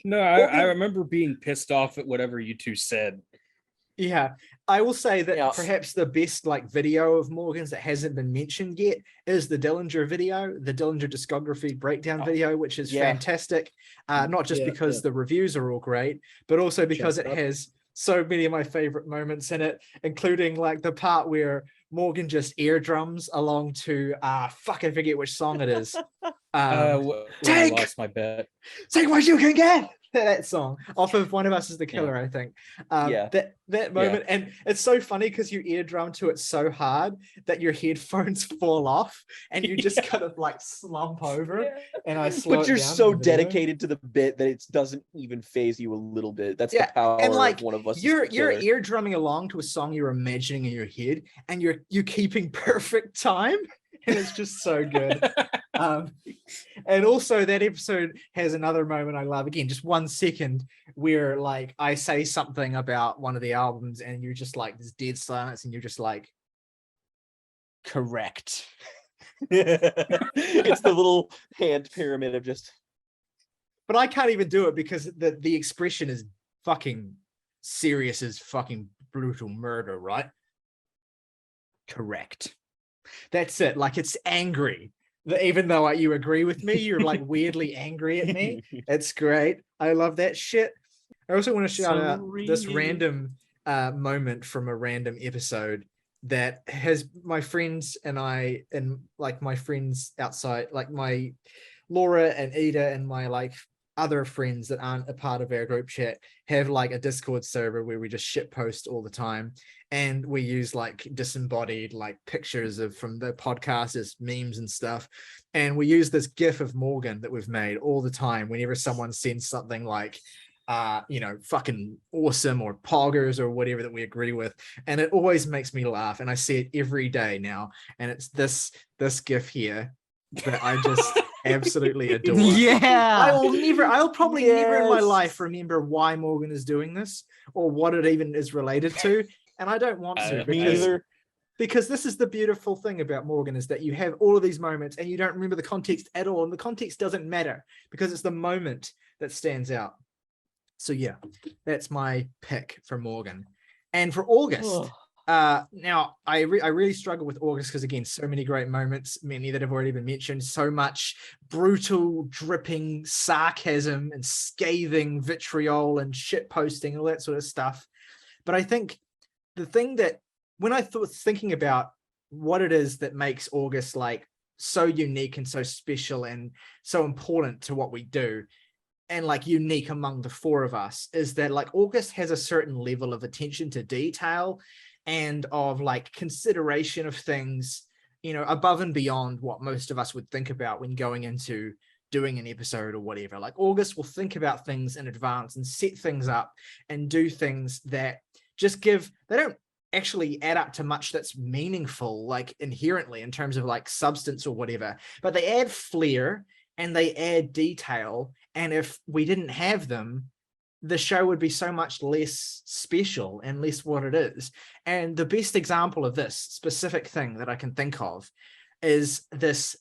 [SPEAKER 3] No, I remember being pissed off at whatever you two said.
[SPEAKER 2] Yeah, I will say that
[SPEAKER 5] Yeah.
[SPEAKER 2] perhaps the best like video of Morgan's that hasn't been mentioned yet is the Dillinger video, the Dillinger discography breakdown video, which is fantastic. Not just because the reviews are all great, but also because it has so many of my favorite moments in it, including like the part where Morgan just ear drums along to fuck, I forget which song it is.
[SPEAKER 3] When I lost my bet.
[SPEAKER 2] Take what you can get. That song off of One of Us is the Killer, I think. That moment, and it's so funny because you eardrum to it so hard that your headphones fall off and you just kind of like slump over. And I slow
[SPEAKER 5] But
[SPEAKER 2] it
[SPEAKER 5] you're
[SPEAKER 2] down
[SPEAKER 5] so
[SPEAKER 2] in the video.
[SPEAKER 5] dedicated to the bit that it doesn't even phase you a little bit. That's the power
[SPEAKER 2] and like
[SPEAKER 5] of One of Us.
[SPEAKER 2] you're ear drumming along to a song you're imagining in your head, and you're keeping perfect time, and it's just so good. And also that episode has another moment I love, again, just 1 second, where like I say something about one of the albums and you're just like, there's dead silence and you're just like, correct.
[SPEAKER 5] It's the little hand pyramid of just,
[SPEAKER 2] But I can't even do it because the expression is fucking serious as fucking brutal murder, right? Correct. That's it. Like, it's angry. Even though you agree with me, you're like weirdly angry at me. It's great. I love that shit. I also want to shout out this random moment from a random episode that has my friends and I, and like my friends outside, like my Laura and Ida and my like other friends that aren't a part of our group chat, have like a Discord server where we just shit post all the time, and we use like disembodied like pictures of from the podcast as memes and stuff, and we use this gif of Morgan that we've made all the time whenever someone sends something like you know, fucking awesome or poggers or whatever that we agree with, and it always makes me laugh, and I see it every day now, and it's this gif here that I just absolutely adore. I'll probably never in my life remember why Morgan is doing this or what it even is related to, and I don't want to, because this is the beautiful thing about Morgan, is that you have all of these moments and you don't remember the context at all, and the context doesn't matter because it's the moment that stands out. So yeah, that's my pick for Morgan. And for August, now I really struggle with August because, again, so many great moments, many that have already been mentioned, so much brutal, dripping sarcasm and scathing vitriol and shit posting, all that sort of stuff. But I think the thing that, when I was thinking about what it is that makes August like so unique and so special and so important to what we do, and like unique among the four of us, is that like August has a certain level of attention to detail and of like consideration of things, you know, above and beyond what most of us would think about when going into doing an episode or whatever. Like August will think about things in advance and set things up and do things that just they don't actually add up to much that's meaningful, like inherently in terms of like substance or whatever, but they add flair and they add detail. And if we didn't have them, the show would be so much less special and less what it is. And the best example of this specific thing that I can think of is this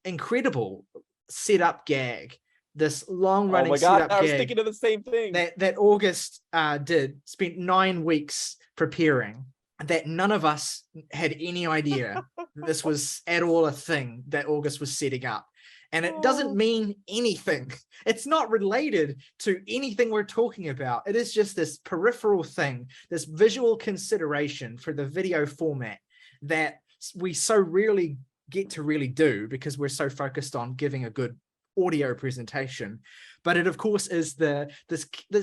[SPEAKER 2] incredible setup gag, this long-running
[SPEAKER 5] oh my God,
[SPEAKER 2] setup
[SPEAKER 5] I was
[SPEAKER 2] gag
[SPEAKER 5] thinking of the same thing.
[SPEAKER 2] that August spent 9 weeks preparing, that none of us had any idea this was at all a thing that August was setting up. And it doesn't mean anything. It's not related to anything we're talking about. It is just this peripheral thing, this visual consideration for the video format that we so rarely get to really do because we're so focused on giving a good audio presentation. But it, of course, is the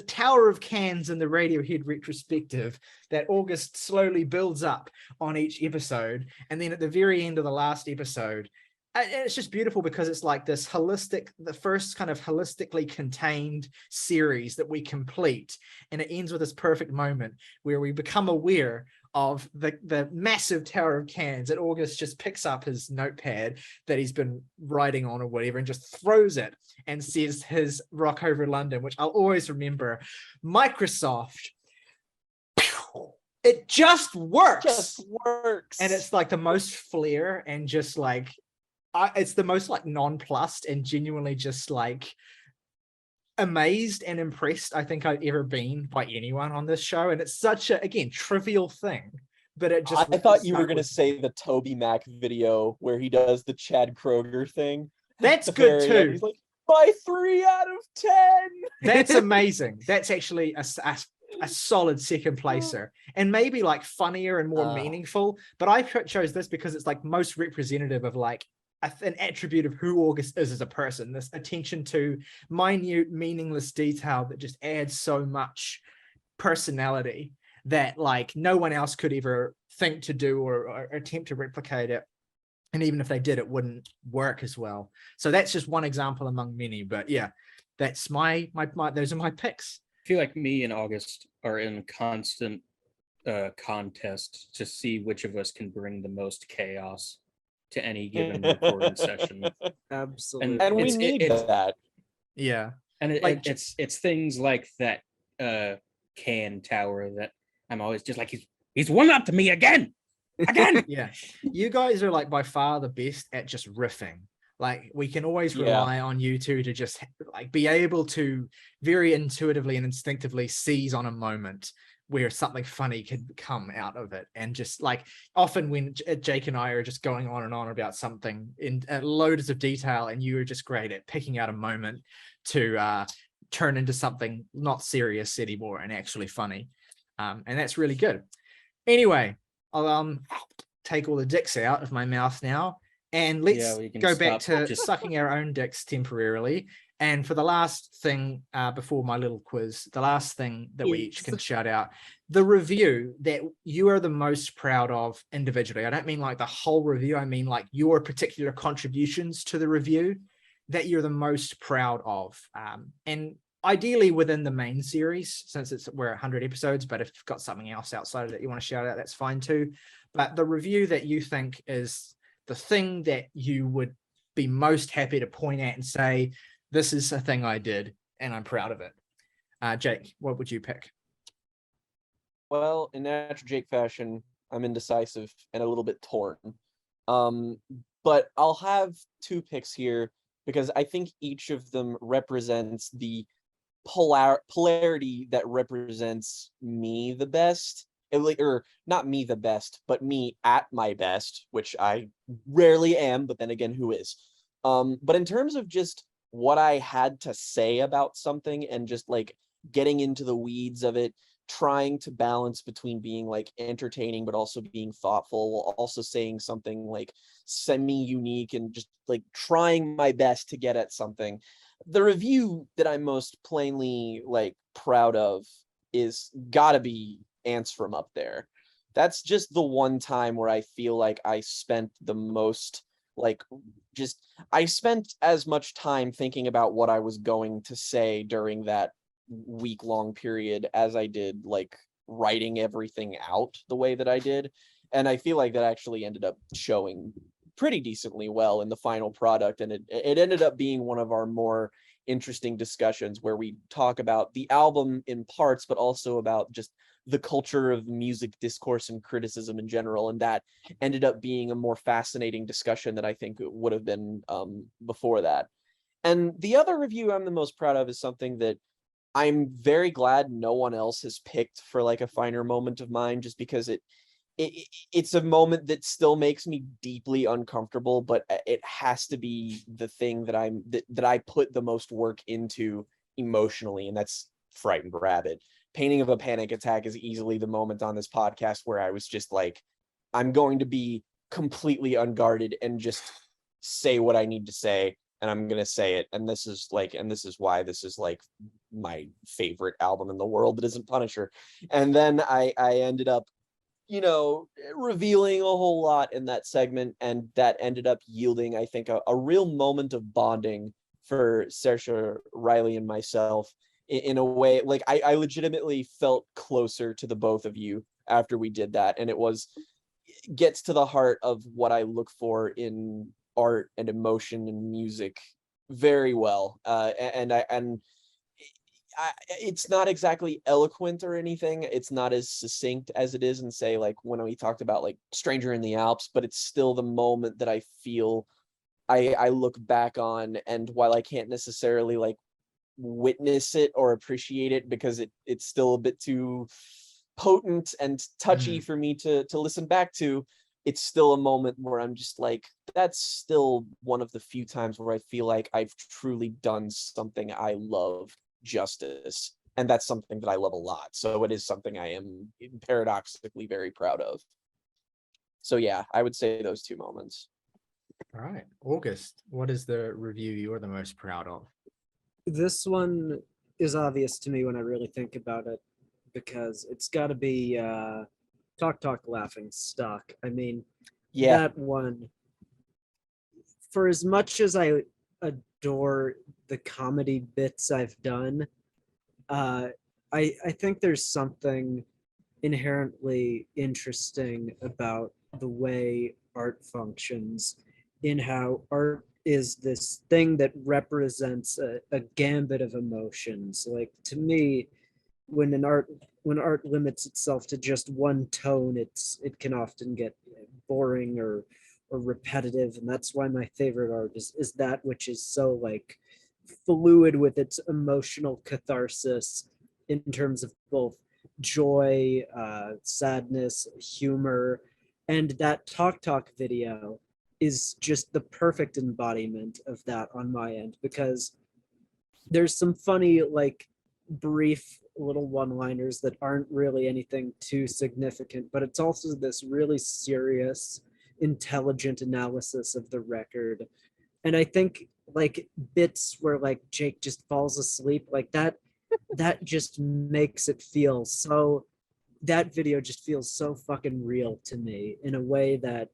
[SPEAKER 2] tower of cans in the Radiohead retrospective that August slowly builds up on each episode. And then at the very end of the last episode, it's just beautiful because it's like this the first kind of holistically contained series that we complete. And it ends with this perfect moment where we become aware of the massive tower of cans that August just picks up his notepad that he's been writing on or whatever and just throws it and says his Rock Over London, which I'll always remember. Microsoft. It just works. And it's like the most flair and just like, it's the most like nonplussed and genuinely just like amazed and impressed I think I've ever been by anyone on this show. And it's such a, again, trivial thing, but it just,
[SPEAKER 5] I thought you were going to say the Toby Mac video where he does the Chad Kroger thing.
[SPEAKER 2] That's good too.
[SPEAKER 5] He's like, by 3 out of 10.
[SPEAKER 2] That's amazing. That's actually a solid second placer, and maybe like funnier and more meaningful. But I chose this because it's like most representative of like an attribute of who August is as a person, this attention to minute, meaningless detail that just adds so much personality that like no one else could ever think to do or attempt to replicate it. And even if they did, it wouldn't work as well. So that's just one example among many. But yeah, that's my those are my picks.
[SPEAKER 3] I feel like me and August are in constant contest to see which of us can bring the most chaos to any given recording session.
[SPEAKER 4] Absolutely.
[SPEAKER 5] And we need that.
[SPEAKER 2] Yeah.
[SPEAKER 3] And it's things like that can tower that I'm always just like, he's one up to me again.
[SPEAKER 2] Yeah. You guys are like by far the best at just riffing. Like we can always rely on you two to just like be able to very intuitively and instinctively seize on a moment where something funny could come out of it. And just like often when Jake and I are just going on and on about something in loads of detail, and you are just great at picking out a moment to turn into something not serious anymore and actually funny. And that's really good. Anyway, I'll take all the dicks out of my mouth now, and let's go back to sucking our own dicks temporarily. And for the last thing, before my little quiz, the last thing that we each can shout out, the review that you are the most proud of individually. I don't mean like the whole review. I mean like your particular contributions to the review that you're the most proud of. And ideally within the main series, since we're 100 episodes, but if you've got something else outside of that you want to shout out, that's fine too. But the review that you think is the thing that you would be most happy to point at and say, this is a thing I did and I'm proud of it. Jake, what would you pick?
[SPEAKER 5] Well, in natural Jake fashion, I'm indecisive and a little bit torn. But I'll have two picks here because I think each of them represents the polarity that represents me the best. Or not me the best, but me at my best, which I rarely am, but then again, who is? But in terms of just what I had to say about something and just like getting into the weeds of it, trying to balance between being like entertaining but also being thoughtful while also saying something like semi-unique and just like trying my best to get at something. The review that I'm most plainly like proud of is gotta be Ants from Up There. That's just the one time where I feel like I spent the most like just I spent as much time thinking about what I was going to say during that week-long period as I did like writing everything out the way that I did. And I feel like that actually ended up showing pretty decently well in the final product. And it ended up being one of our more interesting discussions where we talk about the album in parts, but also about just the culture of music discourse and criticism in general. And that ended up being a more fascinating discussion than I think it would have been before that. And the other review I'm the most proud of is something that I'm very glad no one else has picked for like a finer moment of mine, just because it's a moment that still makes me deeply uncomfortable, but it has to be the thing that I put the most work into emotionally, and that's Frightened Rabbit. Painting of a Panic Attack is easily the moment on this podcast where I was just like, I'm going to be completely unguarded and just say what I need to say, and I'm gonna say it. And this is why this is like my favorite album in the world that isn't Punisher. And then I ended up, revealing a whole lot in that segment, and that ended up yielding, I think, a real moment of bonding for Saoirse, Ryley, and myself in a way. Like I legitimately felt closer to the both of you after we did that, and it gets to the heart of what I look for in art and emotion and music very well. It's not exactly eloquent or anything. It's not as succinct as it is in, say, like when we talked about like Stranger in the Alps, but it's still the moment that I feel I look back on. And while I can't necessarily like witness it or appreciate it because it's still a bit too potent and touchy for me to listen back to, it's still a moment where I'm just like, that's still one of the few times where I feel like I've truly done something I love justice, and that's something that I love a lot. So it is something I am paradoxically very proud of. So yeah, I would say those two moments.
[SPEAKER 2] All right, August, what is the review you're the most proud of?
[SPEAKER 4] This one is obvious to me when I really think about it, because it's got to be Talk Laughing Stock. I mean,
[SPEAKER 5] Yeah,
[SPEAKER 4] that one, for as much as I adore the comedy bits I've done, I think there's something inherently interesting about the way art functions, in how art is this thing that represents a gambit of emotions. Like, to me, when art limits itself to just one tone, it can often get boring or repetitive. And that's why my favorite art is that which is so like fluid with its emotional catharsis in terms of both joy, sadness, humor. And that Talk video is just the perfect embodiment of that on my end, because there's some funny, like, brief little one-liners that aren't really anything too significant, but it's also this really serious, intelligent analysis of the record. And I think like bits where like Jake just falls asleep, like that just makes it feel so, that video just feels so fucking real to me in a way that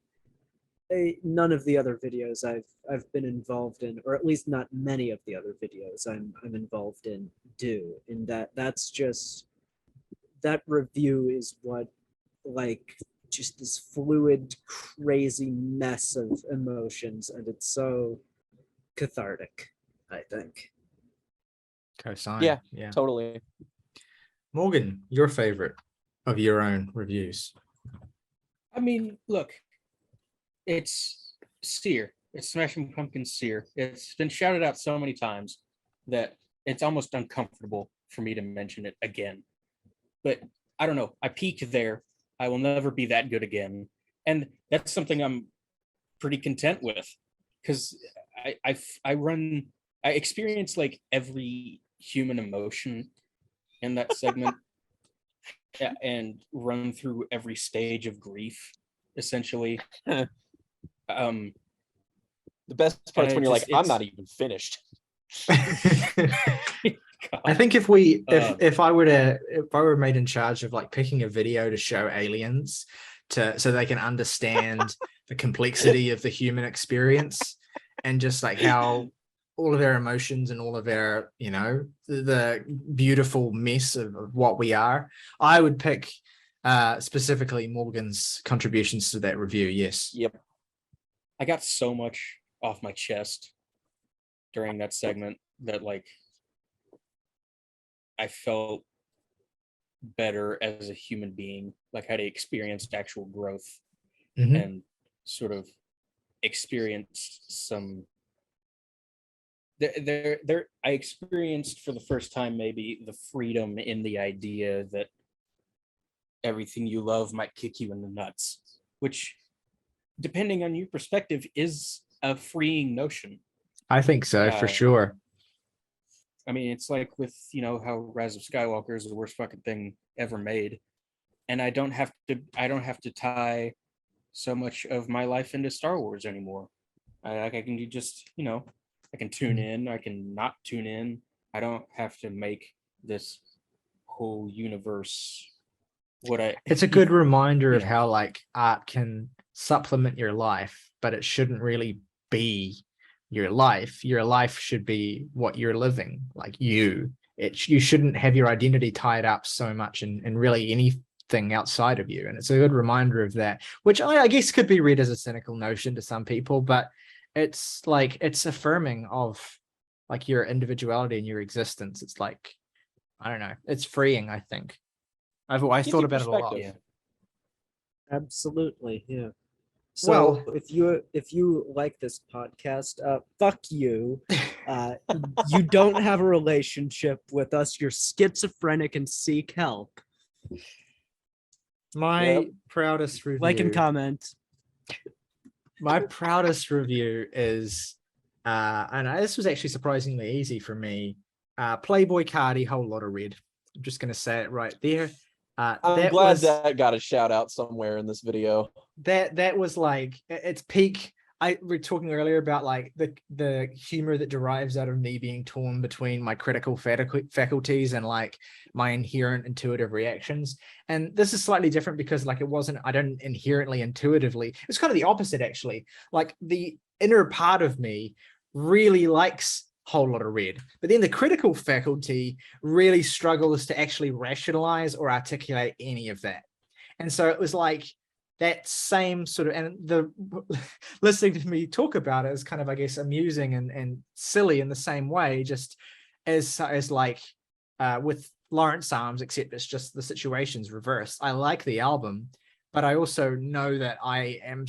[SPEAKER 4] none of the other videos I've been involved in, or at least not many of the other videos I'm involved in, do. And that's just, that review is what, like, just this fluid, crazy mess of emotions, and it's so cathartic, I think.
[SPEAKER 2] Cosign.
[SPEAKER 5] yeah, totally.
[SPEAKER 2] Morgan, your favorite of your own reviews?
[SPEAKER 3] I mean, look, it's Sear. It's Smashing Pumpkins Sear. It's been shouted out so many times that it's almost uncomfortable for me to mention it again. But I don't know. I peaked there. I will never be that good again. And that's something I'm pretty content with, because I experience like every human emotion in that segment and run through every stage of grief, essentially.
[SPEAKER 5] The best part's when you're like, I'm not even finished.
[SPEAKER 2] I think if I were made in charge of like picking a video to show aliens so they can understand the complexity of the human experience and just like how all of their emotions and all of their, you know, the beautiful mess of what we are, I would pick specifically Morgan's contributions to that review. Yes.
[SPEAKER 5] Yep.
[SPEAKER 3] I got so much off my chest during that segment that like I felt better as a human being, like I'd experienced actual growth and sort of experienced some I experienced for the first time maybe the freedom in the idea that everything you love might kick you in the nuts, which depending on your perspective is a freeing notion.
[SPEAKER 2] I think so, for sure.
[SPEAKER 3] I mean, it's like with, you know, how Rise of Skywalker is the worst fucking thing ever made. And I don't have to tie so much of my life into Star Wars anymore. I can just, you know, I can tune in, I can not tune in. I don't have to make this whole universe
[SPEAKER 2] it's a good reminder of how like art can supplement your life, but it shouldn't really be your life. Your life should be what you're living, like you shouldn't have your identity tied up so much in really anything outside of you. And it's a good reminder of that, which I guess could be read as a cynical notion to some people, but it's like it's affirming of like your individuality and your existence. It's like, I don't know, it's freeing. I think I thought about it a lot.
[SPEAKER 3] Yeah.
[SPEAKER 4] Absolutely, yeah. So
[SPEAKER 2] Well,
[SPEAKER 4] if you like this podcast, fuck you. You don't have a relationship with us. You're schizophrenic and seek help.
[SPEAKER 2] My proudest review.
[SPEAKER 4] Like and comment.
[SPEAKER 2] My proudest review is, and this was actually surprisingly easy for me. Playboy Cardi, Whole Lot of Red. I'm just going to say it right there.
[SPEAKER 5] I'm glad that got a shout out somewhere in this video.
[SPEAKER 2] That was like its peak. We were talking earlier about like the humor that derives out of me being torn between my critical faculties and like my inherent intuitive reactions. And this is slightly different because like I don't inherently intuitively. It's kind of the opposite actually. Like the inner part of me really likes Whole Lot of Red, but then the critical faculty really struggles to actually rationalize or articulate any of that. And so it was like that same sort of, and the listening to me talk about it is kind of, I guess, amusing and silly in the same way, just as like with Lawrence Arms, except it's just the situation's reversed. I like the album, but I also know that I'm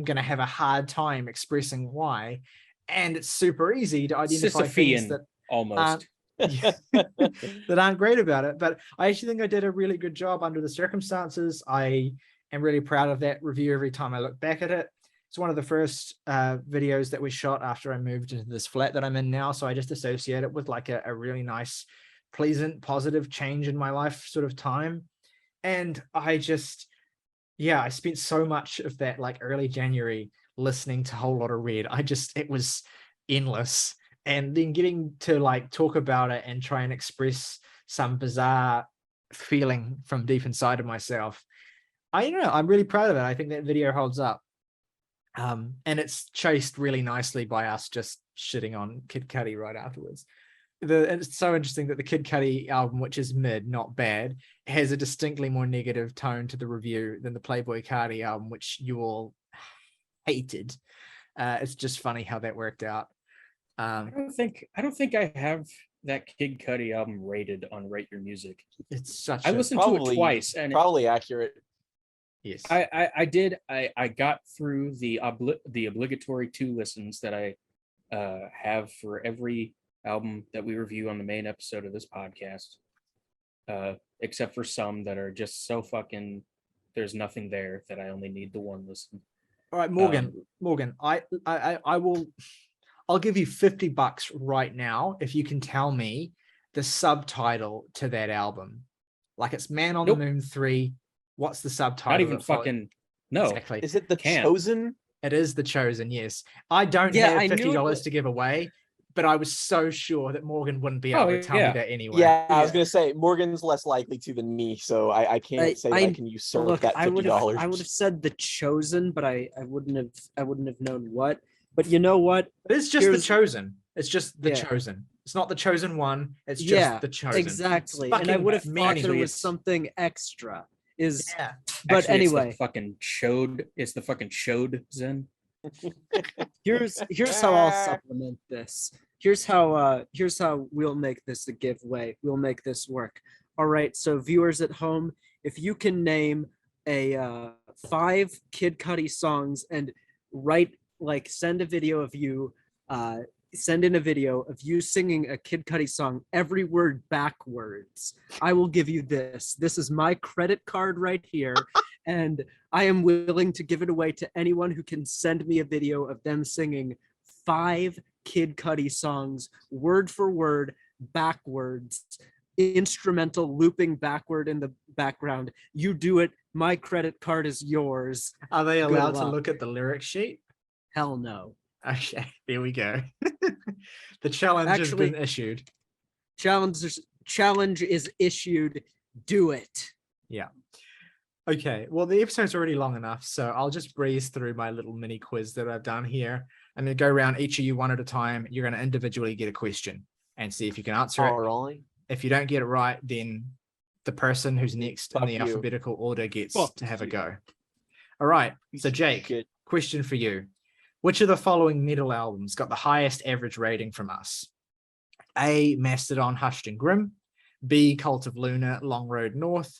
[SPEAKER 2] going to have a hard time expressing why. And it's super easy to identify things that
[SPEAKER 3] almost
[SPEAKER 2] that aren't great about it. But I actually think I did a really good job under the circumstances. I am really proud of that review every time I look back at it. It's one of the first videos that we shot after I moved into this flat that I'm in now. So I just associate it with like a really nice, pleasant, positive change in my life sort of time. And I spent so much of that like early January listening to a Whole Lot of Red. It was endless. And then getting to like talk about it and try and express some bizarre feeling from deep inside of myself. I'm really proud of it. I think that video holds up. And it's chased really nicely by us just shitting on Kid Cudi right afterwards. It's so interesting that the Kid Cudi album, which is mid, not bad, has a distinctly more negative tone to the review than the Playboy Cardi album, which you all hated. It's just funny how that worked out.
[SPEAKER 3] I don't think I have that Kid Cudi album rated on Rate Your Music.
[SPEAKER 2] It's such
[SPEAKER 3] I listened to it twice, and
[SPEAKER 5] probably accurate.
[SPEAKER 2] Yes.
[SPEAKER 3] I did. I got through the obligatory 2 listens that I have for every album that we review on the main episode of this podcast, except for some that are just so fucking. There's nothing there that I only need the 1 listen.
[SPEAKER 2] All right, Morgan, I will. I'll give you $50 right now if you can tell me the subtitle to that album. Like it's Man on
[SPEAKER 3] Nope.
[SPEAKER 2] the Moon 3. What's the subtitle?
[SPEAKER 3] Not even
[SPEAKER 2] that follows-
[SPEAKER 3] fucking. No.
[SPEAKER 2] Exactly.
[SPEAKER 5] Is it The
[SPEAKER 3] Can't.
[SPEAKER 5] Chosen?
[SPEAKER 2] It is The Chosen, yes. I don't
[SPEAKER 4] Yeah,
[SPEAKER 2] have
[SPEAKER 4] I knew it
[SPEAKER 2] $50
[SPEAKER 4] was-
[SPEAKER 2] to give away, but I was so sure that Morgan wouldn't be able to tell
[SPEAKER 3] yeah.
[SPEAKER 2] me that anyway.
[SPEAKER 5] Yeah, I was gonna say Morgan's less likely to than me, so I can't say that I can usurp
[SPEAKER 4] Look,
[SPEAKER 5] that
[SPEAKER 4] I would
[SPEAKER 5] $50.
[SPEAKER 4] have said The Chosen, but I wouldn't have known what. But you know what?
[SPEAKER 2] It is just The
[SPEAKER 4] Here's-
[SPEAKER 2] Chosen. It's just The
[SPEAKER 4] Yeah.
[SPEAKER 2] Chosen. It's not The Chosen One. It's just
[SPEAKER 4] Yeah,
[SPEAKER 2] The Chosen.
[SPEAKER 4] Exactly.
[SPEAKER 2] It's
[SPEAKER 4] And I
[SPEAKER 2] fucking
[SPEAKER 4] would have thought there
[SPEAKER 2] meaningfully-
[SPEAKER 4] was something extra. Is
[SPEAKER 2] Yeah.
[SPEAKER 4] but
[SPEAKER 3] Actually,
[SPEAKER 4] anyway,
[SPEAKER 3] it's the fucking chode. It's the fucking chode Zen.
[SPEAKER 4] here's how I'll supplement this. Here's how we'll make this a giveaway. We'll make this work. All right, so viewers at home, if you can name a 5 Kid Cudi songs and send a video of you send in a video of you singing a Kid Cudi song, every word backwards, I will give you this. This is my credit card right here. And I am willing to give it away to anyone who can send me a video of them singing 5 Kid Cudi songs, word for word, backwards, instrumental looping backward in the background. You do it. My credit card is yours.
[SPEAKER 2] Are they allowed to
[SPEAKER 4] luck.
[SPEAKER 2] look at the lyric sheet?
[SPEAKER 4] Hell no.
[SPEAKER 2] Okay, there we go. The challenge
[SPEAKER 4] Actually-
[SPEAKER 2] has been issued.
[SPEAKER 4] Challenge is issued. Do it.
[SPEAKER 2] Okay, well, the episode's already long enough, so I'll just breeze through my little mini quiz that I've done here. I'm going to go around each of you one at a time. You're going to individually get a question and see if you can answer it.
[SPEAKER 5] Alright.
[SPEAKER 2] If you don't get it right, then the person who's next in
[SPEAKER 5] Fuck
[SPEAKER 2] the
[SPEAKER 5] you.
[SPEAKER 2] alphabetical order gets
[SPEAKER 3] Fuck
[SPEAKER 2] to have a
[SPEAKER 3] you.
[SPEAKER 2] go. All right, so Jake,
[SPEAKER 5] Shit.
[SPEAKER 2] question for you. Which of the following metal albums got the highest average rating from us? A, Mastodon, Hushed and Grim. B, Cult of Luna, Long Road North.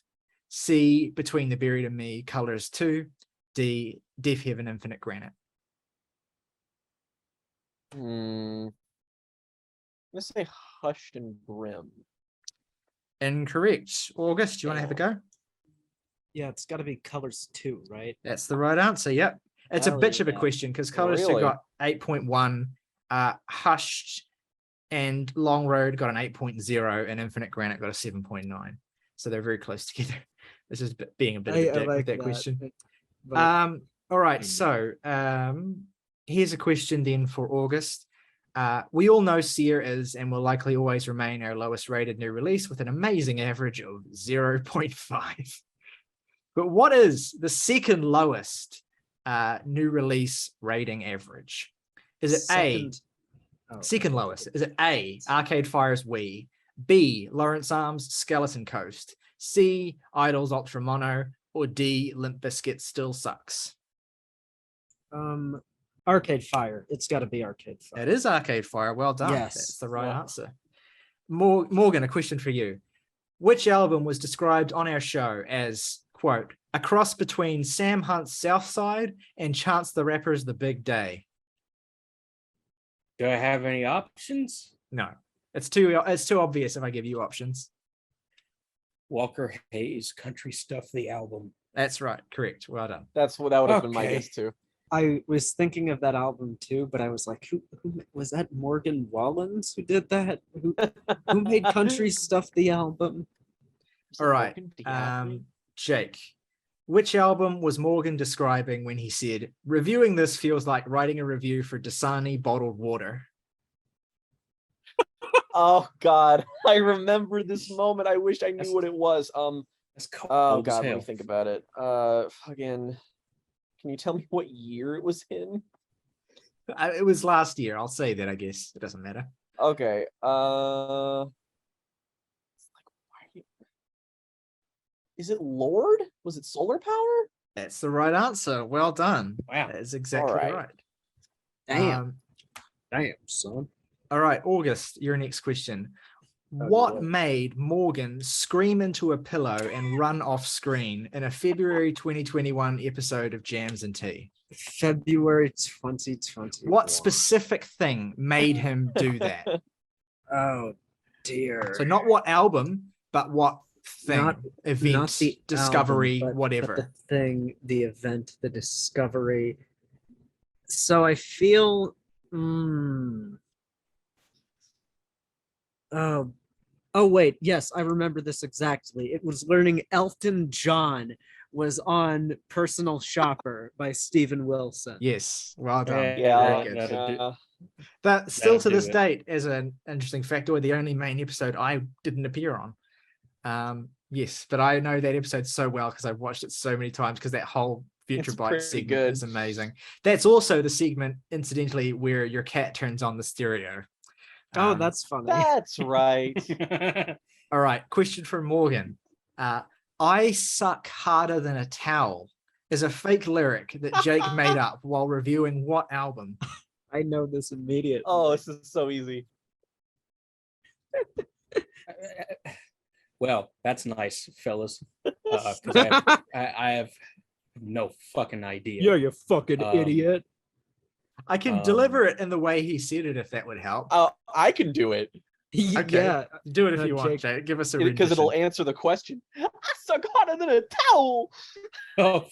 [SPEAKER 2] C, Between the Buried and Me, Colors 2. D, Deaf Heaven, Infinite Granite.
[SPEAKER 5] Let's say Hushed and Grim.
[SPEAKER 2] Incorrect. August, do you want to have a go?
[SPEAKER 4] Yeah, it's got to be Colors 2, right?
[SPEAKER 2] That's the right answer. Yep. It's a
[SPEAKER 4] Hell
[SPEAKER 2] bitch of a
[SPEAKER 4] yeah.
[SPEAKER 2] question because Colors 2
[SPEAKER 5] Really?
[SPEAKER 2] got 8.1, Hushed and Long Road got an 8.0, and Infinite Granite got a 7.9. So they're very close together. This is being a bit of a dick with that question.
[SPEAKER 4] But
[SPEAKER 2] All right, so here's a question then for August. We all know Seer is and will likely always remain our lowest rated new release with an amazing average of 0.5. But what is the second lowest new release rating average? Is it second lowest? Is it A, Arcade Fire's Wii, B, Lawrence Arms, Skeleton Coast, C, Idols Ultra Mono, or D, Limp Bizkit Still Sucks?
[SPEAKER 4] Arcade Fire. It's got to be Arcade Fire.
[SPEAKER 2] It is Arcade Fire. Well done.
[SPEAKER 4] Yes.
[SPEAKER 2] That's the right
[SPEAKER 5] Wow.
[SPEAKER 2] answer. Morgan, a question for you. Which album was described on our show as, quote, a cross between Sam Hunt's Southside and Chance the Rapper's The Big Day?
[SPEAKER 3] Do I have any options?
[SPEAKER 2] No. It's too obvious if I give you options.
[SPEAKER 3] Walker Hayes, Country Stuff, the album.
[SPEAKER 2] That's right. Correct. Well done.
[SPEAKER 5] That would have been my
[SPEAKER 3] Okay.
[SPEAKER 5] guess too.
[SPEAKER 4] I was thinking of that album too, but I was like, who was that? Morgan Wallens who did that? Who made Country Stuff the album?
[SPEAKER 2] All right. Jake, which album was Morgan describing when he said, reviewing this feels like writing a review for Dasani bottled water?
[SPEAKER 5] Oh God, I remember this moment. I wish I knew what it was.
[SPEAKER 3] That's cold
[SPEAKER 5] Oh
[SPEAKER 3] as
[SPEAKER 5] God, let
[SPEAKER 3] hell.
[SPEAKER 5] me think about it. Fucking. Can you tell me what year it was in?
[SPEAKER 2] It was last year. I'll say that, I guess. It doesn't matter.
[SPEAKER 5] Okay. Is it Lord? Was it Solar Power?
[SPEAKER 2] That's the right answer. Well done.
[SPEAKER 3] Wow.
[SPEAKER 2] That is exactly
[SPEAKER 5] All right.
[SPEAKER 2] right.
[SPEAKER 4] Damn, son.
[SPEAKER 2] All right, August, your next question. What made Morgan scream into a pillow and run off screen in a February 2021 episode of Jams and Tea?
[SPEAKER 4] February 2020.
[SPEAKER 2] What specific thing made him do that?
[SPEAKER 4] Oh dear.
[SPEAKER 2] So not what album, but what thing,
[SPEAKER 4] Not
[SPEAKER 2] event,
[SPEAKER 4] the
[SPEAKER 2] discovery,
[SPEAKER 4] album, but
[SPEAKER 2] whatever.
[SPEAKER 4] the thing, the event, the discovery. So I feel. Oh wait, yes, I remember this exactly. It was learning Elton John was on Personal Shopper by Stephen Wilson.
[SPEAKER 2] Yes, well done.
[SPEAKER 5] Yeah,
[SPEAKER 2] Very good.
[SPEAKER 3] that'll
[SPEAKER 2] That still
[SPEAKER 3] that'll
[SPEAKER 2] to this
[SPEAKER 3] do it.
[SPEAKER 2] date is an interesting factoid, the only main episode I didn't appear on. Yes, but I know that episode so well because I've watched it so many times because that whole Future
[SPEAKER 5] It's
[SPEAKER 2] Bite
[SPEAKER 5] pretty
[SPEAKER 2] segment
[SPEAKER 5] good.
[SPEAKER 2] is amazing. That's also the segment, incidentally, where your cat turns on the stereo.
[SPEAKER 4] Oh, that's funny.
[SPEAKER 5] That's right.
[SPEAKER 2] All right. Question from Morgan. I suck harder than a towel is a fake lyric that Jake made up while reviewing what album?
[SPEAKER 4] I know this immediately.
[SPEAKER 5] Oh, this is so easy.
[SPEAKER 3] Well, that's nice, fellas. 'Cause I have no fucking idea.
[SPEAKER 4] Yeah, you fucking
[SPEAKER 3] Um,
[SPEAKER 4] idiot.
[SPEAKER 2] I can deliver it in the way he said it if that would help.
[SPEAKER 5] Oh, I can do it
[SPEAKER 2] Okay.
[SPEAKER 4] Yeah,
[SPEAKER 2] Do it if you want,
[SPEAKER 4] Jake.
[SPEAKER 2] Jake. Give us a
[SPEAKER 5] because it'll
[SPEAKER 2] rendition.
[SPEAKER 5] answer the question. I suck harder than a towel.
[SPEAKER 3] Oh,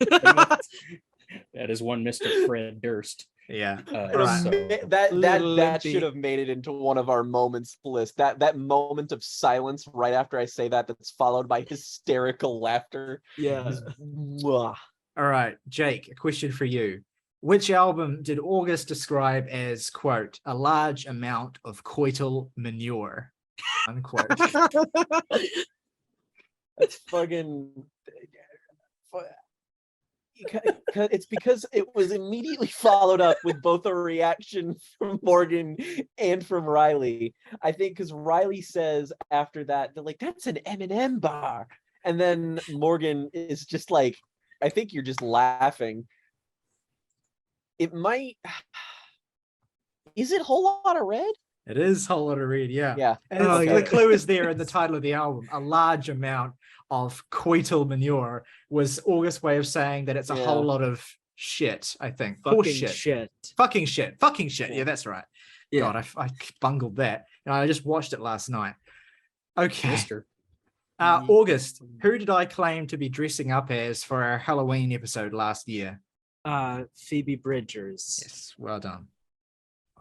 [SPEAKER 3] that is one Mr. Fred Durst.
[SPEAKER 2] Yeah.
[SPEAKER 5] Right.
[SPEAKER 3] So-
[SPEAKER 5] That
[SPEAKER 4] Limpy.
[SPEAKER 5] should have made it into one of our moments list. That moment of silence right after I say that's followed by hysterical laughter.
[SPEAKER 4] yeah.
[SPEAKER 5] is- mwah.
[SPEAKER 2] All right, Jake, a question for you. Which album did August describe as, quote, a large amount of coital manure, unquote?
[SPEAKER 5] That's fucking. It's because it was immediately followed up with both a reaction from Morgan and from Ryley. I think because Ryley says after that, they're like, "That's an Eminem bar," and then Morgan is just like, "I think you're just laughing." It might. Is it Whole Lot of Red?
[SPEAKER 2] It is Whole Lot of Red, yeah.
[SPEAKER 5] Yeah.
[SPEAKER 2] And
[SPEAKER 4] Oh,
[SPEAKER 2] the
[SPEAKER 4] yeah.
[SPEAKER 2] clue is there in the title of the album. A large amount of coital manure was August's way of saying that it's a
[SPEAKER 5] Yeah.
[SPEAKER 2] whole lot of shit, I think. Horse
[SPEAKER 4] Fucking shit.
[SPEAKER 2] Fucking shit. Fucking shit. Yeah, that's right.
[SPEAKER 4] Yeah.
[SPEAKER 2] God, I bungled that. And I just watched it last night. Okay.
[SPEAKER 3] Mister.
[SPEAKER 2] August, who did I claim to be dressing up as for our Halloween episode last year?
[SPEAKER 4] Phoebe Bridgers.
[SPEAKER 2] Yes, well done.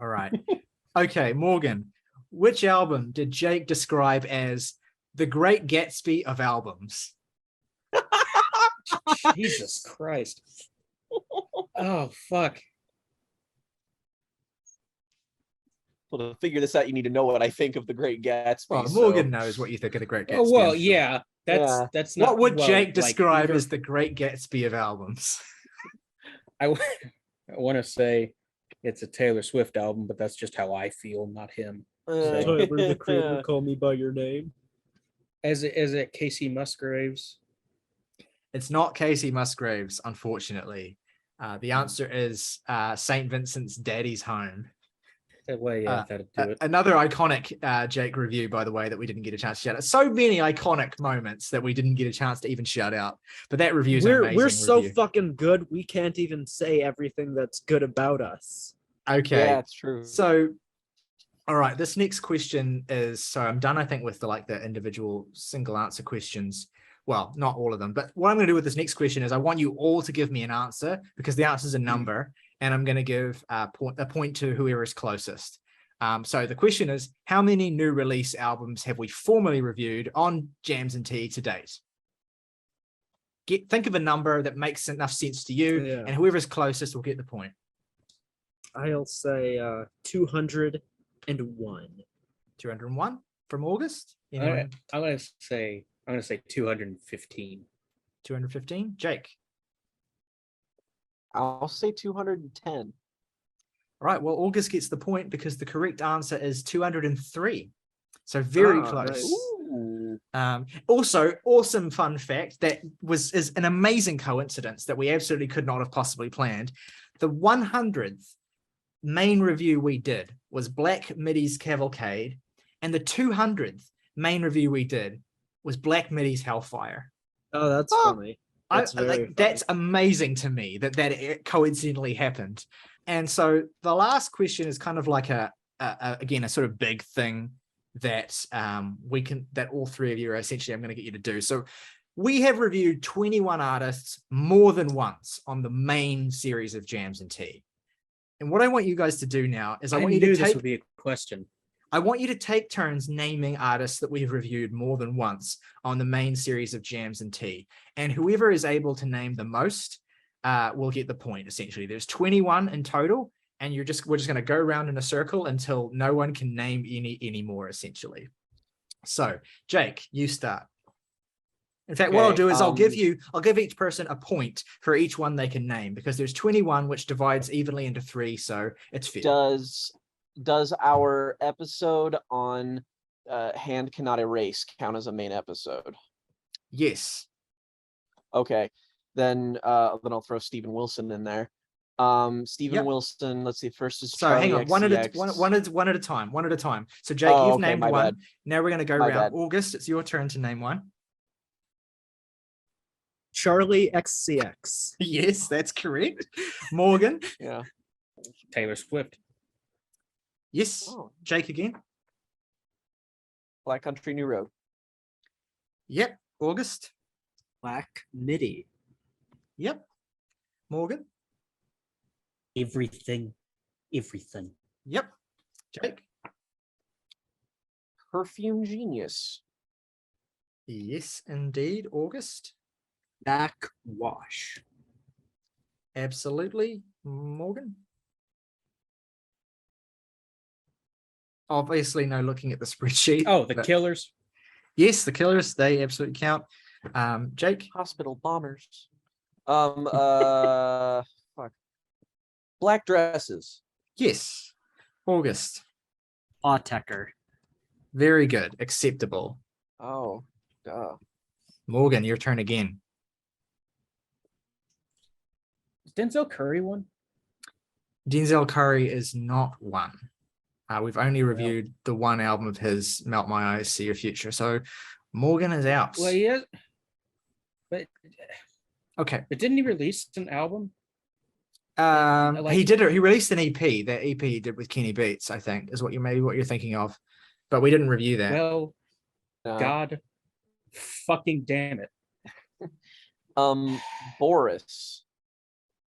[SPEAKER 2] All right. Okay, Morgan, which album did Jake describe as the Great Gatsby of albums?
[SPEAKER 3] Jesus Christ. Oh, fuck.
[SPEAKER 5] Well, to figure this out, you need to know what I think of the Great Gatsby.
[SPEAKER 2] Well,
[SPEAKER 5] so-
[SPEAKER 2] Morgan knows what you think of the Great Gatsby.
[SPEAKER 3] Oh, well,
[SPEAKER 2] I'm sure.
[SPEAKER 3] yeah.
[SPEAKER 5] Yeah.
[SPEAKER 3] That's not.
[SPEAKER 2] What would
[SPEAKER 3] well,
[SPEAKER 2] Jake
[SPEAKER 3] like,
[SPEAKER 2] describe
[SPEAKER 3] either-
[SPEAKER 2] as the Great Gatsby of albums?
[SPEAKER 3] I want to say it's a Taylor Swift album, but that's just how I feel, not him.
[SPEAKER 4] Tyler, the Creator, call me by your name.
[SPEAKER 3] Is it Casey Musgraves?
[SPEAKER 2] It's not Casey Musgraves, unfortunately. The answer is St. Vincent's Daddy's Home.
[SPEAKER 3] Well, yeah, that'd do it.
[SPEAKER 2] Another iconic Jake review, by the way, that we didn't get a chance to shout out. So many iconic moments that we didn't get a chance to even shout out. But that review is an amazing
[SPEAKER 4] We're so
[SPEAKER 2] review.
[SPEAKER 4] fucking good. We can't even say everything that's good about us.
[SPEAKER 2] Okay.
[SPEAKER 5] Yeah, it's true.
[SPEAKER 2] So, all right, this next question is, so I'm done, I think, with the individual single answer questions. Well, not all of them, but what I'm going to do with this next question is I want you all to give me an answer because the answer is a number, and I'm going to give a point to whoever is closest. So the question is, how many new release albums have we formally reviewed on Jams and Tea to date? Think of a number that makes enough sense to you,
[SPEAKER 4] Yeah.
[SPEAKER 2] and whoever's closest will get the point.
[SPEAKER 4] I'll say 201.
[SPEAKER 2] 201 from August?
[SPEAKER 3] I'm gonna say 215.
[SPEAKER 2] 215? Jake?
[SPEAKER 5] I'll say 210.
[SPEAKER 2] All right, well, August gets the point because the correct answer is 203. So very
[SPEAKER 4] Oh,
[SPEAKER 2] close.
[SPEAKER 4] nice.
[SPEAKER 5] Ooh.
[SPEAKER 2] Also, awesome fun fact that is an amazing coincidence that we absolutely could not have possibly planned. The 100th main review we did was Black Midi's Cavalcade, And the 200th main review we did was Black Midi's Hellfire.
[SPEAKER 4] Oh, that's
[SPEAKER 2] Oh,
[SPEAKER 4] funny. That's very funny.
[SPEAKER 2] That's amazing to me that it coincidentally happened. And so the last question is kind of like again a sort of big thing that that all three of you are essentially I'm going to get you to do. So we have reviewed 21 artists more than once on the main series of Jams and Tea. And what I want you guys to do now is I want you to
[SPEAKER 3] this would be a question.
[SPEAKER 2] I want you to take turns naming artists that we've reviewed more than once on the main series of Jams and Tea. And whoever is able to name the most will get the point, essentially. There's 21 in total, and we're just going to go around in a circle until no one can name any more, essentially. So, Jake, you start. In fact, what I'll do is I'll give each person a point for each one they can name, because there's 21, which divides evenly into 3, so it's fair.
[SPEAKER 5] Does our episode on Hand Cannot Erase count as a main episode?
[SPEAKER 2] Yes.
[SPEAKER 5] Okay, then I'll throw Steven Wilson in there. Steven Wilson, let's see, first is
[SPEAKER 2] So
[SPEAKER 5] Charlie
[SPEAKER 2] hang on, one at a time. So Jake, you've named one.
[SPEAKER 5] Bad.
[SPEAKER 2] Now we're going to go
[SPEAKER 5] My
[SPEAKER 2] around.
[SPEAKER 5] bad.
[SPEAKER 2] August, it's your turn to name one.
[SPEAKER 4] Charlie XCX.
[SPEAKER 2] Yes, that's correct. Morgan.
[SPEAKER 5] Yeah.
[SPEAKER 3] Taylor Swift.
[SPEAKER 2] Yes.
[SPEAKER 5] Oh,
[SPEAKER 2] Jake again.
[SPEAKER 5] Black Country New Road.
[SPEAKER 2] Yep. August.
[SPEAKER 4] Black Midi.
[SPEAKER 2] Yep. Morgan.
[SPEAKER 6] Everything.
[SPEAKER 2] Yep. Jake.
[SPEAKER 5] Perfume Genius.
[SPEAKER 2] Yes, indeed. August.
[SPEAKER 4] Backwash.
[SPEAKER 2] Absolutely. Morgan. Obviously, no looking at the spreadsheet.
[SPEAKER 3] Oh, the Killers.
[SPEAKER 2] Yes, the Killers. They absolutely count. Jake.
[SPEAKER 5] Hospital Bombers. Fuck. Black Dresses.
[SPEAKER 2] Yes. August.
[SPEAKER 4] Autechre.
[SPEAKER 2] Very good. Acceptable.
[SPEAKER 5] Oh, duh.
[SPEAKER 2] Morgan, your turn again.
[SPEAKER 3] Is Denzel Curry one?
[SPEAKER 2] Denzel Curry is not one. We've only reviewed the one album of his, Melt My Eyes, See Your Future. So Morgan is out.
[SPEAKER 3] Well, he is. But
[SPEAKER 2] Okay.
[SPEAKER 3] didn't he release an album?
[SPEAKER 2] He did it. He released an EP. That EP he did with Kenny Beats, I think, is what you're thinking of. But we didn't review that.
[SPEAKER 3] Well,
[SPEAKER 5] No.
[SPEAKER 3] God fucking damn it.
[SPEAKER 5] Boris.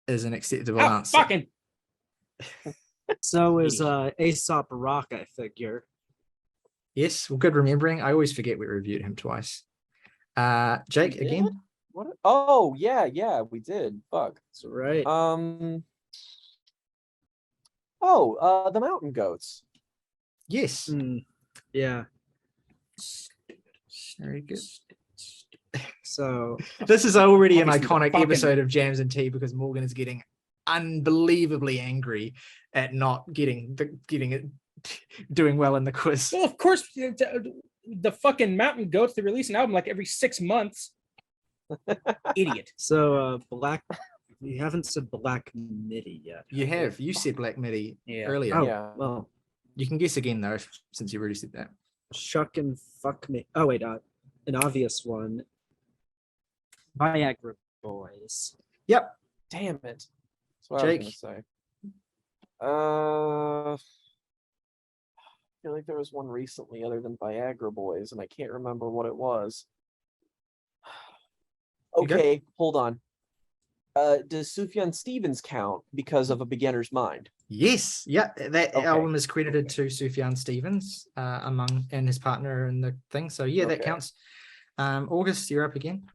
[SPEAKER 2] Is an acceptable
[SPEAKER 3] Oh,
[SPEAKER 2] answer.
[SPEAKER 3] fucking.
[SPEAKER 4] So is Aesop Rock, I figure.
[SPEAKER 2] Yes, well, good remembering. I always forget we reviewed him twice. Jake,
[SPEAKER 5] We did?
[SPEAKER 2] again.
[SPEAKER 5] What? Oh, yeah, we did. Fuck.
[SPEAKER 4] That's right.
[SPEAKER 5] The Mountain Goats.
[SPEAKER 2] Yes.
[SPEAKER 4] Yeah.
[SPEAKER 2] Very good.
[SPEAKER 4] So
[SPEAKER 2] This is already an
[SPEAKER 3] Obviously, the
[SPEAKER 2] iconic
[SPEAKER 3] fucking-
[SPEAKER 2] episode of Jams and Tea because Morgan is getting unbelievably angry at not getting it doing well in the quiz.
[SPEAKER 3] Well, of course, the fucking Mountain Goats, they release an album like every 6 months. Idiot.
[SPEAKER 4] So Black. You haven't said Black Midi yet.
[SPEAKER 2] You have. You said Black Midi
[SPEAKER 3] Yeah.
[SPEAKER 2] earlier.
[SPEAKER 4] Oh,
[SPEAKER 5] Yeah.
[SPEAKER 4] well,
[SPEAKER 2] You can guess again though, since you already said that.
[SPEAKER 4] Shuck and Fuck Me. Oh wait, an obvious one. Viagra Boys.
[SPEAKER 2] Yep.
[SPEAKER 5] Damn it. That's what
[SPEAKER 2] Jake.
[SPEAKER 5] I was gonna say. I feel like there was one recently other than Viagra Boys, and I can't remember what it was.
[SPEAKER 2] You good?
[SPEAKER 5] Okay, hold on. Does Sufjan Stevens count because of A Beginner's Mind?
[SPEAKER 2] Yes. Yeah. That
[SPEAKER 5] Okay.
[SPEAKER 2] album is credited to Sufjan Stevens and his partner in the thing. So yeah, that
[SPEAKER 5] Okay.
[SPEAKER 2] counts. August, you're up again.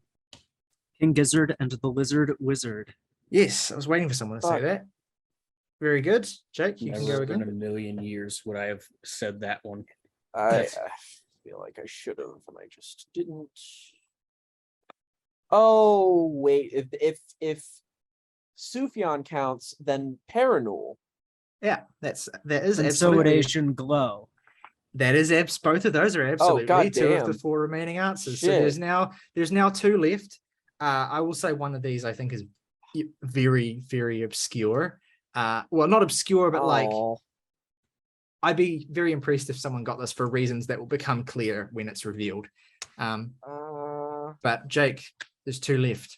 [SPEAKER 4] King Gizzard and the Lizard Wizard.
[SPEAKER 2] Yes, I was waiting for someone to say
[SPEAKER 5] Fuck.
[SPEAKER 2] that. Very good. Jake, you can go
[SPEAKER 3] Never in a
[SPEAKER 2] again.
[SPEAKER 3] million years would I have said that one.
[SPEAKER 5] I
[SPEAKER 2] Yes.
[SPEAKER 5] feel like I should have, and I just didn't. Oh wait, if Sufjan counts, then Paranul.
[SPEAKER 2] Yeah, that is
[SPEAKER 4] And so would
[SPEAKER 2] absolutely
[SPEAKER 4] Asian Glow.
[SPEAKER 2] that is both of those are absolutely
[SPEAKER 5] God
[SPEAKER 2] two of the
[SPEAKER 5] damn.
[SPEAKER 2] 4 remaining answers. So
[SPEAKER 5] Shit.
[SPEAKER 2] there's now 2 left. I will say one of these I think is very, very obscure. Well, not obscure, but like
[SPEAKER 5] Oh,
[SPEAKER 2] I'd be very impressed if someone got this for reasons that will become clear when it's revealed. But Jake, there's 2 left.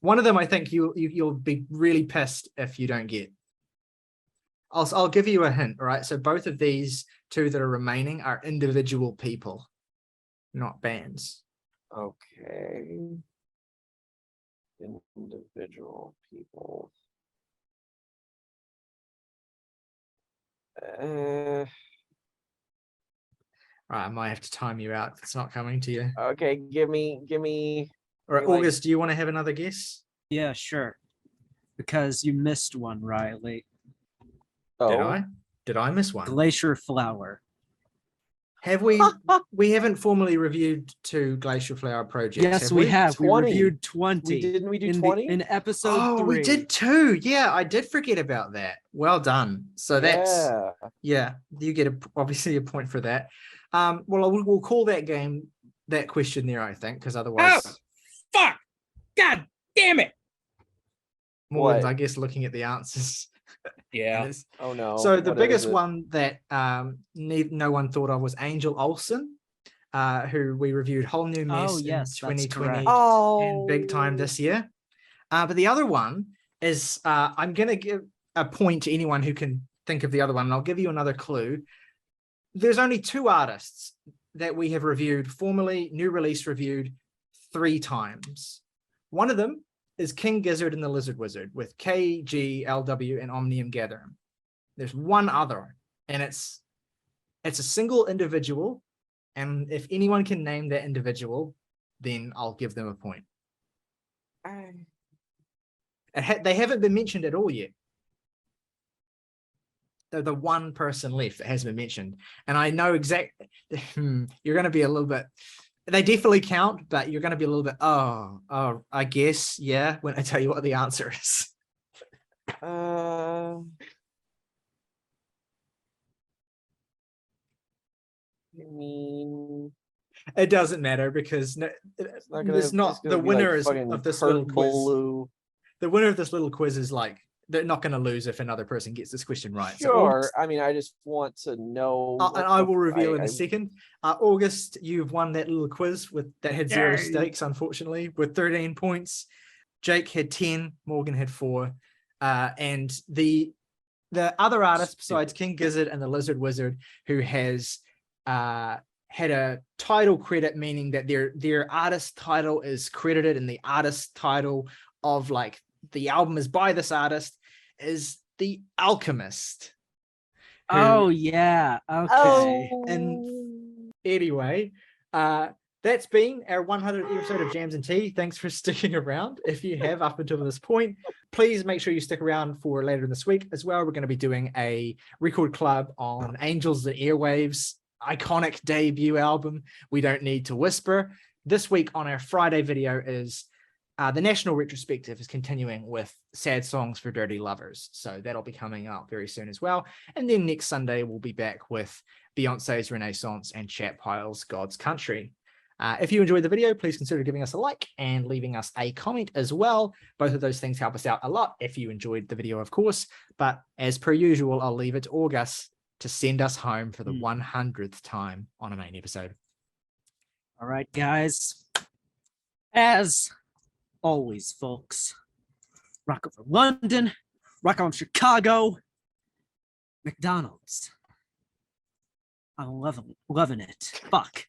[SPEAKER 2] One of them, I think you'll be really pissed if you don't get. I'll give you a hint. All right. So both of these 2 that are remaining are individual people, not bands.
[SPEAKER 5] Okay. Individual people.
[SPEAKER 2] All right, I might have to time you out if it's not coming to you.
[SPEAKER 5] Okay, give me.
[SPEAKER 2] All right,
[SPEAKER 5] like-
[SPEAKER 2] August, do you want to have another guess?
[SPEAKER 4] Yeah, sure. Because you missed one, Ryley.
[SPEAKER 5] Oh,
[SPEAKER 2] Did I miss one?
[SPEAKER 4] Glacier Flower.
[SPEAKER 2] Have we? We haven't formally reviewed 2 Glacial Flower projects.
[SPEAKER 4] Yes, we have. We
[SPEAKER 5] 20.
[SPEAKER 4] reviewed 20.
[SPEAKER 5] Didn't we do
[SPEAKER 4] in
[SPEAKER 5] 20?
[SPEAKER 4] in episode
[SPEAKER 2] Oh,
[SPEAKER 4] 3.
[SPEAKER 2] we did 2. Yeah, I did forget about that. Well done. So that's
[SPEAKER 5] Yeah.
[SPEAKER 2] you get obviously a point for that. Well, we'll call that game, that question there, I think, because otherwise,
[SPEAKER 3] Fuck! God damn it!
[SPEAKER 2] Morgan's,
[SPEAKER 5] What?
[SPEAKER 2] I guess, looking at the answers.
[SPEAKER 3] Yeah.
[SPEAKER 2] And it's-
[SPEAKER 5] Oh no.
[SPEAKER 2] So the
[SPEAKER 5] What
[SPEAKER 2] biggest
[SPEAKER 5] is it?
[SPEAKER 2] one that no one thought of was Angel Olsen, who we reviewed Whole New Mess
[SPEAKER 4] Oh,
[SPEAKER 2] in
[SPEAKER 4] yes, that's
[SPEAKER 2] 2020
[SPEAKER 4] correct.
[SPEAKER 5] Oh,
[SPEAKER 2] and Big Time this year. But the other one is I'm going to give a point to anyone who can think of the other one, and I'll give you another clue. There's only 2 artists that we have reviewed, formally new release reviewed 3 times. One of them is King Gizzard and the Lizard Wizard with KGLW and Omnium Gatherum. There's one other, and it's a single individual, and if anyone can name that individual, then I'll give them a point. They haven't been mentioned at all yet. They're the one person left that has been mentioned. And I know exactly, you're going to be a little bit, they definitely count, but you're going to be a little bit, oh, I guess, yeah, when I tell you what the answer is.
[SPEAKER 5] I mean,
[SPEAKER 2] It doesn't matter because
[SPEAKER 5] it's not gonna,
[SPEAKER 2] there's not,
[SPEAKER 5] it's gonna
[SPEAKER 2] the
[SPEAKER 5] be like
[SPEAKER 2] winner is
[SPEAKER 5] fucking
[SPEAKER 2] of this
[SPEAKER 5] Kurt
[SPEAKER 2] little quiz.
[SPEAKER 5] Ballou.
[SPEAKER 2] The winner of this little quiz is like, they're not going to lose if another person gets this question right. So
[SPEAKER 5] Sure. I mean, I just want to know.
[SPEAKER 2] and I will reveal in
[SPEAKER 5] I-
[SPEAKER 2] a second. August, you've won that little quiz that had 0
[SPEAKER 3] Yay.
[SPEAKER 2] stakes, unfortunately, with 13 points. Jake had 10, Morgan had 4. And the other artist besides King Gizzard and the Lizard Wizard, who has had a title credit, meaning that their artist title is credited in the artist title of like the album is by this artist, is The Alchemist. who-
[SPEAKER 4] Oh, yeah. Okay.
[SPEAKER 2] And anyway, that's been our 100th episode of Jams and Tea. Thanks for sticking around. If you have up until this point, please make sure you stick around for later in this week as well. We're going to be doing a record club on Angels and Airwaves' iconic debut album, We Don't Need to Whisper. This week on our Friday video is the National Retrospective is continuing with Sad Songs for Dirty Lovers. So that'll be coming out very soon as well. And then next Sunday, we'll be back with Beyonce's Renaissance and Chat Pile's God's Country. If you enjoyed the video, please consider giving us a like and leaving us a comment as well. Both of those things help us out a lot if you enjoyed the video, of course. But as per usual, I'll leave it to August to send us home for the 100th time on a main episode.
[SPEAKER 4] All right, guys. As always, folks, rock over London, rock on Chicago, McDonald's. I'm loving it. Fuck.